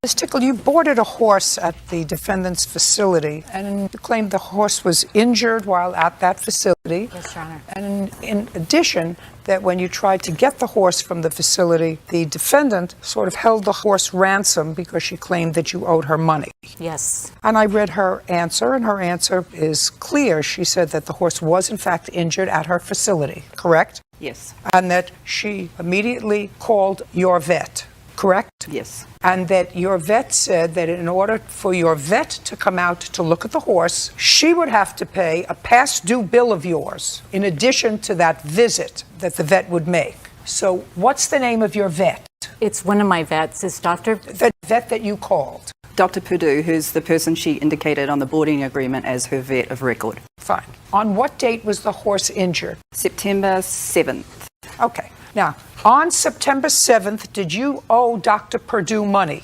Ms. Tickle, you boarded a horse at the defendant's facility, and you claimed the horse was injured while at that facility. Yes, Your Honor. And in addition, that when you tried to get the horse from the facility, the defendant sort of held the horse ransom because she claimed that you owed her money. Yes. And I read her answer, and her answer is clear. She said that the horse was, in fact, injured at her facility, correct? Yes. And that she immediately called your vet, correct? Yes. And that your vet said that in order for your vet to come out to look at the horse, she would have to pay a past due bill of yours in addition to that visit that the vet would make. So what's the name of your vet? It's one of my vets. It's Dr. The vet that you called. Dr. Purdue, who's the person she indicated on the boarding agreement as her vet of record. Fine. On what date was the horse injured? September 7th. Okay. Now, on September 7th, did you owe Dr. Purdue money?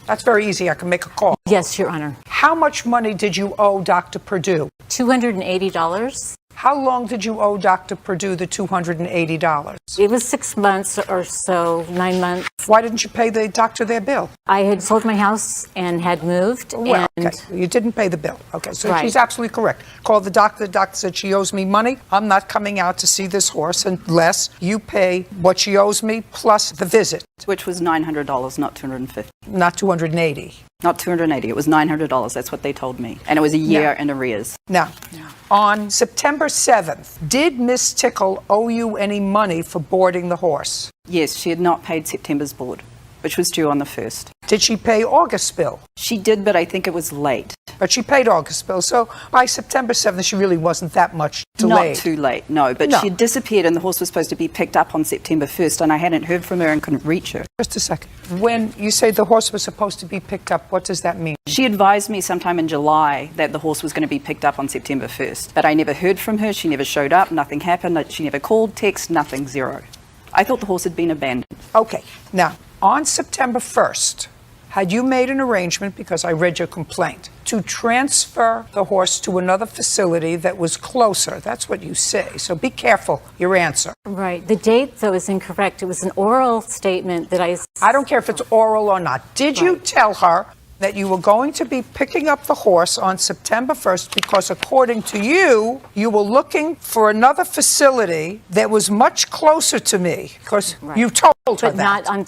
That's very easy. I can make a call. Yes, Your Honor. How much money did you owe Dr. Purdue? $280. How long did you owe Dr. Purdue the $280? It was 6 months or so, 9 months. Why didn't you pay the doctor their bill? I had sold my house and had moved. Well, and okay. You didn't pay the bill. Okay, so Right. she's absolutely correct. Called the doctor. The doctor said she owes me money. I'm not coming out to see this horse unless you pay what she owes me plus the visit. Which was $900, not $250. Not $280. Not $280. It was $900. That's what they told me. And it was a year No. in arrears. Now, on September 7th, did Miss Tickle owe you any money for boarding the horse? Yes, she had not paid September's board, which was due on the 1st. Did she pay August's bill? She did, but I think it was late. But she paid August's bill, so by September 7th, she really wasn't that much delayed. Not too late, no. But No. she had disappeared and the horse was supposed to be picked up on September 1st, and I hadn't heard from her and couldn't reach her. Just a second. When you say the horse was supposed to be picked up, what does that mean? She advised me sometime in July that the horse was going to be picked up on September 1st. But I never heard from her. She never showed up. Nothing happened. She never called, text, nothing, zero. I thought the horse had been abandoned. Okay. Now, on September 1st, had you made an arrangement, because I read your complaint, to transfer the horse to another facility that was closer? That's what you say. So be careful your answer. Right. The date, though, is incorrect. It was an oral statement that I don't care if it's oral or not. Did you tell her that you were going to be picking up the horse on September 1st because, according to you, you were looking for another facility that was much closer to me? Because you told her But that. not on,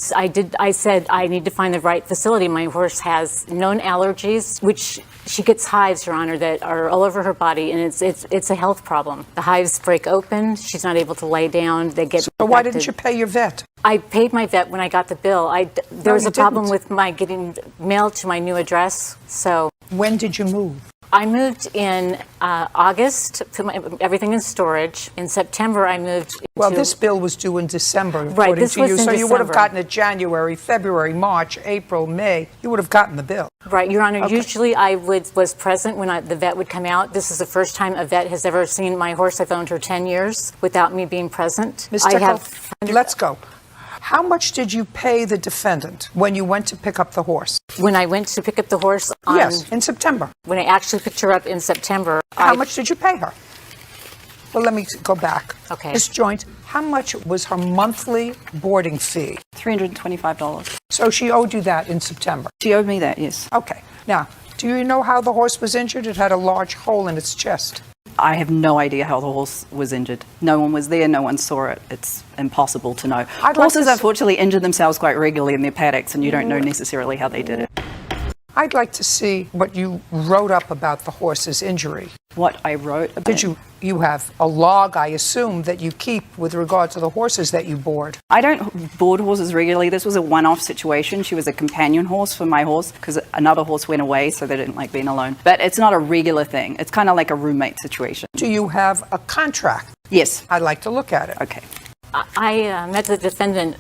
I said I need to find the right facility. My horse has known allergies, which she gets hives, Your Honor, that are all over her body, and it's a health problem. The hives break open. She's not able to lay down. They get So why didn't you pay your vet? I paid my vet when I got the bill. There was you a problem didn't. with my getting mail to my new address. So when did you move? I moved in August, put everything in storage. In September, I moved. Well, this bill was due in December, Right, according this to was you. in So you would have December. gotten it January, February, March, April, May. You would have gotten the bill. Right, Your Honor. Okay. Usually, I was present when the vet would come out. This is the first time a vet has ever seen my horse. I've owned her 10 years without me being present. Ms. Tickle, let's go. How much did you pay the defendant when you went to pick up the horse? When I went to pick up the horse Yes, in September. When I actually picked her up in September. How much did you pay her? Well, let me go back. Okay. Ms. Joint, how much was her monthly boarding fee? $325. So she owed you that in September? She owed me that, yes. Okay. Now, do you know how the horse was injured? It had a large hole in its chest. I have no idea how the horse was injured. No one was there, no one saw it. It's impossible to know. Horses, unfortunately, injure themselves quite regularly in their paddocks, and you don't know necessarily how they did it. I'd like to see what you wrote up about the horse's injury. What I wrote about Did you have a log, I assume, that you keep with regard to the horses that you board? I don't board horses regularly. This was a one-off situation. She was a companion horse for my horse because another horse went away, so they didn't like being alone. But it's not a regular thing. It's kind of like a roommate situation. Do you have a contract? Yes. I'd like to look at it. Okay. I met the defendant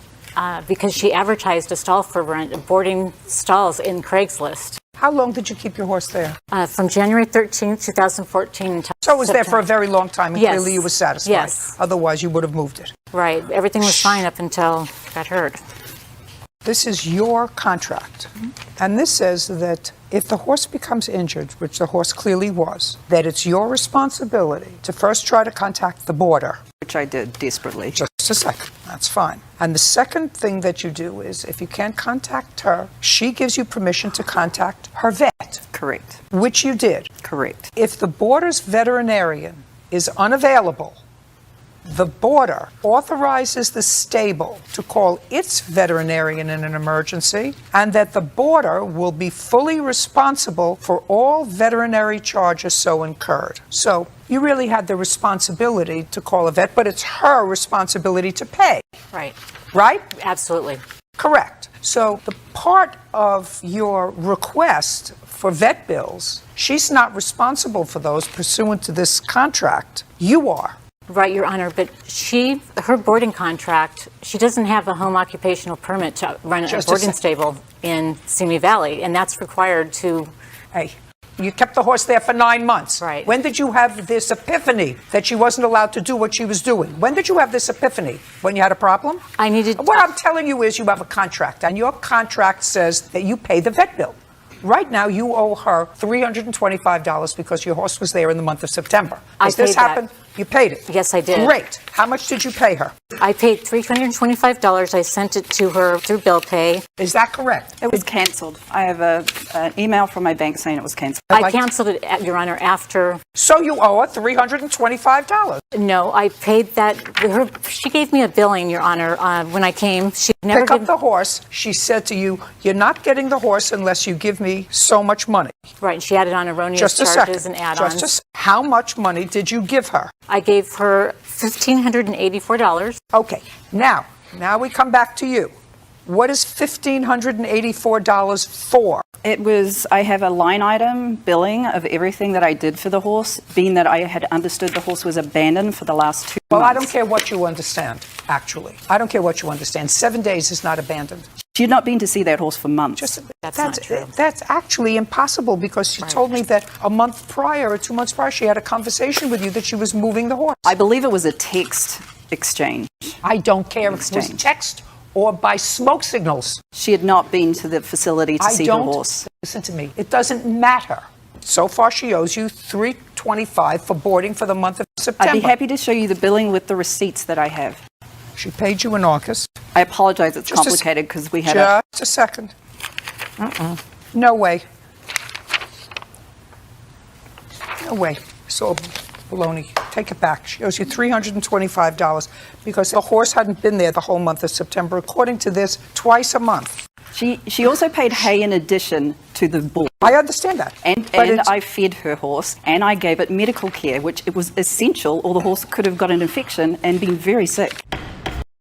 because she advertised a stall for rent, boarding stalls in Craigslist. How long did you keep your horse there? From January 13th, 2014 until So it was there for a very long time, and Yes. clearly you were satisfied. Yes. Otherwise, you would have moved it. Right. Everything was fine up until I got hurt. This is your contract. And this says that if the horse becomes injured, which the horse clearly was, that it's your responsibility to first try to contact the border. Which I did desperately. Just a second. That's fine. And the second thing that you do is if you can't contact her, she gives you permission to contact her vet. Correct. Which you did. Correct. If the border's veterinarian is unavailable, the border authorizes the stable to call its veterinarian in an emergency, and that the border will be fully responsible for all veterinary charges so incurred. So you really had the responsibility to call a vet, but it's her responsibility to pay. Right. Right? Absolutely. Correct. So the part of your request for vet bills, she's not responsible for those pursuant to this contract. You are. Right, Your Honor, but her boarding contract, she doesn't have a home occupational permit to run a boarding stable in Simi Valley, and that's required to... Hey, you kept the horse there for 9 months. Right. When did you have this epiphany that she wasn't allowed to do what she was doing? When did you have this epiphany? When you had a problem? What I'm telling you is you have a contract, and your contract says that you pay the vet bill. Right now, you owe her $325 because your horse was there in the month of September. Has this happened? You paid it? Yes, I did. Great. How much did you pay her? I paid $325. I sent it to her through bill pay. Is that correct? It was cancelled. I have an email from my bank saying it was cancelled. I canceled it, Your Honor, after... So you owe her $325? No, I paid that... She gave me a billing, Your Honor, when I came. She never Pick up the horse. She said to you, you're not getting the horse unless you give me so much money. Right, and she added on erroneous charges and add-ons. How much money did you give her? I gave her $1,584. Okay, now we come back to you. What is $1,584 for? I have a line item billing of everything that I did for the horse, being that I had understood the horse was abandoned for the last 2 months. Well, I don't care what you understand, actually. I don't care what you understand. 7 days is not abandoned. She had not been to see that horse for months. That's not true. That's actually impossible because she told me that a month prior or 2 months prior, she had a conversation with you that she was moving the horse. I believe it was a text exchange. I don't care if it was text or by smoke signals. She had not been to the facility to see her horse. Listen to me. It doesn't matter. So far, she owes you $325 for boarding for the month of September. I'd be happy to show you the billing with the receipts that I have. She paid you in August. I apologize. It's complicated because we had Just a second. No way. No way. So baloney. Take it back. She owes you $325 because the horse hadn't been there the whole month of September. According to this, twice a month. She also paid hay in addition to the bull. I understand that. And I fed her horse and I gave it medical care, which it was essential, or the horse could have got an infection and been very sick.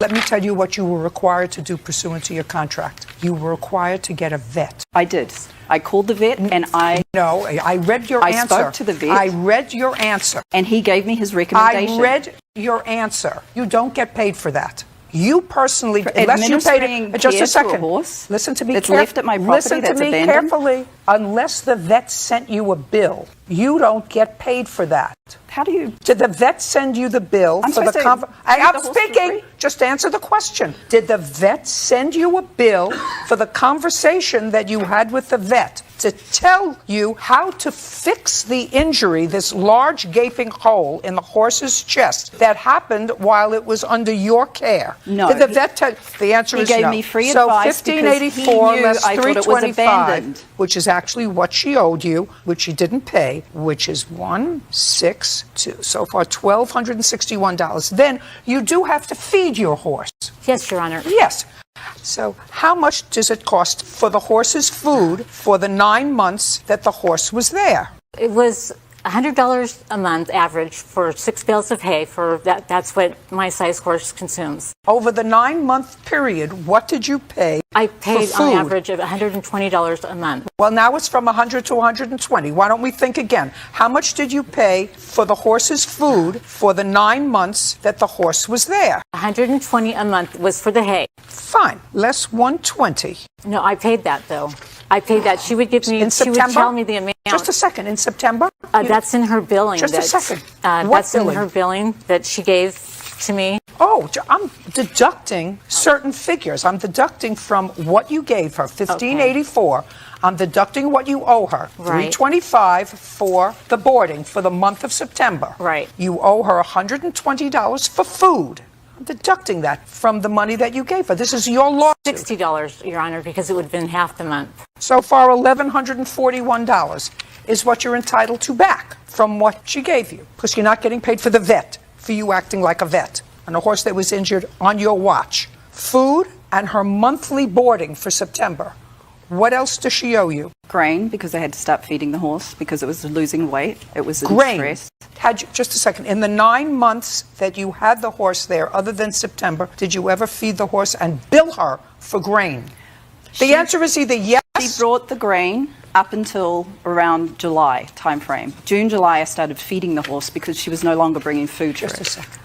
Let me tell you what you were required to do pursuant to your contract. You were required to get a vet. I did. I called the vet and No, I read your answer. I spoke to the vet. I read your answer. And he gave me his recommendation. I read your answer. You don't get paid for that. You personally, unless you paid it, just a second. Listen to me. It's left at my property. Listen that's to me abandoned. carefully. Unless the vet sent you a bill, you don't get paid for that. How do you? Did the vet send you the bill for the? I'm speaking. Just answer the question. Did the vet send you a bill for the conversation that you had with the vet to tell you how to fix the injury, this large gaping hole in the horse's chest that happened while it was under your care? No. Did the vet tell? The answer is no. He gave me free so advice because he $1,584 knew less I thought it was $325, abandoned. which is actually what she owed you, which she didn't pay, which is $1,622. So far, $1,261. Then you do have to feed your horse. Yes, Your Honor. Yes. So how much does it cost for the horse's food for the 9 months that the horse was there? It was $100 a month average for 6 bales of hay. That's what my size horse consumes. Over the 9-month period, what did you pay? I paid for on food? average of $120 a month. Well, now it's from 100 to 120. Why don't we think again? How much did you pay for the horse's food for the 9 months that the horse was there? $120 a month was for the hay. Fine. Less 120. No, I paid that though. I paid that. She would give me, In she would September? tell me the amount. Just a second. In September? That's in her billing. Just a second. What That's billing? in her billing that she gave to me. Oh, I'm deducting certain figures. I'm deducting from what you gave her, $15.84. I'm deducting what you owe her, Right. $325 for the boarding for the month of September. Right. You owe her $120 for food. I'm deducting that from the money that you gave her. This is your lawsuit. $60, Your Honor, because it would have been half the month. So far, $1,141 is what you're entitled to back from what she gave you, because you're not getting paid for the vet, for you acting like a vet on a horse that was injured on your watch. Food and her monthly boarding for September. What else does she owe you? Grain, because I had to start feeding the horse because it was losing weight. It was in Grain. stress. Had you, just a second. In the 9 months that you had the horse there, other than September, did you ever feed the horse and bill her for grain? The answer is either yes. She brought the grain up until around July timeframe. June, July, I started feeding the horse because she was no longer bringing food for it. Just a second.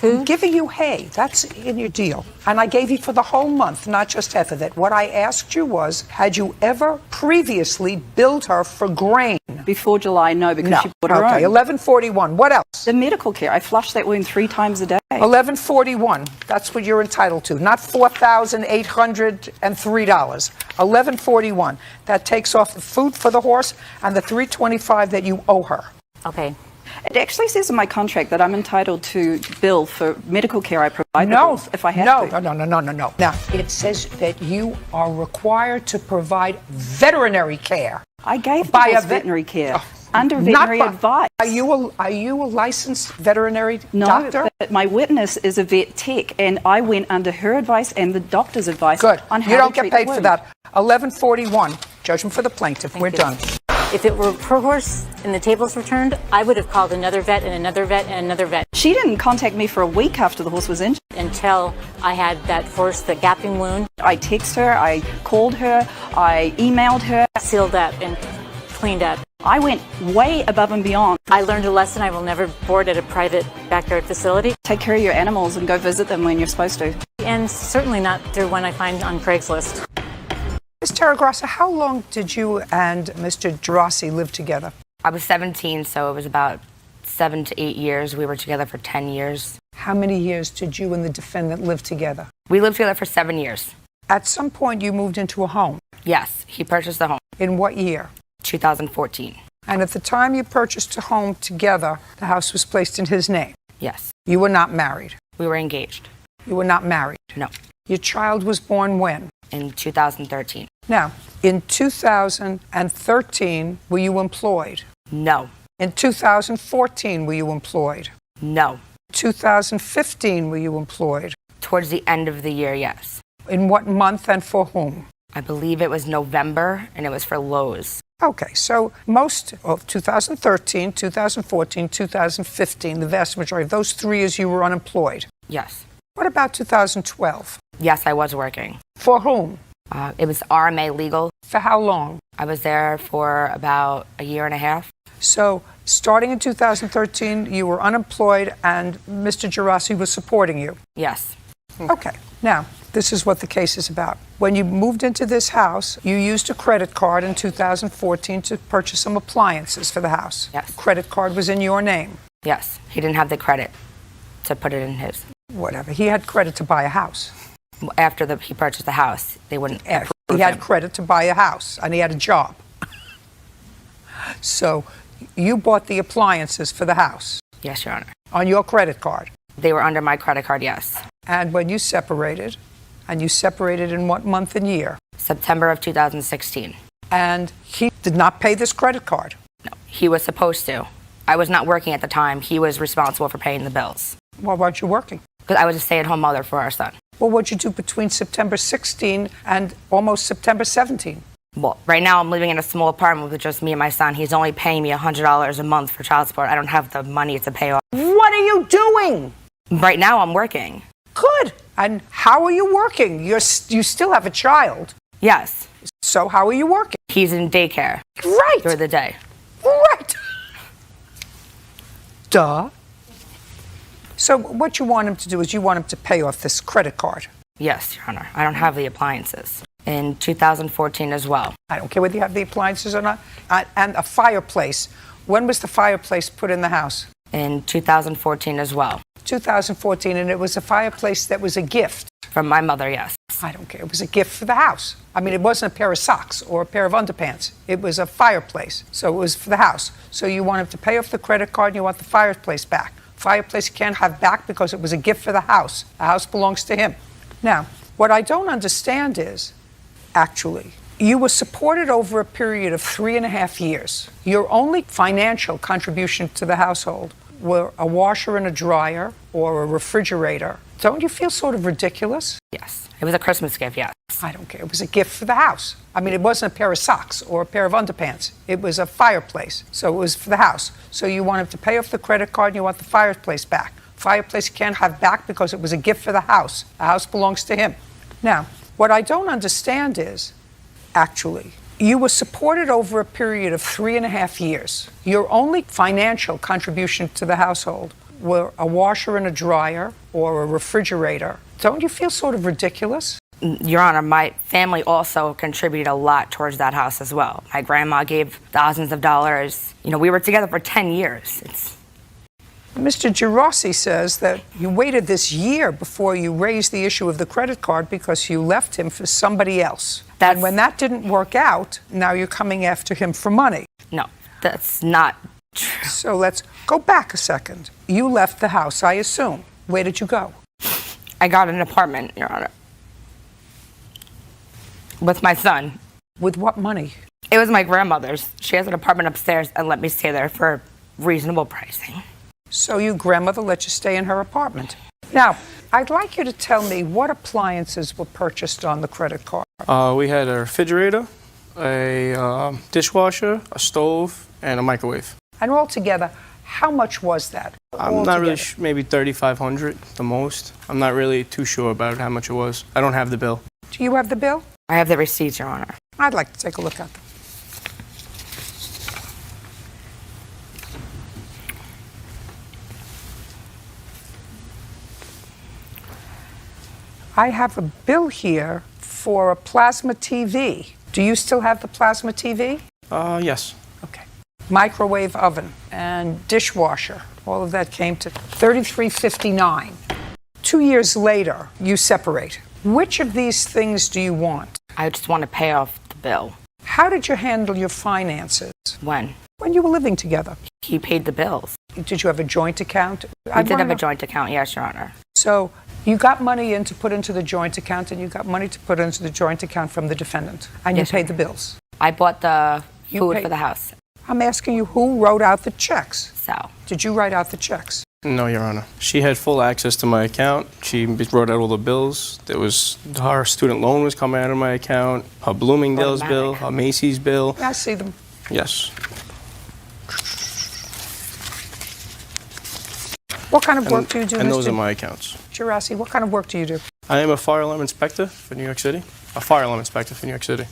I'm giving you hay. That's in your deal. And I gave you for the whole month, not just half of it. What I asked you was, had you ever previously billed her for grain? Before July, no, because she bought her Okay, own. $11.41. What else? The medical care. I flushed that wound 3 times a day. $11.41. That's what you're entitled to, not $4,803. $11.41. That takes off the food for the horse and the $325 that you owe her. Okay. It actually says in my contract that I'm entitled to bill for medical care I provide the horse if I have to. No. Now, it says that you are required to provide veterinary care. I gave the by horse a veterinary care under veterinary advice. Are you a licensed veterinary No, doctor? but my witness is a vet tech, and I went under her advice and the doctor's advice Good. on how You don't to get treat the paid for wound. that. $11.41. Judgment for the plaintiff. We're done. If it were her horse and the tables were turned, I would have called another vet and another vet and another vet. She didn't contact me for a week after the horse was injured. Until I had that horse, the gapping wound. I texted her, I called her, I emailed her. Sealed up and cleaned up. I went way above and beyond. I learned a lesson. I will never board at a private backyard facility. Take care of your animals and go visit them when you're supposed to. And certainly not through one I find on Craigslist. Ms. Terragrassa, how long did you and Mr. Gerasi live together? I was 17, so it was about 7 to 8 years. We were together for 10 years. How many years did you and the defendant live together? We lived together for 7 years. At some point, you moved into a home. Yes, he purchased the home. In what year? 2014. And at the time you purchased a home together, the house was placed in his name. Yes. You were not married. We were engaged. You were not married. No. Your child was born when? In 2013. Now, in 2013, were you employed? No. In 2014, were you employed? No. 2015, were you employed? Towards the end of the year, yes. In what month and for whom? I believe it was November, and it was for Lowe's. Okay, so most of 2013, 2014, 2015, the vast majority of those 3 years you were unemployed. Yes. What about 2012? Yes, I was working. For whom? It was RMA Legal. For how long? I was there for about a year and a half. So, starting in 2013, you were unemployed and Mr. Gerasi was supporting you? Yes. Okay. Now, this is what the case is about. When you moved into this house, you used a credit card in 2014 to purchase some appliances for the house. Yes. Credit card was in your name. Yes. He didn't have the credit to put it in his. Whatever. He had credit to buy a house. After he purchased the house, they wouldn't approve He had him. credit to buy a house, and he had a job. So, you bought the appliances for the house. Yes, Your Honor. On your credit card. They were under my credit card, yes. And when you separated in what month and year? September of 2016. And he did not pay this credit card? No, he was supposed to. I was not working at the time. He was responsible for paying the bills. Why weren't you working? Because I was a stay-at-home mother for our son. Well, what'd you do between September 16 and almost September 17? Well, right now I'm living in a small apartment with just me and my son. He's only paying me $100 a month for child support. I don't have the money to pay off. What are you doing? Right now I'm working. Good. And how are you working? You still have a child. Yes. So how are you working? He's in daycare. Right. During the day. Right. Duh. So what you want him to do is you want him to pay off this credit card. Yes, Your Honor. I don't have the appliances. In 2014 as well. I don't care whether you have the appliances or not. And a fireplace. When was the fireplace put in the house? In 2014 as well. 2014, and it was a fireplace that was a gift. From my mother, yes. I don't care. It was a gift for the house. I mean, it wasn't a pair of socks or a pair of underpants. It was a fireplace. So it was for the house. So you wanted to pay off the credit card and you want the fireplace back. Fireplace you can't have back because it was a gift for the house. The house belongs to him. Now, what I don't understand is, actually, you were supported over a period of 3.5 years. Your only financial contribution to the household were a washer and a dryer or a refrigerator. Don't you feel sort of ridiculous? Yes. It was a Christmas gift, yes. I don't care. It was a gift for the house. I mean, it wasn't a pair of socks or a pair of underpants. It was a fireplace. So it was for the house. So you wanted to pay off the credit card and you want the fireplace back. Fireplace you can't have back because it was a gift for the house. The house belongs to him. Now, what I don't understand is, actually, you were supported over a period of 3.5 years. Your only financial contribution to the household were a washer and a dryer or a refrigerator. Don't you feel sort of ridiculous? Your Honor, my family also contributed a lot towards that house as well. My grandma gave thousands of dollars. You know, we were together for 10 years. Mr. Girassi says that you waited this year before you raised the issue of the credit card because you left him for somebody else. And when that didn't work out, now you're coming after him for money. No, that's not true. So let's go back a second. You left the house, I assume. Where did you go? I got an apartment, Your Honor. With my son. With what money? It was my grandmother's. She has an apartment upstairs and let me stay there for reasonable pricing. So your grandmother let you stay in her apartment. Now, I'd like you to tell me what appliances were purchased on the credit card. We had a refrigerator, a dishwasher, a stove, and a microwave. And altogether, how much was that? I'm not really sure, maybe $3,500 the most. I'm not really too sure about how much it was. I don't have the bill. Do you have the bill? I have the receipts, Your Honor. I'd like to take a look at them. I have a bill here for a plasma TV. Do you still have the plasma TV? Yes. Okay. Microwave oven and dishwasher. All of that came to $33.59. 2 years later, you separate. Which of these things do you want? I just want to pay off the bill. How did you handle your finances? When? When you were living together. He paid the bills. Did you have a joint account? We did have a joint account, yes, Your Honor. So you got money in to put into the joint account, and you got money to put into the joint account from the defendant, and Yes, you paid the bills. I bought the food for the house. I'm asking you who wrote out the checks. Sal. Did you write out the checks? No, Your Honor. She had full access to my account. She wrote out all the bills. There was her student loan was coming out of my account, her Bloomingdale's bill, her Macy's bill. I see them. Yes. What kind of work do you do, And those Mr. are my accounts. Girassi, what kind of work do you do? I am a fire alarm inspector for New York City. A fire alarm inspector for New York City.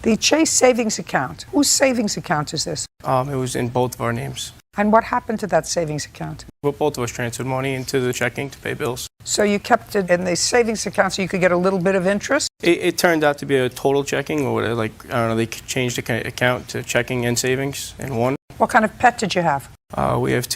The Chase savings account. Whose savings account is this? It was in both of our names. And what happened to that savings account? Well, both of us transferred money into the checking to pay bills. So you kept it in the savings account so you could get a little bit of interest? It turned out to be a total checking, or whatever, like, I don't know, they changed the account to checking and savings in one. What kind of pet did you have? We have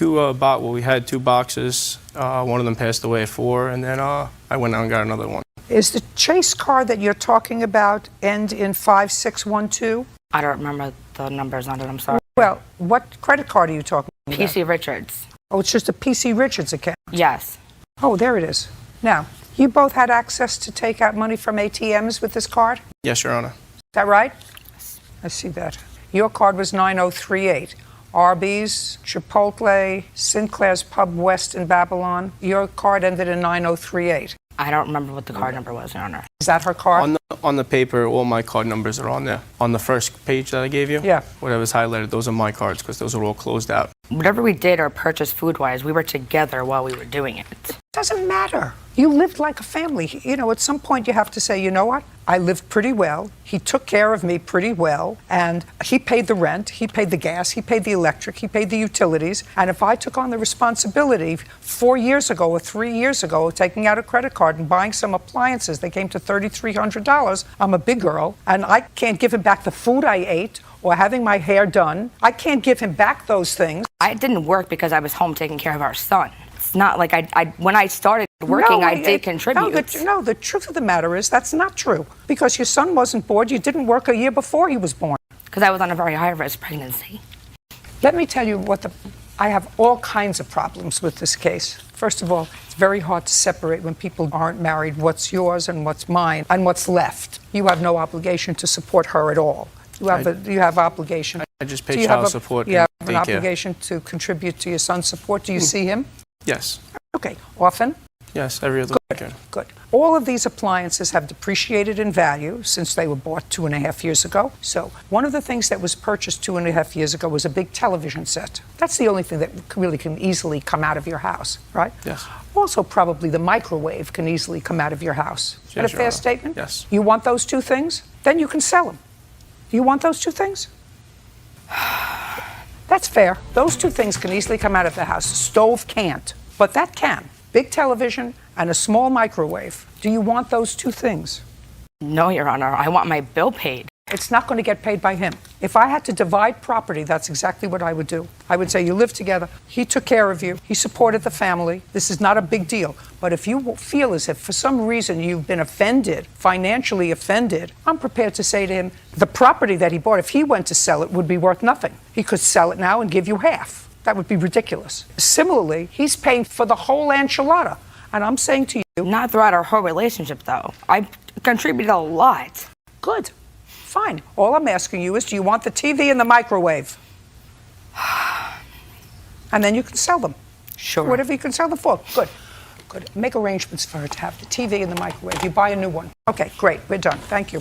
we had 2 boxes. One of them passed away at 4, and then I went out and got another one. Is the Chase card that you're talking about end in 5612? I don't remember the numbers on it, I'm sorry. Well, what credit card are you talking about? PC Richards. Oh, it's just a PC Richards account? Yes. Oh, there it is. Now, you both had access to take out money from ATMs with this card? Yes, Your Honor. Is that right? I see that. Your card was 9038. Arby's, Chipotle, Sinclair's Pub West in Babylon. Your card ended in 9038. I don't remember what the card number was, Your Honor. Is that her card? On the paper, all my card numbers are on there. On the first page that I gave you? Yeah. Whatever's highlighted, those are my cards because those are all closed out. Whatever we did or purchased food-wise, we were together while we were doing it. Doesn't matter. You lived like a family. You know, at some point you have to say, you know what? I lived pretty well. He took care of me pretty well. And he paid the rent, he paid the gas, he paid the electric, he paid the utilities. And if I took on the responsibility 4 years ago or 3 years ago of taking out a credit card and buying some appliances, they came to $3,300. I'm a big girl, and I can't give him back the food I ate or having my hair done. I can't give him back those things. I didn't work because I was home taking care of our son. It's not like when I started working, I did contribute. No, the truth of the matter is that's not true. Because your son wasn't born. You didn't work a year before he was born. Because I was on a very high-risk pregnancy. Let me tell you I have all kinds of problems with this case. First of all, it's very hard to separate when people aren't married what's yours and what's mine and what's left. You have no obligation to support her at all. You have obligation. I just pay child support. You have an obligation to contribute to your son's support. Do you see him? Yes. Okay. Often? Yes, every other weekend. Good. All of these appliances have depreciated in value since they were bought 2.5 years ago. So one of the things that was purchased 2.5 years ago was a big television set. That's the only thing that really can easily come out of your house, right? Yes. Also, probably the microwave can easily come out of your house. Is that a fair statement? Yes. You want those two things? Then you can sell them. Do you want those two things? That's fair. Those two things can easily come out of the house. Stove can't, but that can. Big television and a small microwave. Do you want those two things? No, Your Honor. I want my bill paid. It's not going to get paid by him. If I had to divide property, that's exactly what I would do. I would say you live together. He took care of you. He supported the family. This is not a big deal. But if you feel as if for some reason you've been offended, financially offended, I'm prepared to say to him, the property that he bought, if he went to sell it, would be worth nothing. He could sell it now and give you half. That would be ridiculous. Similarly, he's paying for the whole enchilada. And I'm saying to you... Not throughout our whole relationship, though. I contributed a lot. Good. Fine. All I'm asking you is, do you want the TV and the microwave? And then you can sell them. Sure. Whatever you can sell them for. Good. Good. Make arrangements for her to have the TV and the microwave. You buy a new one. Okay, great. We're done. Thank you.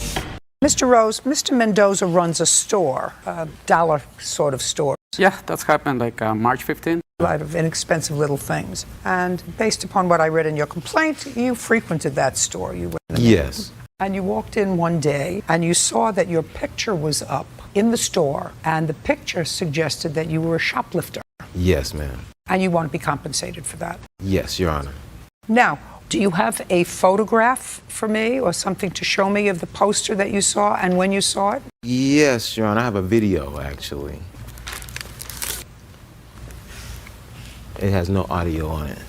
Mr. Rose, Mr. Mendoza runs a store, a dollar sort of store. Yeah, that's happened like March 15th. A lot of inexpensive little things. And based upon what I read in your complaint, you frequented that store. You went in. Yes. And you walked in one day and you saw that your picture was up in the store, and the picture suggested that you were a shoplifter. Yes, ma'am. And you want to be compensated for that. Yes, Your Honor. Now, do you have a photograph for me or something to show me of the poster that you saw and when you saw it? Yes, Your Honor. I have a video, actually. It has no audio on it,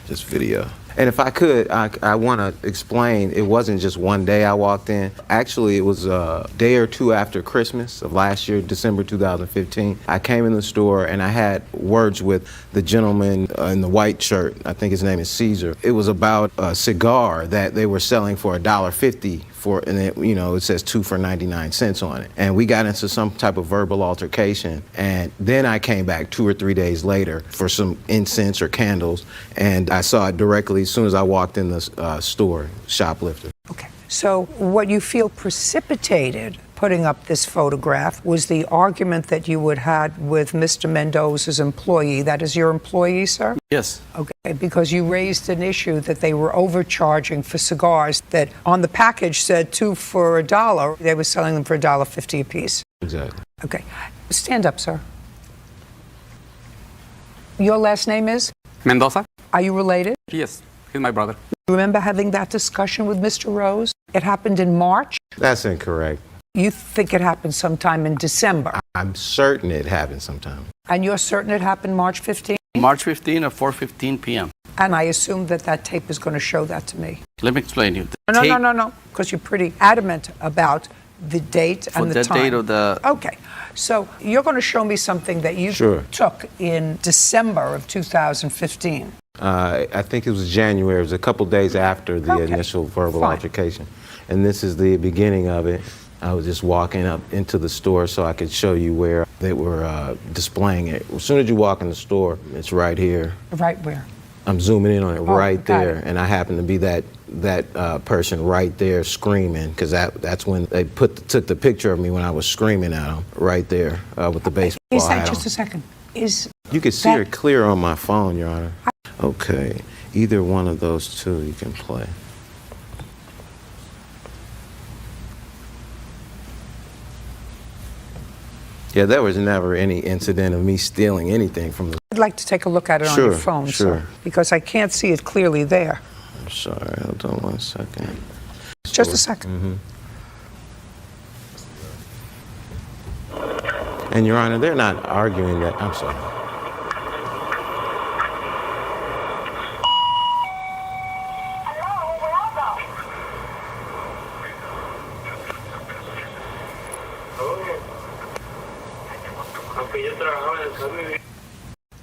just video. And if I could, I want to explain, it wasn't just one day I walked in. Actually, it was a day or two after Christmas of last year, December 2015. I came in the store and I had words with the gentleman in the white shirt. I think his name is Caesar. It was about a cigar that they were selling for $1.50 for, and it says 2 for 99 cents on it. And we got into some type of verbal altercation. And then I came back 2 or 3 days later for some incense or candles, and I saw it directly as soon as I walked in the store, shoplifter. Okay. So what you feel precipitated putting up this photograph was the argument that you had had with Mr. Mendoza's employee. That is your employee, sir? Yes. Okay, because you raised an issue that they were overcharging for cigars that on the package said 2 for $1. They were selling them for $1.50 a piece. Exactly. Okay. Stand up, sir. Your last name is? Mendoza? Are you related? Yes, he's my brother. You remember having that discussion with Mr. Rose? It happened in March? That's incorrect. You think it happened sometime in December? I'm certain it happened sometime. And you're certain it happened March 15th? March 15 at 4:15 p.m. And I assume that tape is going to show that to me. Let me explain you. No, because you're pretty adamant about the date and the time. For the date of the... Okay. So you're going to show me something that you took in December of 2015. I think it was January. It was a couple days after the initial verbal altercation. And this is the beginning of it. I was just walking up into the store so I could show you where they were displaying it. As soon as you walk in the store, it's right here. Right where? I'm zooming in on it right there. And I happen to be that person right there screaming, because that's when they took the picture of me when I was screaming at them, right there with the baseball Is that hat just on. a second? You can see her clear on my phone, Your Honor. Okay, either one of those two you can play. Yeah, there was never any incident of me stealing anything from the... I'd like to take a look at it on your phone, sure. sir, because I can't see it clearly there. I'm sorry, hold on 1 second. Just a second. And Your Honor, they're not arguing that, I'm sorry.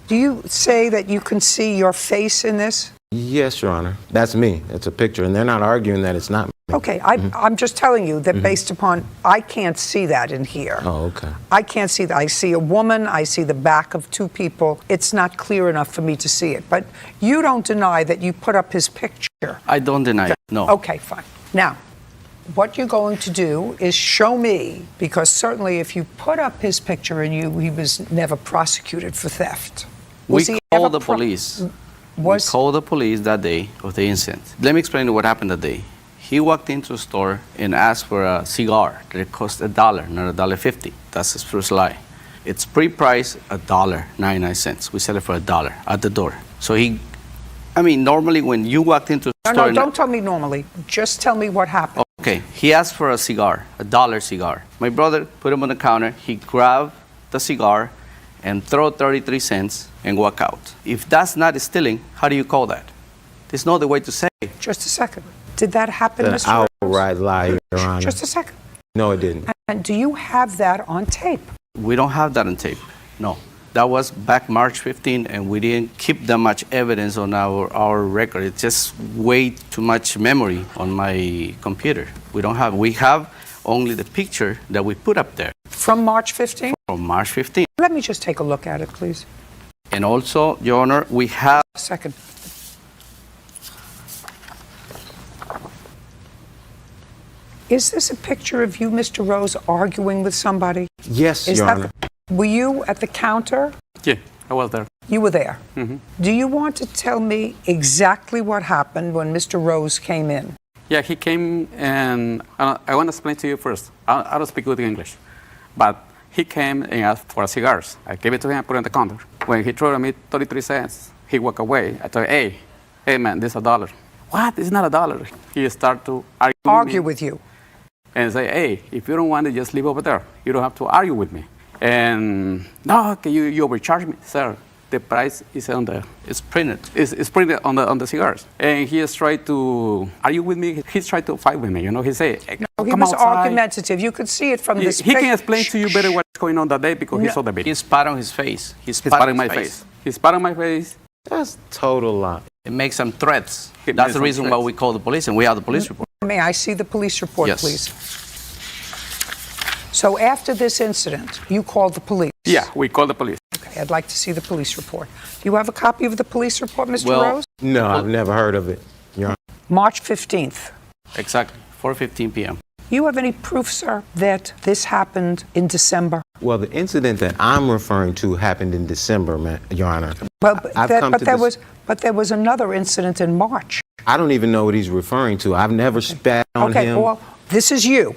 Do you say that you can see your face in this? Yes, Your Honor. That's me. It's a picture, and they're not arguing that it's not me. Okay, I'm just telling you that based upon, I can't see that in here. Oh, okay. I can't see that. I see a woman, I see the back of two people. It's not clear enough for me to see it. But you don't deny that you put up his picture. I don't deny it, no. Okay, fine. Now, what you're going to do is show me, because certainly if you put up his picture and he was never prosecuted for theft. We called the police. We called the police that day of the incident. Let me explain what happened that day. He walked into a store and asked for a cigar that it cost $1, not $1.50. That's his first lie. It's pre-priced $1.99. We sell it for $1 at the door. So normally when you walked into a store... No, don't tell me normally. Just tell me what happened. Okay, he asked for a cigar, $1 cigar. My brother put him on the counter. He grabbed the cigar and throw 33 cents and walk out. If that's not stealing, how do you call that? There's no other way to say it. Just a second. Did that happen, An Mr. Rose? outright lie, Your Honor. Just a second. No, it didn't. And do you have that on tape? We don't have that on tape, no. That was back March 15, and we didn't keep that much evidence on our record. It's just way too much memory on my computer. We have only the picture that we put up there. From March 15th? From March 15th. Let me just take a look at it, please. And also, Your Honor, we have... A second. Is this a picture of you, Mr. Rose, arguing with somebody? Yes, Your Honor. Were you at the counter? Yeah, I was there. You were there. Do you want to tell me exactly what happened when Mr. Rose came in? Yeah, he came and I want to explain to you first. I don't speak good English, but he came and asked for cigars. I gave it to him, I put it on the counter. When he threw me 33 cents, he walked away. I told him, hey man, this is $1. What? It's not $1. He started to argue with you. And say, hey, if you don't want it, just leave over there. You don't have to argue with me. And no, can you overcharge me, sir? The price is it's printed. It's printed on the cigars. And he has tried to argue with me. He's tried to fight with me. He say, hey, no, he come was outside. argumentative. You could see it from this He can explain to you better what's going on that day because he saw the video. He spat on his face. He spat on my face. He spat on my face. That's total lie. It makes some threats. That's the reason why we call the police, and we have the police report. May I see the police report, Yes. please? So after this incident, you called the police? Yeah, we called the police. Okay, I'd like to see the police report. Do you have a copy of the police report, Mr. Rose? No, I've never heard of it, Your Honor. March 15th. Exactly, 4:15 p.m. You have any proof, sir, that this happened in December? Well, the incident that I'm referring to happened in December, Your Honor. Well, but there was another incident in March. I don't even know what he's referring to. I've never spat on him. Okay, well, this is you.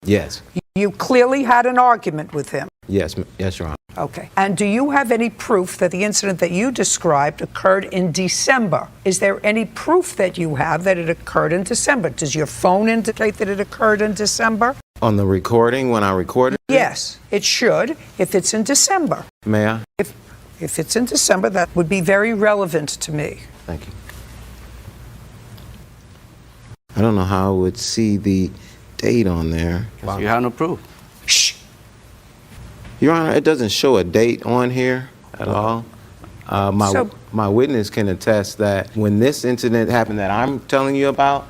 Yes. You clearly had an argument with him. Yes, Your Honor. Okay. And do you have any proof that the incident that you described occurred in December? Is there any proof that you have that it occurred in December? Does your phone indicate that it occurred in December? On the recording, when I recorded it? Yes, it should, if it's in December. May I? If it's in December, that would be very relevant to me. Thank you. I don't know how I would see the date on there. You have no proof. Shh. Your Honor, it doesn't show a date on here at all. My witness can attest that when this incident happened that I'm telling you about,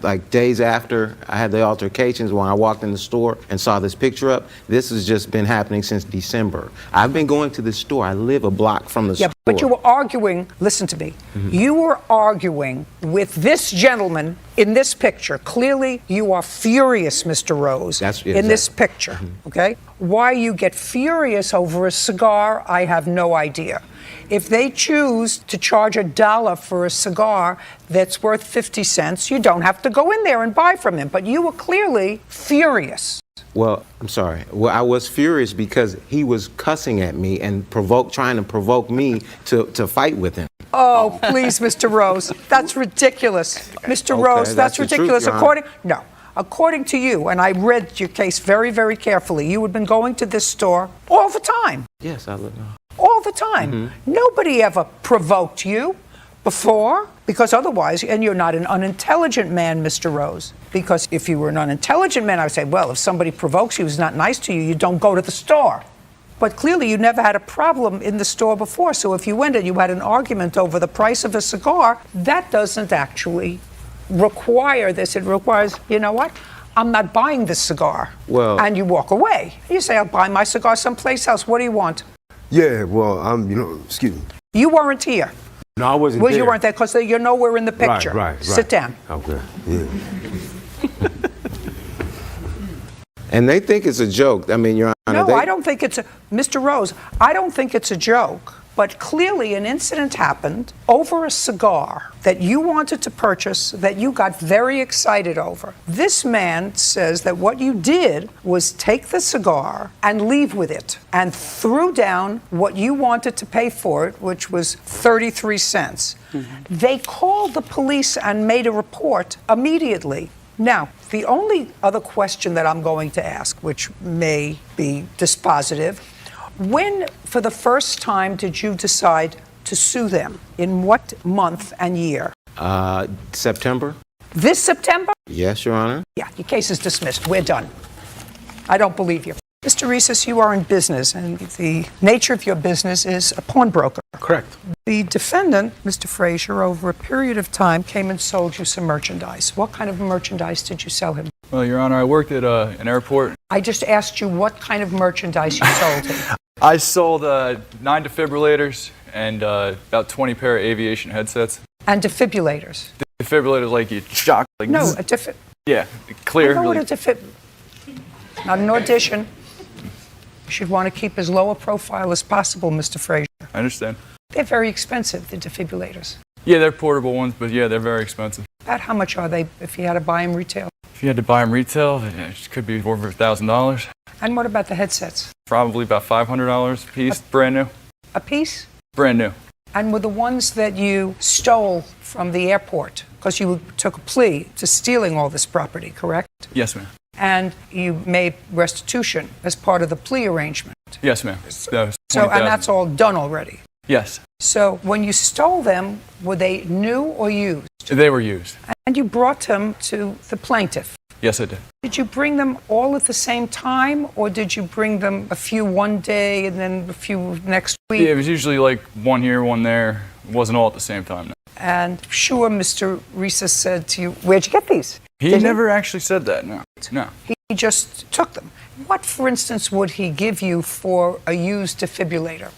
like days after I had the altercations, when I walked in the store and saw this picture up, this has just been happening since December. I've been going to this store. I live a block from the store. Yeah, but you were arguing, listen to me, you were arguing with this gentleman in this picture. Clearly, you are furious, Mr. Rose, in this picture, okay? Why you get furious over a cigar, I have no idea. If they choose to charge $1 for a cigar that's worth 50 cents, you don't have to go in there and buy from him. But you were clearly furious. Well, I'm sorry. Well, I was furious because he was cussing at me and trying to provoke me to fight with him. Oh, please, Mr. Rose. That's ridiculous. Mr. Okay, Rose, that's that's the truth, ridiculous. Your Honor. According to you, and I read your case very, very carefully, you had been going to this store all the time. Yes, I look. All the time. Nobody ever provoked you before, because otherwise, and you're not an unintelligent man, Mr. Rose, because if you were an unintelligent man, I would say, well, if somebody provokes you, who's not nice to you, you don't go to the store. But clearly you never had a problem in the store before, so if you went and you had an argument over the price of a cigar, that doesn't actually require this. It requires, you know what? I'm not buying this cigar. Well, and you walk away. You say, I'll buy my cigar someplace else. What do you want? Yeah, well, excuse me. You weren't here. No, I wasn't Well, there. you weren't there because you're nowhere in the picture. Right. Sit down. Okay, yeah. And they think it's a joke. I mean, Your Honor. No, I don't think it's a, Mr. Rose, I don't think it's a joke. But clearly an incident happened over a cigar that you wanted to purchase that you got very excited over. This man says that what you did was take the cigar and leave with it and threw down what you wanted to pay for it, which was 33 cents. They called the police and made a report immediately. Now, the only other question that I'm going to ask, which may be dispositive, when, for the first time, did you decide to sue them? In what month and year? September. This September? Yes, Your Honor. Yeah, your case is dismissed. We're done. I don't believe you. Mr. Reeses, you are in business, and the nature of your business is a pawnbroker. Correct. The defendant, Mr. Frazier, over a period of time came and sold you some merchandise. What kind of merchandise did you sell him? Well, Your Honor, I worked at an airport. I just asked you what kind of merchandise you sold him. I sold 9 defibrillators and about 20 pair of aviation headsets. And defibrillators. Defibrillators like you shock. Like No, zzz. a defib. Yeah, clear. I know what like- a defib. Not an audition. You should want to keep as low a profile as possible, Mr. Frazier. I understand. They're very expensive, the defibrillators. Yeah, they're portable ones, but yeah, they're very expensive. About how much are they if you had to buy them retail? If you had to buy them retail, it could be over $1,000. And what about the headsets? Probably about $500 a piece, brand new. A piece? Brand new. And were the ones that you stole from the airport, because you took a plea to stealing all this property, correct? Yes, ma'am. And you made restitution as part of the plea arrangement. Yes, ma'am. That was So, and 20,000. that's all done already. Yes, So when you stole them, were they new or used? they were used. And you brought them to the plaintiff. Yes, I did. Did you bring them all at the same time, or did you bring them a few one day and then a few next week? Yeah, it was usually like one here, one there. It wasn't all at the same time. No. And sure, Mr. Risa said to you, where'd you get these? He Did never actually said that, no. No. He just took them. What, for instance, would he give you for a used defibrillator?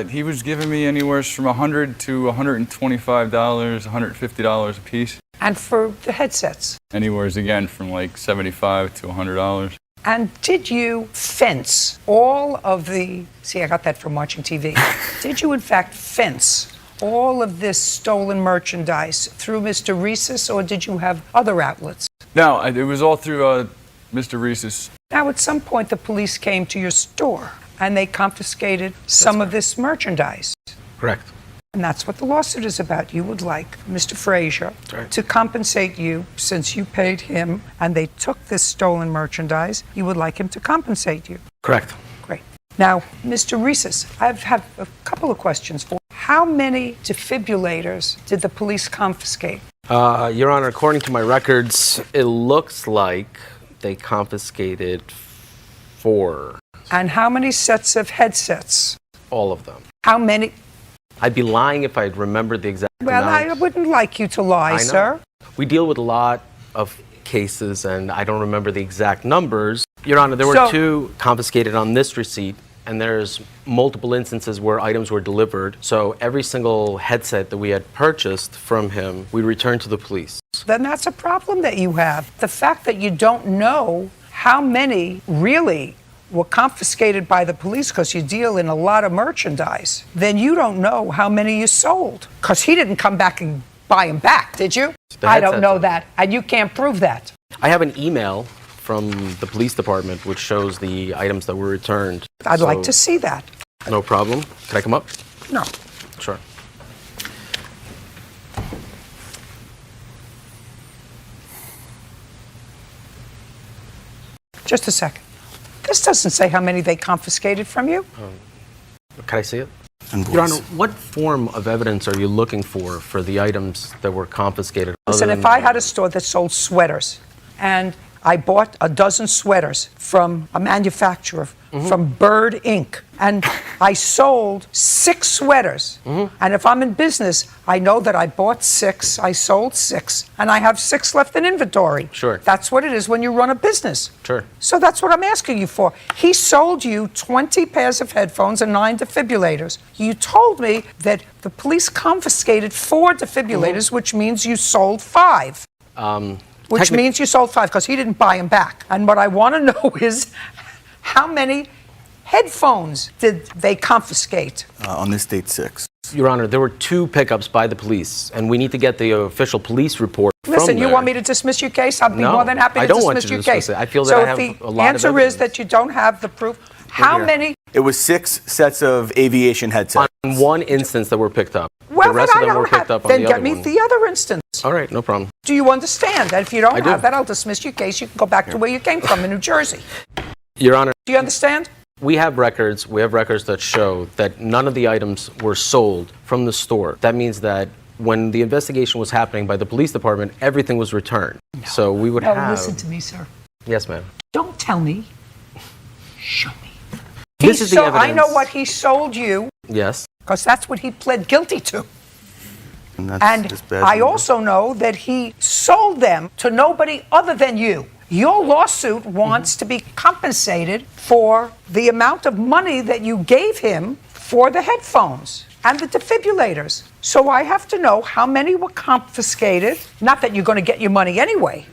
He was giving me anywhere from $100 to $125, $150 a piece. And for the headsets? Anywhere again from like $75 to $100. And did you fence all of the, see, I got that from watching TV. Did you, in fact, fence all of this stolen merchandise through Mr. Reese's, or did you have other outlets? No, it was all through Mr. Reese's. Now, at some point, the police came to your store and they confiscated some of this merchandise. Correct. And that's what the lawsuit is about. You would like Mr. Frazier to compensate you, since you paid him and they took this stolen merchandise. You would like him to compensate you. Correct. Great. Now, Mr. Reeses, I have a couple of questions for you. How many defibrillators did the police confiscate? Your Honor, according to my records, it looks like they confiscated 4. And how many sets of headsets? All of them. How many? I'd be lying if I'd remember the exact Well, amount. I wouldn't like you to lie, I know. sir. We deal with a lot of cases, and I don't remember the exact numbers. Your Honor, there were So- 2 confiscated on this receipt, and there's multiple instances where items were delivered. So every single headset that we had purchased from him, we returned to the police. Then that's a problem that you have. The fact that you don't know how many really were confiscated by the police because you deal in a lot of merchandise, then you don't know how many you sold. Because he didn't come back and buy them back, did you? I don't know that, and you can't prove that. I have an email from the police department which shows the items that were returned. I'd like to see that. No problem. Can I come up? No. Sure. Just a second. This doesn't say how many they confiscated from you. Can I see it? Your Honor, what form of evidence are you looking for the items that were confiscated? Listen, if I had a store that sold sweaters and I bought a dozen sweaters from a manufacturer, from Bird Inc., and I sold 6 sweaters, and if I'm in business, I know that I bought 6, I sold 6, and I have 6 left in inventory. Sure. That's what it is when you run a business. Sure. So that's what I'm asking you for. He sold you 20 pairs of headphones and 9 defibrillators. You told me that the police confiscated 4 defibrillators, which means you sold 5. Which means you sold 5 because he didn't buy them back. And what I want to know is how many headphones did they confiscate? On this date, 6. Your Honor, there were 2 pickups by the police, and we need to get the official police report Listen, from you there. want me to dismiss your case? I'll be No, more than happy I to don't want dismiss you your to case. dismiss it. I feel that so I have if a the lot of answer is that you don't have the proof, how many? It was 6 sets of aviation headsets. On one instance that were picked up. Well, the rest then of I them were don't picked have. up on Then the get other me one. the other instance. All right, no problem. Do you understand that if you don't I do. have that, I'll dismiss your case. You can go back to where you came from in New Jersey. Your Honor, Do you understand? we have records that show that none of the items were sold from the store. That means that when the investigation was happening by the police department, everything was returned. So we would No, have... listen to me, sir. Yes, ma'am. Don't tell me. Show me. This is the evidence. I know what he sold you Yes. because that's what he pled guilty to. And that's And just bad I news. also know that he sold them to nobody other than you. Your lawsuit wants to be compensated for the amount of money that you gave him for the headphones and the defibrillators. So I have to know how many were confiscated. Not that you're going to get your money anyway,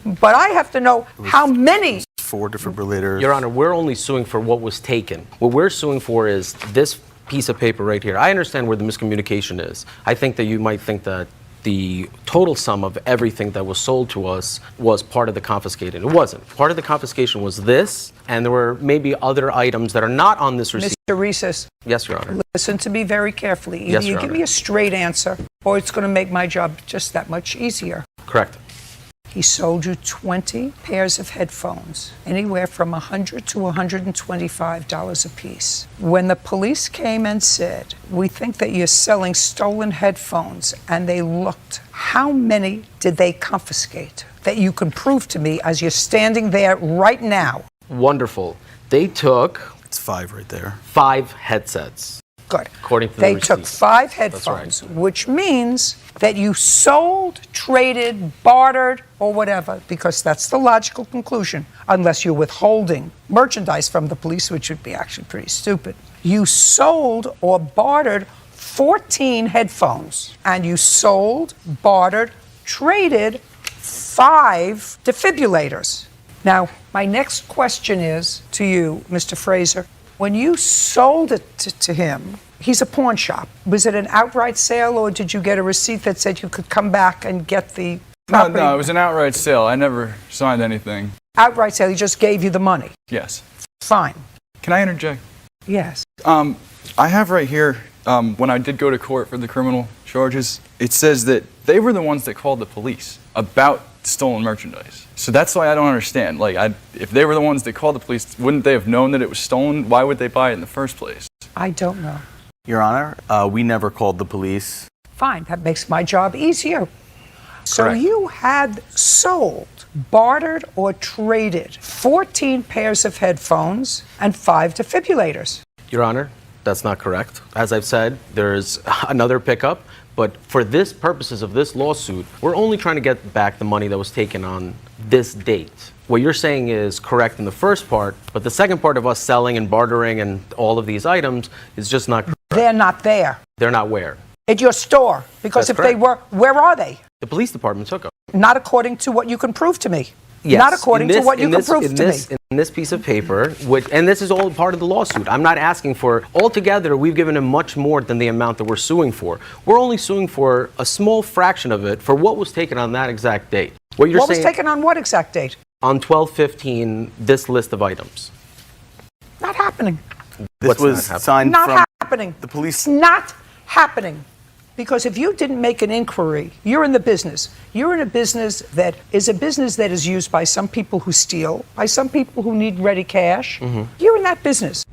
but I have to know how many. 4 defibrillators. Your Honor, we're only suing for what was taken. What we're suing for is this piece of paper right here. I understand where the miscommunication is. I think that you might think that the total sum of everything that was sold to us was part of the confiscated. It wasn't. Part of the confiscation was this, and there were maybe other items that are not on this receipt. Mr. Reeses, Yes, Your Honor. listen to me very carefully. Either Yes, you Your give Honor. me a straight answer, or it's going to make my job just that much easier. Correct. He sold you 20 pairs of headphones, anywhere from $100 to $125 a piece. When the police came and said, we think that you're selling stolen headphones, and they looked, how many did they confiscate that you can prove to me as you're standing there right now? Wonderful. They took... It's 5 right there. 5 headsets. Good. According to the They receipt. took 5 That's headphones, which means that you sold, traded, bartered, or whatever, because that's the logical conclusion, unless you're withholding merchandise from the police, which would be actually pretty stupid. You sold or bartered 14 headphones, and you sold, bartered, traded 5 defibrillators. Now, my next question is to you, Mr. Fraser. When you sold it to him, he's a pawn shop. Was it an outright sale, or did you get a receipt that said you could come back and get the property? No, it was an outright sale. I never signed anything. Outright sale, he just gave you the money. Yes. Fine. Can I interject? Yes. I have right here, when I did go to court for the criminal charges, it says that they were the ones that called the police about stolen merchandise. So that's why I don't understand. If they were the ones that called the police, wouldn't they have known that it was stolen? Why would they buy it in the first place? I don't know. Your Honor, we never called the police. Fine, that makes my job easier. So Correct. you had sold, bartered, or traded 14 pairs of headphones and 5 defibrillators. Your Honor, that's not correct. As I've said, there's another pickup, but for this purposes of this lawsuit, we're only trying to get back the money that was taken on this date. What you're saying is correct in the first part, but the second part of us selling and bartering and all of these items is just not correct. They're not there. They're not where? At your store. Because That's if they were, where are they? The police department took them. Not according to what you can prove to me. Yes. Not according to what you can prove to me. In this piece of paper, and this is all part of the lawsuit. I'm not asking for, altogether, we've given him much more than the amount that we're suing for. We're only suing for a small fraction of it for what was taken on that exact date. What you're What was saying, taken on what exact date? on 12/15, this list of items. Not happening. This was signed Not from happening. the police. It's not happening. Because if you didn't make an inquiry, you're in the business. You're in a business that is used by some people who steal, by some people who need ready cash. You're in that business.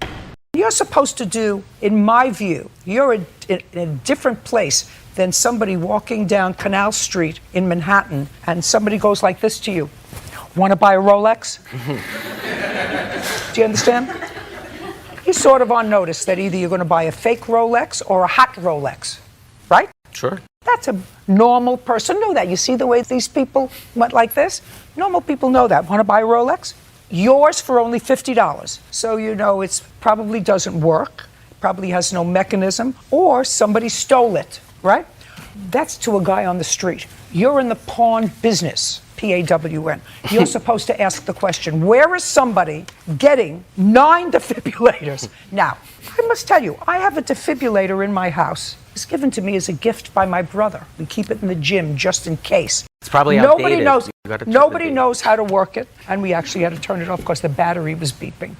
You're supposed to do, in my view, you're in a different place than somebody walking down Canal Street in Manhattan and somebody goes like this to you. Want to buy a Rolex? Do you understand? You're sort of on notice that either you're going to buy a fake Rolex or a hot Rolex. Right? Sure. That's a normal person know that. You see the way these people went like this? Normal people know that. Want to buy a Rolex? Yours for only $50. So you know it probably doesn't work, probably has no mechanism, or somebody stole it, right? That's to a guy on the street. You're in the pawn business, P-A-W-N. You're supposed to ask the question, where is somebody getting 9 defibrillators? Now, I must tell you, I have a defibrillator in my house. It's given to me as a gift by my brother. We keep it in the gym just in case. It's probably Nobody outdated. knows. You gotta check Nobody the date. knows how to work it, and we actually had to turn it off because the battery was beeping.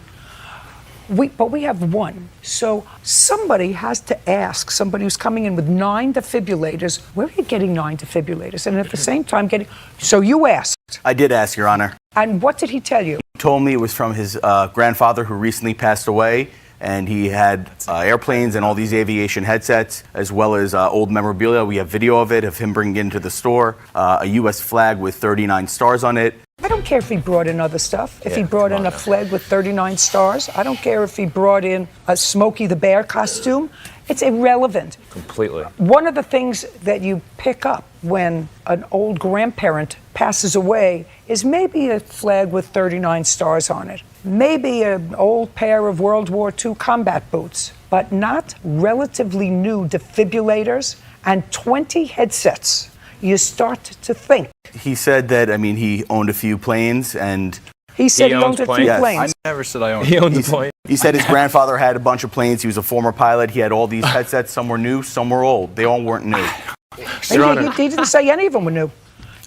But we have one. So somebody has to ask, somebody who's coming in with 9 defibrillators, where are you getting 9 defibrillators? And at the same time so you asked. I did ask, Your Honor. And what did he tell you? He told me it was from his grandfather who recently passed away, and he had airplanes and all these aviation headsets, as well as old memorabilia. We have video of it, of him bringing it into the store, a U.S. flag with 39 stars on it. I don't care if he brought in other stuff. If he brought in a flag with 39 stars. I don't care if he brought in a Smokey the Bear costume. It's irrelevant. Completely. One of the things that you pick up when an old grandparent passes away is maybe a flag with 39 stars on it. Maybe an old pair of World War II combat boots, but not relatively new defibrillators and 20 headsets. You start to think. He said that, he owned a few planes, and He said he owned a few planes. I never said I owned. He owned the plane. he said his grandfather had a bunch of planes. He was a former pilot. He had all these headsets. Some were new, some were old. They all weren't new. He didn't say any of them were new.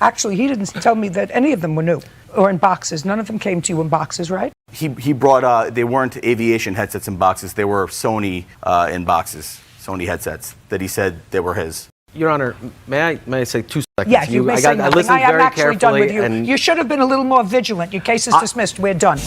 Actually, he didn't tell me that any of them were new or in boxes. None of them came to you in boxes, right? He brought, they weren't aviation headsets in boxes. They were Sony in boxes, Sony headsets that he said they were his. Your Honor, may I say 2 seconds? Yeah, you may say nothing. I listened am very actually done with carefully, you. and You should have been a little more vigilant. Your case is dismissed. We're done.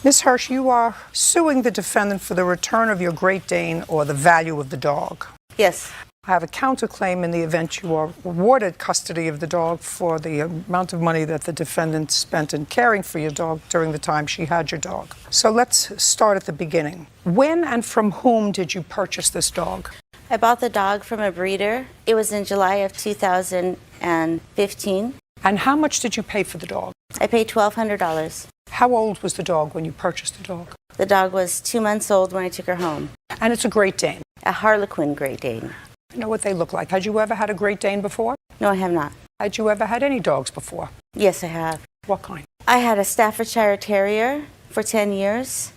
Ms. Hirsch, you are suing the defendant for the return of your Great Dane or the value of the dog. Yes. I have a counterclaim in the event you are awarded custody of the dog for the amount of money that the defendant spent in caring for your dog during the time she had your dog. So let's start at the beginning. When and from whom did you purchase this dog? I bought the dog from a breeder. It was in July of 2015. And how much did you pay for the dog? I paid $1,200. How old was the dog when you purchased the dog? The dog was 2 months old when I took her home. And it's a Great Dane? A Harlequin Great Dane. I know what they look like. Had you ever had a Great Dane before? No, I have not. Had you ever had any dogs before? Yes, I have. What kind? I had a Staffordshire Terrier for 10 years.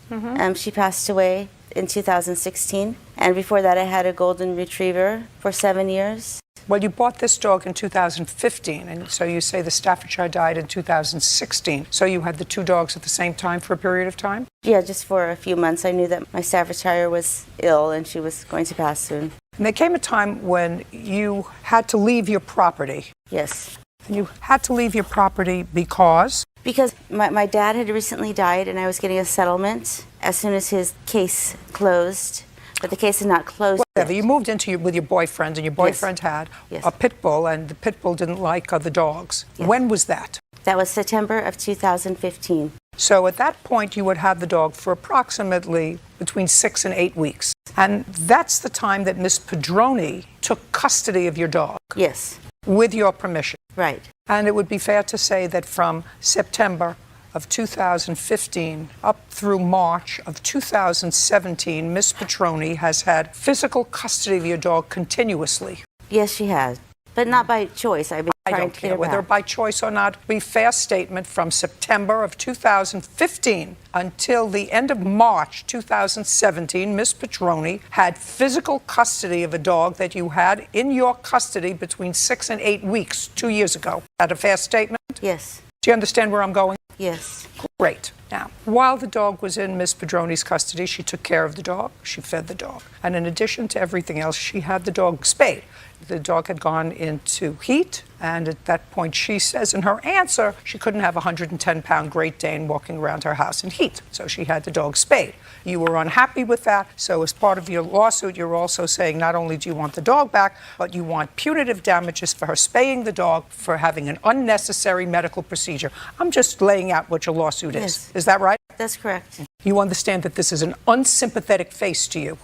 She passed away in 2016. And before that, I had a Golden Retriever for 7 years. Well, you bought this dog in 2015, and so you say the Staffordshire died in 2016. So you had the 2 dogs at the same time for a period of time? Yeah, just for a few months. I knew that my Staffordshire was ill and she was going to pass soon. And there came a time when you had to leave your property. Yes. And you had to leave your property because? Because my dad had recently died and I was getting a settlement as soon as his case closed. But the case is not closed. Whatever. You moved into with your boyfriend, and your boyfriend had a pit bull, and the pit bull didn't like the dogs. Yes. When was that? That was September of 2015. So at that point, you would have the dog for approximately between 6 and 8 weeks. And that's the time that Miss Padroni took custody of your dog. Yes. With your permission. Right. And it would be fair to say that from September of 2015 up through March of 2017, Miss Petroni has had physical custody of your dog continuously. Yes, she has. But not by choice. don't care whether by choice or not. A fair statement from September of 2015 until the end of March 2017, Miss Petroni had physical custody of a dog that you had in your custody between 6 and 8 weeks 2 years ago. Is that a fair statement? Yes. Do you understand where I'm going? Yes. Great. Now, while the dog was in Miss Pedroni's custody, she took care of the dog, she fed the dog, and in addition to everything else, she had the dog spayed. The dog had gone into heat, and at that point, she says in her answer, she couldn't have a 110-pound Great Dane walking around her house in heat, so she had the dog spayed. You were unhappy with that, so as part of your lawsuit, you're also saying not only do you want the dog back, but you want punitive damages for her spaying the dog for having an unnecessary medical procedure. I'm just laying out what your lawsuit is. Yes. Is that right? That's correct. You understand that this is an unsympathetic face to you.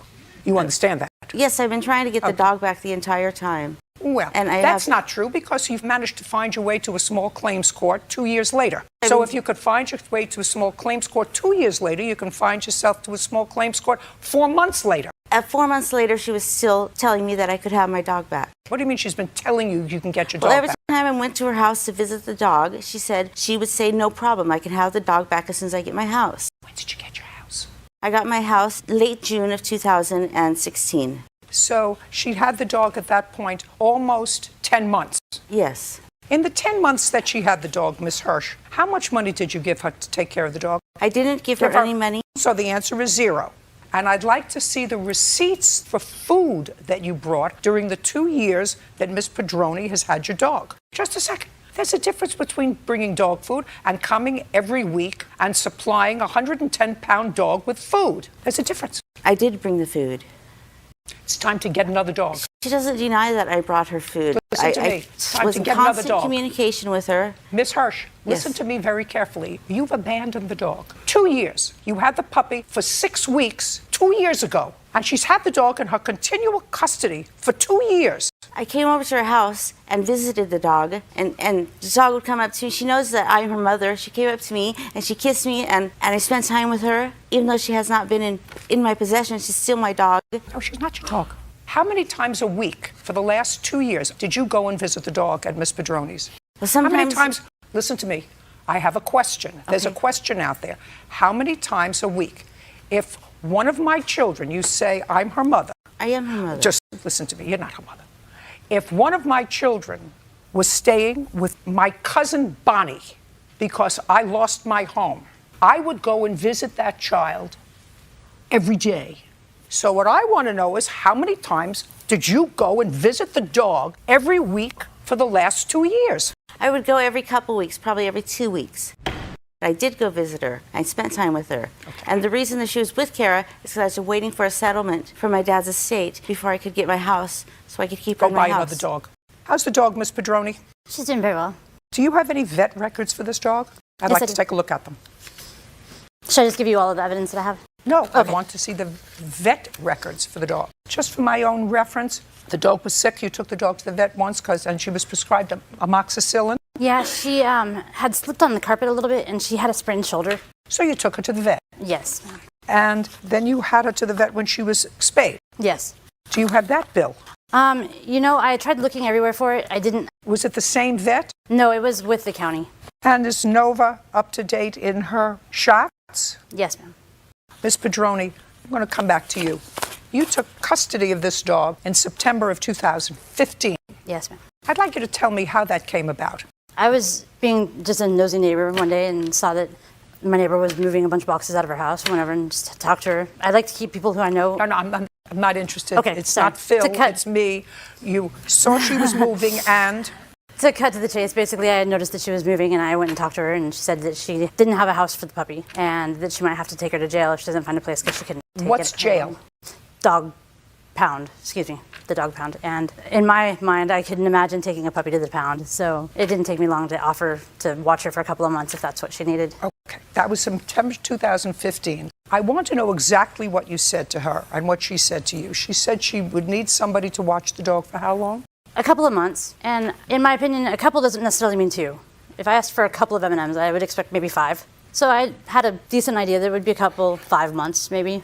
You understand that? Yes, I've been trying to get the dog back the entire time. Well, and that's not true because you've managed to find your way to a small claims court 2 years later. So if you could find your way to a small claims court 2 years later, you can find yourself to a small claims court 4 months later. 4 months later, she was still telling me that I could have my dog back. What do you mean she's been telling you you can get your dog Well, every back? time I went to her house to visit the dog, she said she would say, no problem, I can have the dog back as soon as I get my house. When did you get your house? I got my house late June of 2016. So she had the dog at that point almost 10 months. Yes. In the 10 months that she had the dog, Miss Hirsch, how much money did you give her to take care of the dog? I didn't give her any money. So the answer is zero. And I'd like to see the receipts for food that you brought during the 2 years that Miss Pedroni has had your dog. Just a second. There's a difference between bringing dog food and coming every week and supplying a 110-pound dog with food. There's a difference. I did bring the food. It's time to get another dog. She doesn't deny that I brought her food. Listen to me. It's time was to in get another constant dog. communication with her. Miss Hirsch, listen to me very carefully. You've abandoned the dog. 2 years. You had the puppy for 6 weeks 2 years ago. And she's had the dog in her continual custody for 2 years. I came over to her house and visited the dog, and the dog would come up to me. She knows that I'm her mother. She came up to me and she kissed me, and I spent time with her. Even though she has not been in my possession, she's still my dog. No, she's not your dog. How many times a week for the last 2 years did you go and visit the dog at Miss Pedroni's? Well, sometimes. How many times? Listen to me. I have a question. There's a question out there. How many times a week? If one of my children, you say, I'm her mother. I am her mother. Just listen to me. You're not her mother. If one of my children was staying with my cousin Bonnie because I lost my home, I would go and visit that child every day. So what I want to know is how many times did you go and visit the dog every week for the last 2 years? I would go every couple weeks, probably every 2 weeks. I did go visit her. I spent time with her. Okay. And the reason that she was with Kara is because I was waiting for a settlement from my dad's estate before I could get my house so I could keep her in my house. Go buy another dog. How's the dog, Miss Pedroni? She's doing very well. Do you have any vet records for this dog? I'd like to take a look at them. Should I just give you all of the evidence that I have? No, okay. I want to see the vet records for the dog. Just for my own reference, the dog was sick. You took the dog to the vet once and she was prescribed amoxicillin. Yeah, she had slipped on the carpet a little bit and she had a sprained shoulder. So you took her to the vet? Yes. And then you had her to the vet when she was spayed? Yes. Do you have that bill? You know, I tried looking everywhere for it. I didn't. Was it the same vet? No, it was with the county. And is Nova up to date in her shots? Yes, ma'am. Miss Pedroni, I'm going to come back to you. You took custody of this dog in September of 2015. Yes, ma'am. I'd like you to tell me how that came about. I was being just a nosy neighbor one day and saw that my neighbor was moving a bunch of boxes out of her house or whatever and just talked to her. I like to keep people who I know. No, I'm not interested. Okay, it's sorry. not Phil, it's me. You saw she was moving and... To cut to the chase, basically, I had noticed that she was moving, and I went and talked to her, and she said that she didn't have a house for the puppy, and that she might have to take her to jail if she doesn't find a place because she couldn't take it. What's jail? Dog pound, excuse me, the dog pound. And in my mind, I couldn't imagine taking a puppy to the pound, so it didn't take me long to offer to watch her for a couple of months if that's what she needed. Okay, that was September 2015. I want to know exactly what you said to her and what she said to you. She said she would need somebody to watch the dog for how long? A couple of months, and in my opinion, a couple doesn't necessarily mean 2. If I asked for a couple of M&Ms, I would expect maybe 5. So I had a decent idea there would be a couple, 5 months maybe.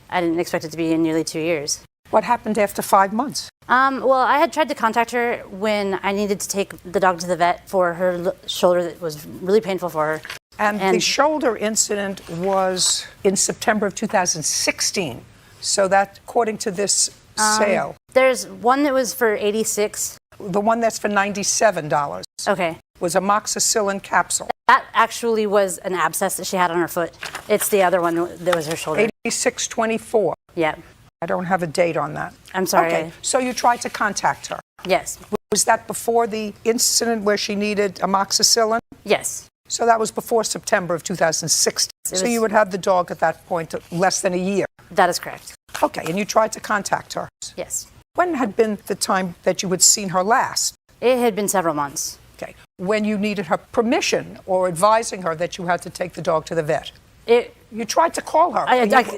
I didn't expect it to be in nearly 2 years. What happened after 5 months? Well, I had tried to contact her when I needed to take the dog to the vet for her shoulder that was really painful for her. And the shoulder incident was in September of 2016. So that, according to this sale. There's one that was for $86. The one that's for $97. Okay. Was amoxicillin capsule. That actually was an abscess that she had on her foot. It's the other one that was her shoulder. 8624. Yeah. I don't have a date on that. I'm sorry. Okay, so you tried to contact her. Yes. Was that before the incident where she needed amoxicillin? Yes. So that was before September of 2016. So you would have the dog at that point less than a year. That is correct. Okay, and you tried to contact her. Yes. When had been the time that you had seen her last? It had been several months. Okay. When you needed her permission or advising her that you had to take the dog to the vet? You tried to call her.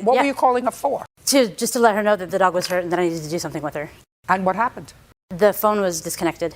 What were you calling her for? Just to let her know that the dog was hurt and that I needed to do something with her. And what happened? The phone was disconnected.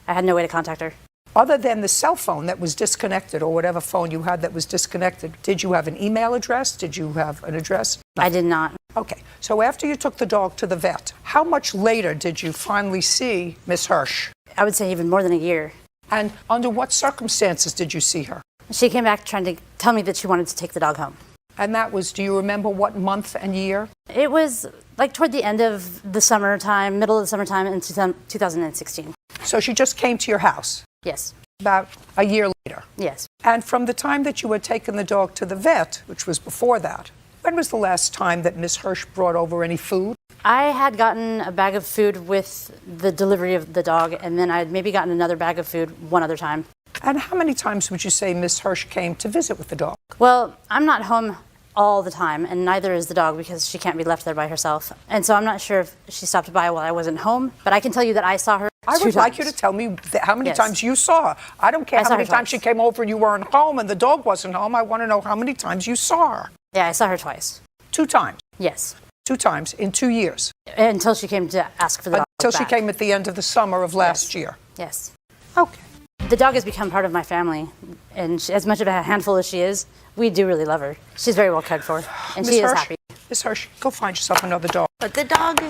I had no way to contact her. Other than the cell phone that was disconnected or whatever phone you had that was disconnected, did you have an email address? Did you have an address? No. I did not. Okay. So after you took the dog to the vet, how much later did you finally see Miss Hirsch? I would say even more than a year. And under what circumstances did you see her? She came back trying to tell me that she wanted to take the dog home. And that was, do you remember what month and year? It was like toward the end of the summertime, middle of the summertime in 2016. So she just came to your house? Yes. About a year later? Yes. And from the time that you had taken the dog to the vet, which was before that, when was the last time that Miss Hirsch brought over any food? I had gotten a bag of food with the delivery of the dog, and then I'd maybe gotten another bag of food one other time. And how many times would you say Miss Hirsch came to visit with the dog? Well, I'm not home all the time, and neither is the dog because she can't be left there by herself. And so I'm not sure if she stopped by while I wasn't home, but I can tell you that I saw her I would 2 like times. you to tell me how many times you saw her. I don't care how many times she came over and you weren't home and the dog wasn't home. I want to know how many times you saw her. Yeah, I saw her twice. 2 times? Yes. 2 times in 2 years? Until she came to ask for the dog Until she back. came at the end of the summer of last year? Yes. Okay. The dog has become part of my family, and as much of a handful as she is, we do really love her. She's very well cared for, and she is happy. Miss Hirsch, go find yourself another dog. But the dog,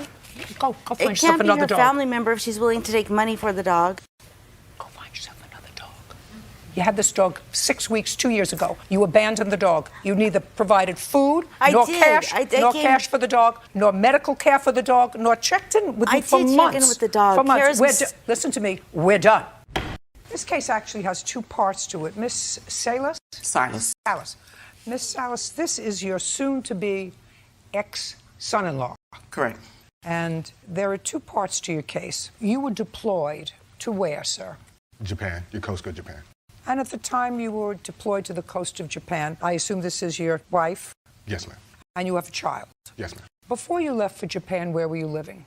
Go find it yourself can't be another her dog. family member if she's willing to take money for the dog. Go find yourself another dog. You had this dog 6 weeks, 2 years ago. You abandoned the dog. You neither provided food, nor cash for the dog, nor medical care for the dog, nor checked in with you for months. I did check in with the dog. For months. Listen to me. We're done. This case actually has 2 parts to it. Miss Salas? Silas. Salas. Miss Salas, this is your soon-to-be ex-son-in-law. Correct. And there are 2 parts to your case. You were deployed to where, sir? Japan, your Coast Guard Japan. And at the time you were deployed to the coast of Japan, I assume this is your wife? Yes, ma'am. And you have a child? Yes, ma'am. Before you left for Japan, where were you living?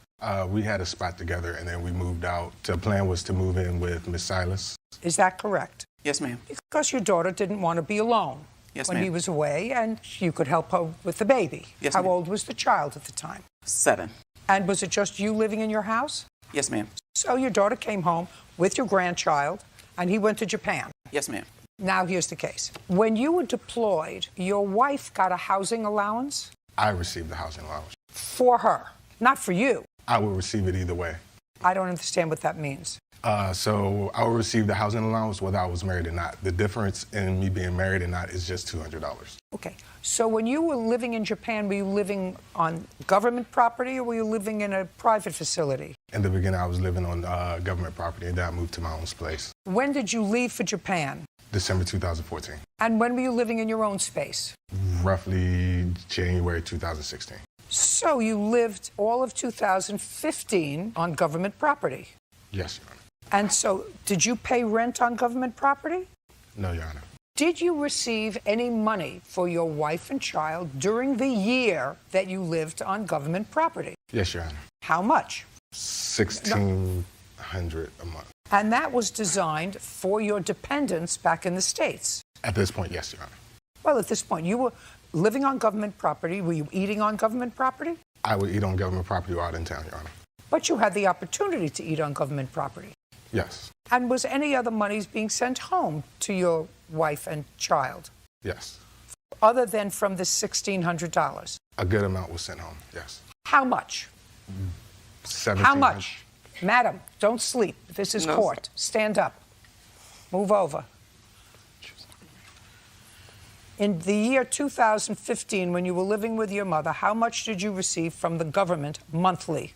We had a spot together, and then we moved out. The plan was to move in with Miss Silas. Is that correct? Yes, ma'am. Because your daughter didn't want to be alone when he was away, and you could help her with the baby. Yes, How ma'am. old was the child at the time? 7. And was it just you living in your house? Yes, ma'am. So your daughter came home with your grandchild, and he went to Japan. Yes, ma'am. Now here's the case. When you were deployed, your wife got a housing allowance? I received the housing allowance. For her, not for you. I will receive it either way. I don't understand what that means. So I will receive the housing allowance whether I was married or not. The difference in me being married or not is just $200. Okay. So when you were living in Japan, were you living on government property or were you living in a private facility? In the beginning, I was living on government property, and then I moved to my own place. When did you leave for Japan? December 2014. And when were you living in your own space? Roughly January 2016. So you lived all of 2015 on government property? Yes, Your Honor. And so did you pay rent on government property? No, Your Honor. Did you receive any money for your wife and child during the year that you lived on government property? Yes, Your Honor. How much? $1,600 a month. And that was designed for your dependents back in the States? At this point, yes, Your Honor. Well, at this point, you were living on government property. Were you eating on government property? I would eat on government property or out in town, Your Honor. But you had the opportunity to eat on government property. Yes. And was any other monies being sent home to your wife and child? Yes. Other than from the $1,600? A good amount was sent home, yes. How much? How much? Madam, don't sleep. This is No, court. Stand up. Move over. In the year 2015, when you were living with your mother, how much did you receive from the government monthly?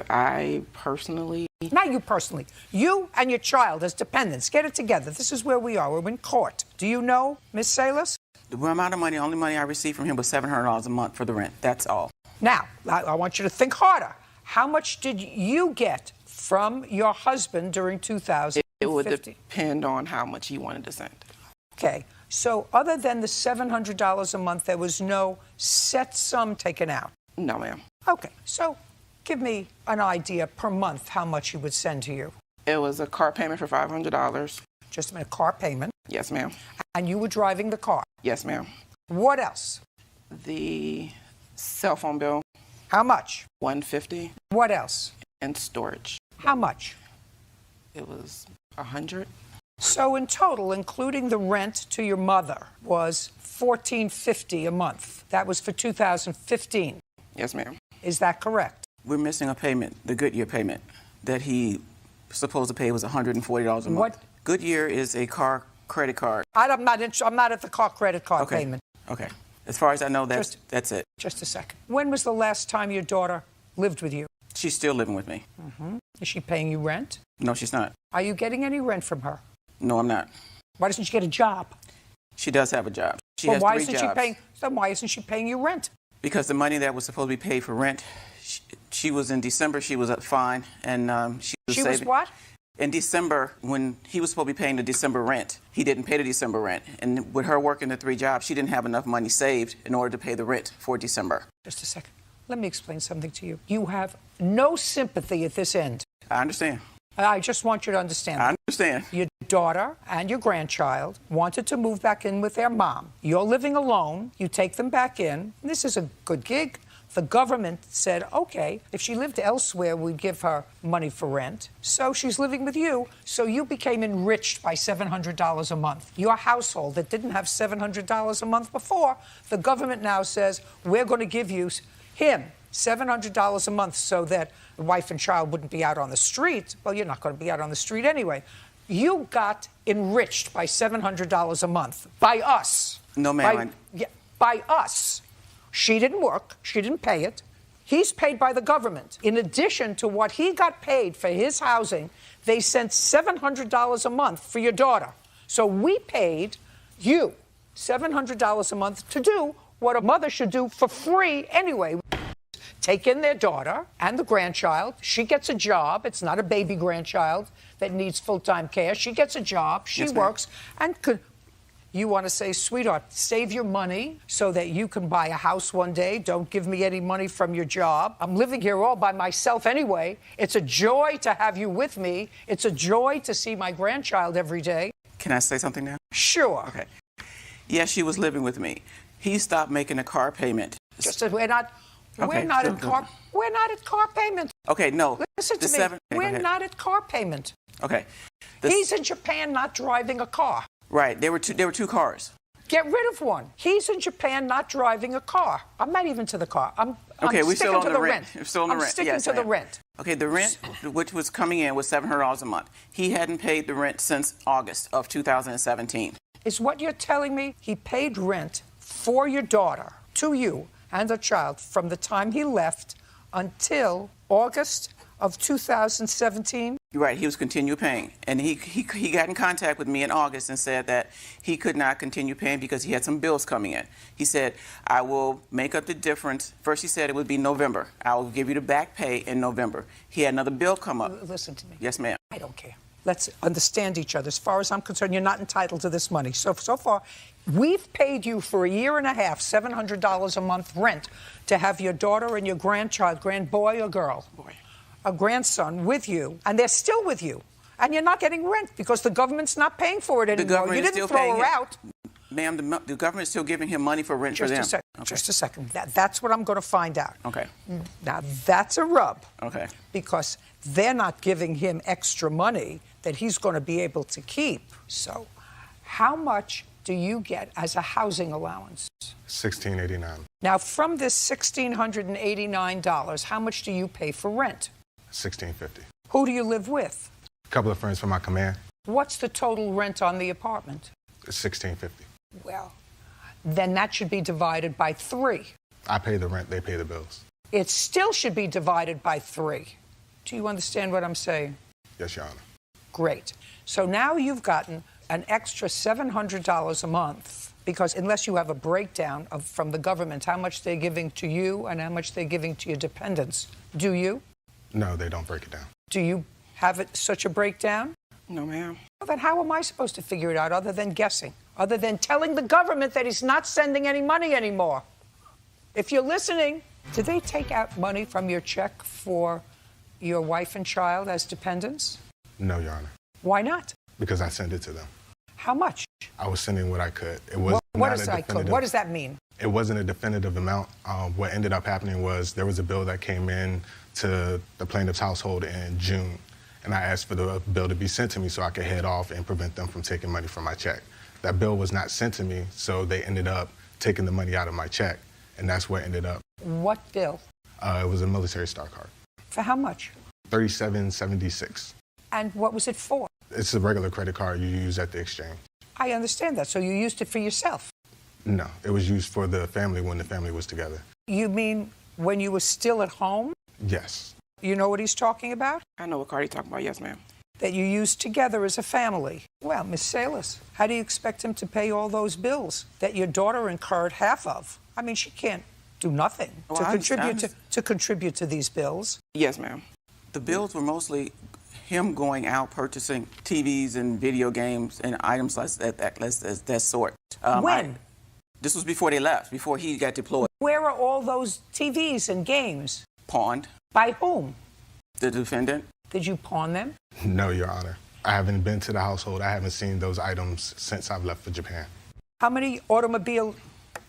I personally... Not you personally. You and your child as dependents. Get it together. This is where we are. We're in court. Do you know, Ms. Salas? The amount of money, only money I received from him was $700 a month for the rent. That's all. Now, I want you to think harder. How much did you get from your husband during 2015? It would depend on how much he wanted to send. Okay. So other than the $700 a month, there was no set sum taken out? No, ma'am. Okay. So give me an idea per month how much he would send to you. It was a car payment for $500. Just a minute, car payment? Yes, ma'am. And you were driving the car? Yes, ma'am. What else? The cell phone bill. How much? $150. What else? And storage. How much? It was $100. So in total, including the rent to your mother, was $1,450 a month. That was for 2015. Yes, ma'am. Is that correct? We're missing a payment, the Goodyear payment, that he supposed to pay was $140 a month. What? Goodyear is a car credit card. I'm not at the car credit card payment. Okay. As far as I know, that's it. Just a second. When was the last time your daughter lived with you? She's still living with me. Mm-hmm. Is she paying you rent? No, she's not. Are you getting any rent from her? No, I'm not. Why doesn't she get a job? She does have a job. She Well, has why 3 isn't jobs. she paying? Then why isn't she paying you rent? Because the money that was supposed to be paid for rent, she was in December, she was fine, and she was She saving. was what? In December, when he was supposed to be paying the December rent, he didn't pay the December rent. And with her working the 3 jobs, she didn't have enough money saved in order to pay the rent for December. Just a second. Let me explain something to you. You have no sympathy at this end. I understand. I just want you to understand. I understand. Your daughter and your grandchild wanted to move back in with their mom. You're living alone. You take them back in. This is a good gig. The government said, okay, if she lived elsewhere, we'd give her money for rent. So she's living with you. So you became enriched by $700 a month. Your household that didn't have $700 a month before, the government now says, we're going to give him $700 a month so that the wife and child wouldn't be out on the street. Well, you're not going to be out on the street anyway. You got enriched by $700 a month by us. No, ma'am. By us. She didn't work. She didn't pay it. He's paid by the government. In addition to what he got paid for his housing, they sent $700 a month for your daughter. So we paid you $700 a month to do what a mother should do for free anyway. Take in their daughter and the grandchild. She gets a job. It's not a baby grandchild that needs full-time care. She gets a job. She works. And you want to say, sweetheart, save your money so that you can buy a house one day. Don't give me any money from your job. I'm living here all by myself anyway. It's a joy to have you with me. It's a joy to see my grandchild every day. Can I say something now? Sure. Okay. Yes, she was living with me. He stopped making a car payment. Just as we're not at car payment. Okay, no. Listen to me. We're not at car payment. Okay. He's in Japan not driving a car. Right. There were two cars. Get rid of one. He's in Japan not driving a car. I'm not even to the car. I'm we're still on to the rent. We're still on the I'm rent. sticking Yes, to the rent. Okay, the rent, which was coming in, was $700 a month. He hadn't paid the rent since August of 2017. Is what you're telling me he paid rent for your daughter, to you and the child, from the time he left until August of 2017? Right, he was continue paying. And he got in contact with me in August and said that he could not continue paying because he had some bills coming in. He said, I will make up the difference. First he said it would be November. I will give you the back pay in November. He had another bill come up. Listen to me. Yes, ma'am. I don't care. Let's understand each other. As far as I'm concerned, you're not entitled to this money. So far, we've paid you for a year and a half, $700 a month rent to have your daughter and your grandchild, grandboy or girl, a grandson with you, and they're still with you. And you're not getting rent because the government's not paying for it anymore. The government You is didn't still throw paying her out. Ma'am, the government is still giving him money for rent for them. Just a second. That's what I'm going to find out. Okay. Now, that's a rub. Okay. Because they're not giving him extra money that he's going to be able to keep. So how much do you get as a housing allowance? $1,689. Now, from this $1,689, how much do you pay for rent? $1,650. Who do you live with? A couple of friends from my command. What's the total rent on the apartment? $1,650. Well, then that should be divided by 3. I pay the rent, they pay the bills. It still should be divided by 3. Do you understand what I'm saying? Yes, Your Honor. Great. So now you've gotten an extra $700 a month, because unless you have a breakdown from the government, how much they're giving to you and how much they're giving to your dependents. Do you? No, they don't break it down. Do you have such a breakdown? No, ma'am. Well, then how am I supposed to figure it out other than guessing? Other than telling the government that he's not sending any money anymore? If you're listening, did they take out money from your check for your wife and child as dependents? No, Your Honor. Why not? Because I sent it to them. How much? I was sending what I could. It was What does that mean? It wasn't a definitive amount. What ended up happening was there was a bill that came in to the plaintiff's household in June, and I asked for the bill to be sent to me so I could head off and prevent them from taking money from my check. That bill was not sent to me, so they ended up taking the money out of my check, and that's what ended up. What bill? It was a military star card. For how much? $37.76. And what was it for? It's a regular credit card you use at the exchange. I understand that. So you used it for yourself? No, it was used for the family when the family was together. You mean when you were still at home? Yes. You know what he's talking about? I know what card he's talking about, yes, ma'am. That you used together as a family. Well, Miss Salas, how do you expect him to pay all those bills that your daughter incurred half of? I mean, she can't do nothing to contribute to these bills. Yes, ma'am. The bills were mostly him going out purchasing TVs and video games and items like that sort. When? This was before they left, before he got deployed. Where are all those TVs and games? Pawned. By whom? The defendant. Did you pawn them? No, Your Honor. I haven't been to the household. I haven't seen those items since I've left for Japan. How many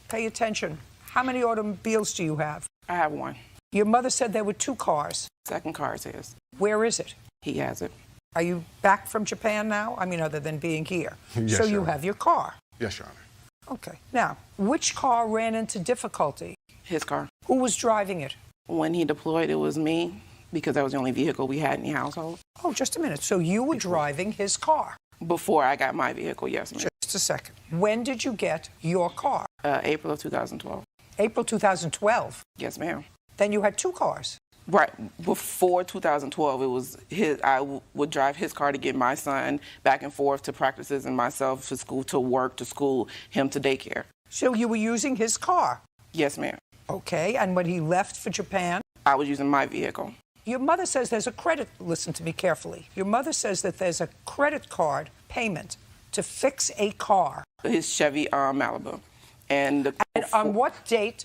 pay attention, how many automobiles do you have? I have one. Your mother said there were 2 cars. Second car is his. Where is it? He has it. Are you back from Japan now? I mean, other than being here. Yes, so Your you Honor. have your car. Yes, Your Honor. Okay. Now, which car ran into difficulty? His car. Who was driving it? When he deployed, it was me, because that was the only vehicle we had in the household. Oh, just a minute. So you were driving his car? Before I got my vehicle, yes, ma'am. Just a second. When did you get your car? April of 2012. April 2012? Yes, ma'am. Then you had 2 cars. Right. Before 2012, it was his. I would drive his car to get my son back and forth to practices and myself to school, to work, to school, him to daycare. So you were using his car? Yes, ma'am. Okay. And when he left for Japan? I was using my vehicle. Your mother says there's a credit, listen to me carefully. Your mother says that there's a credit card payment to fix a car. His Chevy Malibu. And on what date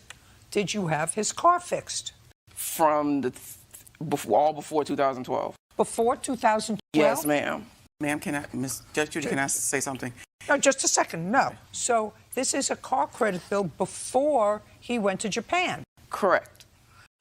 did you have his car fixed? From all before 2012. Before 2012? Yes, ma'am. Ma'am, Miss Judge Judy, can I say something? No, just a second. No. So this is a car credit bill before he went to Japan? Correct.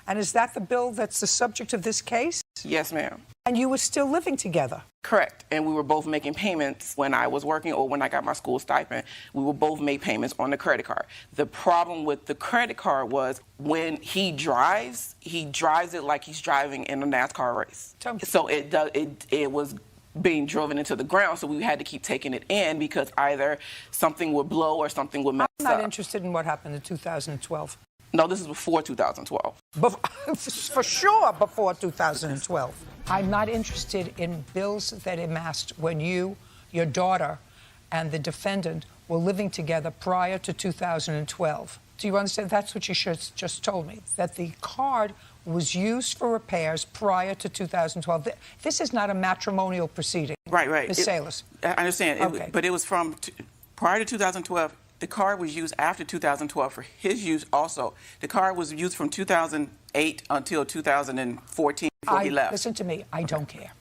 And is that the bill that's the subject of this case? Yes, ma'am. And you were still living together? Correct. And we were both making payments when I was working or when I got my school stipend. We would both make payments on the credit card. The problem with the credit card was when he drives it like he's driving in a NASCAR race. So it was being driven into the ground, so we had to keep taking it in because either something would blow or something would mess up. I'm not interested in what happened in 2012. No, this is before 2012. For sure before 2012. I'm not interested in bills that amassed when you, your daughter, and the defendant were living together prior to 2012. Do you understand? That's what you just told me, that the card was used for repairs prior to 2012. This is not a matrimonial proceeding. Right. Ms. Salas. I understand, Okay. but it was from prior to 2012. The card was used after 2012 for his use also. The card was used from 2008 until 2014 before he left. Listen to me, I don't care.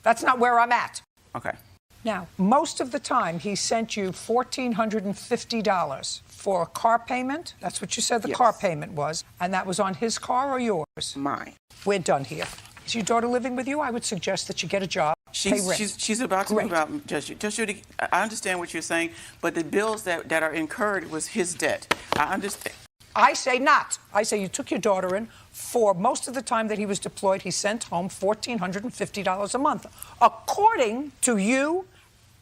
That's not where I'm at. Okay. Now, most of the time, he sent you $1,450 for a car payment. That's what you said the car payment was. And that was on his car or yours? Mine. We're done here. Is your daughter living with you? I would suggest that you get a job, pay rent. She's about to move out, Judge Judy. I understand what you're saying, but the bills that are incurred was his debt. I understand. I say not. I say you took your daughter in. For most of the time that he was deployed, he sent home $1,450 a month, according to you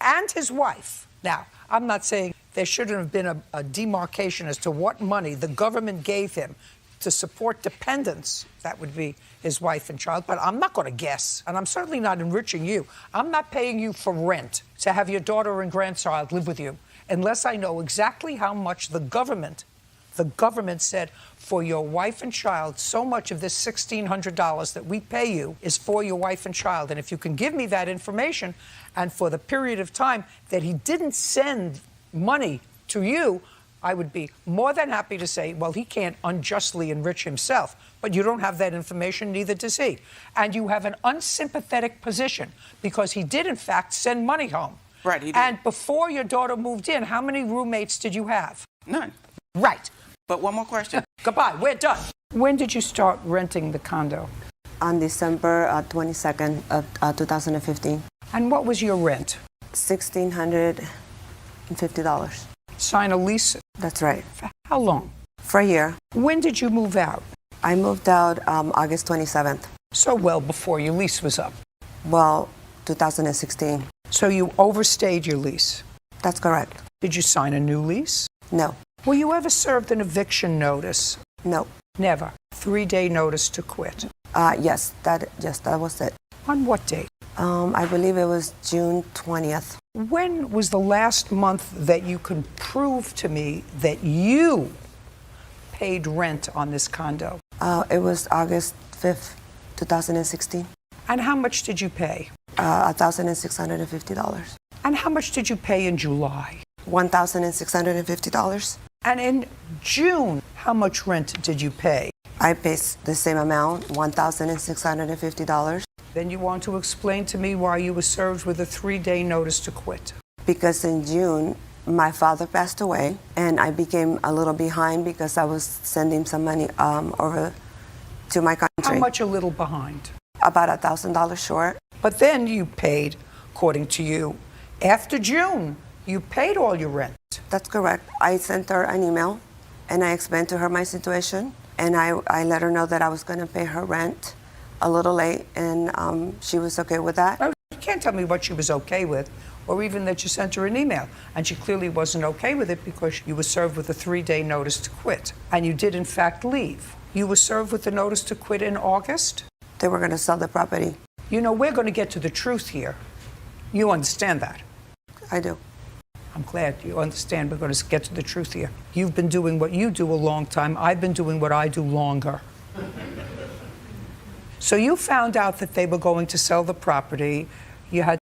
and his wife. Now, I'm not saying there shouldn't have been a demarcation as to what money the government gave him to support dependents. That would be his wife and child, but I'm not going to guess, and I'm certainly not enriching you. I'm not paying you for rent to have your daughter and grandchild live with you unless I know exactly how much the government said for your wife and child, so much of this $1,600 that we pay you is for your wife and child. And if you can give me that information, and for the period of time that he didn't send money to you, I would be more than happy to say, well, he can't unjustly enrich himself. But you don't have that information, neither does he. And you have an unsympathetic position because he did, in fact, send money home. Right, he did. And before your daughter moved in, how many roommates did you have? None. Right. But one more question. Goodbye. We're done. When did you start renting the condo? On December 22nd of 2015. And what was your rent? $1,650. Sign a lease? That's right. For how long? For a year. When did you move out? I moved out August 27th. So well before your lease was up. Well, 2016. So you overstayed your lease? That's correct. Did you sign a new lease? No. Were you ever served an eviction notice? No. Never. 3-day notice to quit? Yes, that was it. On what date? I believe it was June 20th. When was the last month that you can prove to me that you paid rent on this condo? It was August 5th, 2016. And how much did you pay? $1,650. And how much did you pay in July? $1,650. And in June, how much rent did you pay? I paid the same amount, $1,650. Then you want to explain to me why you were served with a 3-day notice to quit. Because in June, my father passed away, and I became a little behind because I was sending some money over to my country. How much a little behind? About $1,000 short. But then you paid, according to you, after June, you paid all your rent. That's correct. I sent her an email, and I explained to her my situation, and I let her know that I was going to pay her rent a little late, and she was okay with that. No, you can't tell me what she was okay with, or even that you sent her an email. And she clearly wasn't okay with it because you were served with a 3-day notice to quit. And you did, in fact, leave. You were served with the notice to quit in August? They were going to sell the property. You know, we're going to get to the truth here. You understand that? I do. I'm glad you understand we're going to get to the truth here. You've been doing what you do a long time. I've been doing what I do longer. So you found out that they were going to sell the property. You had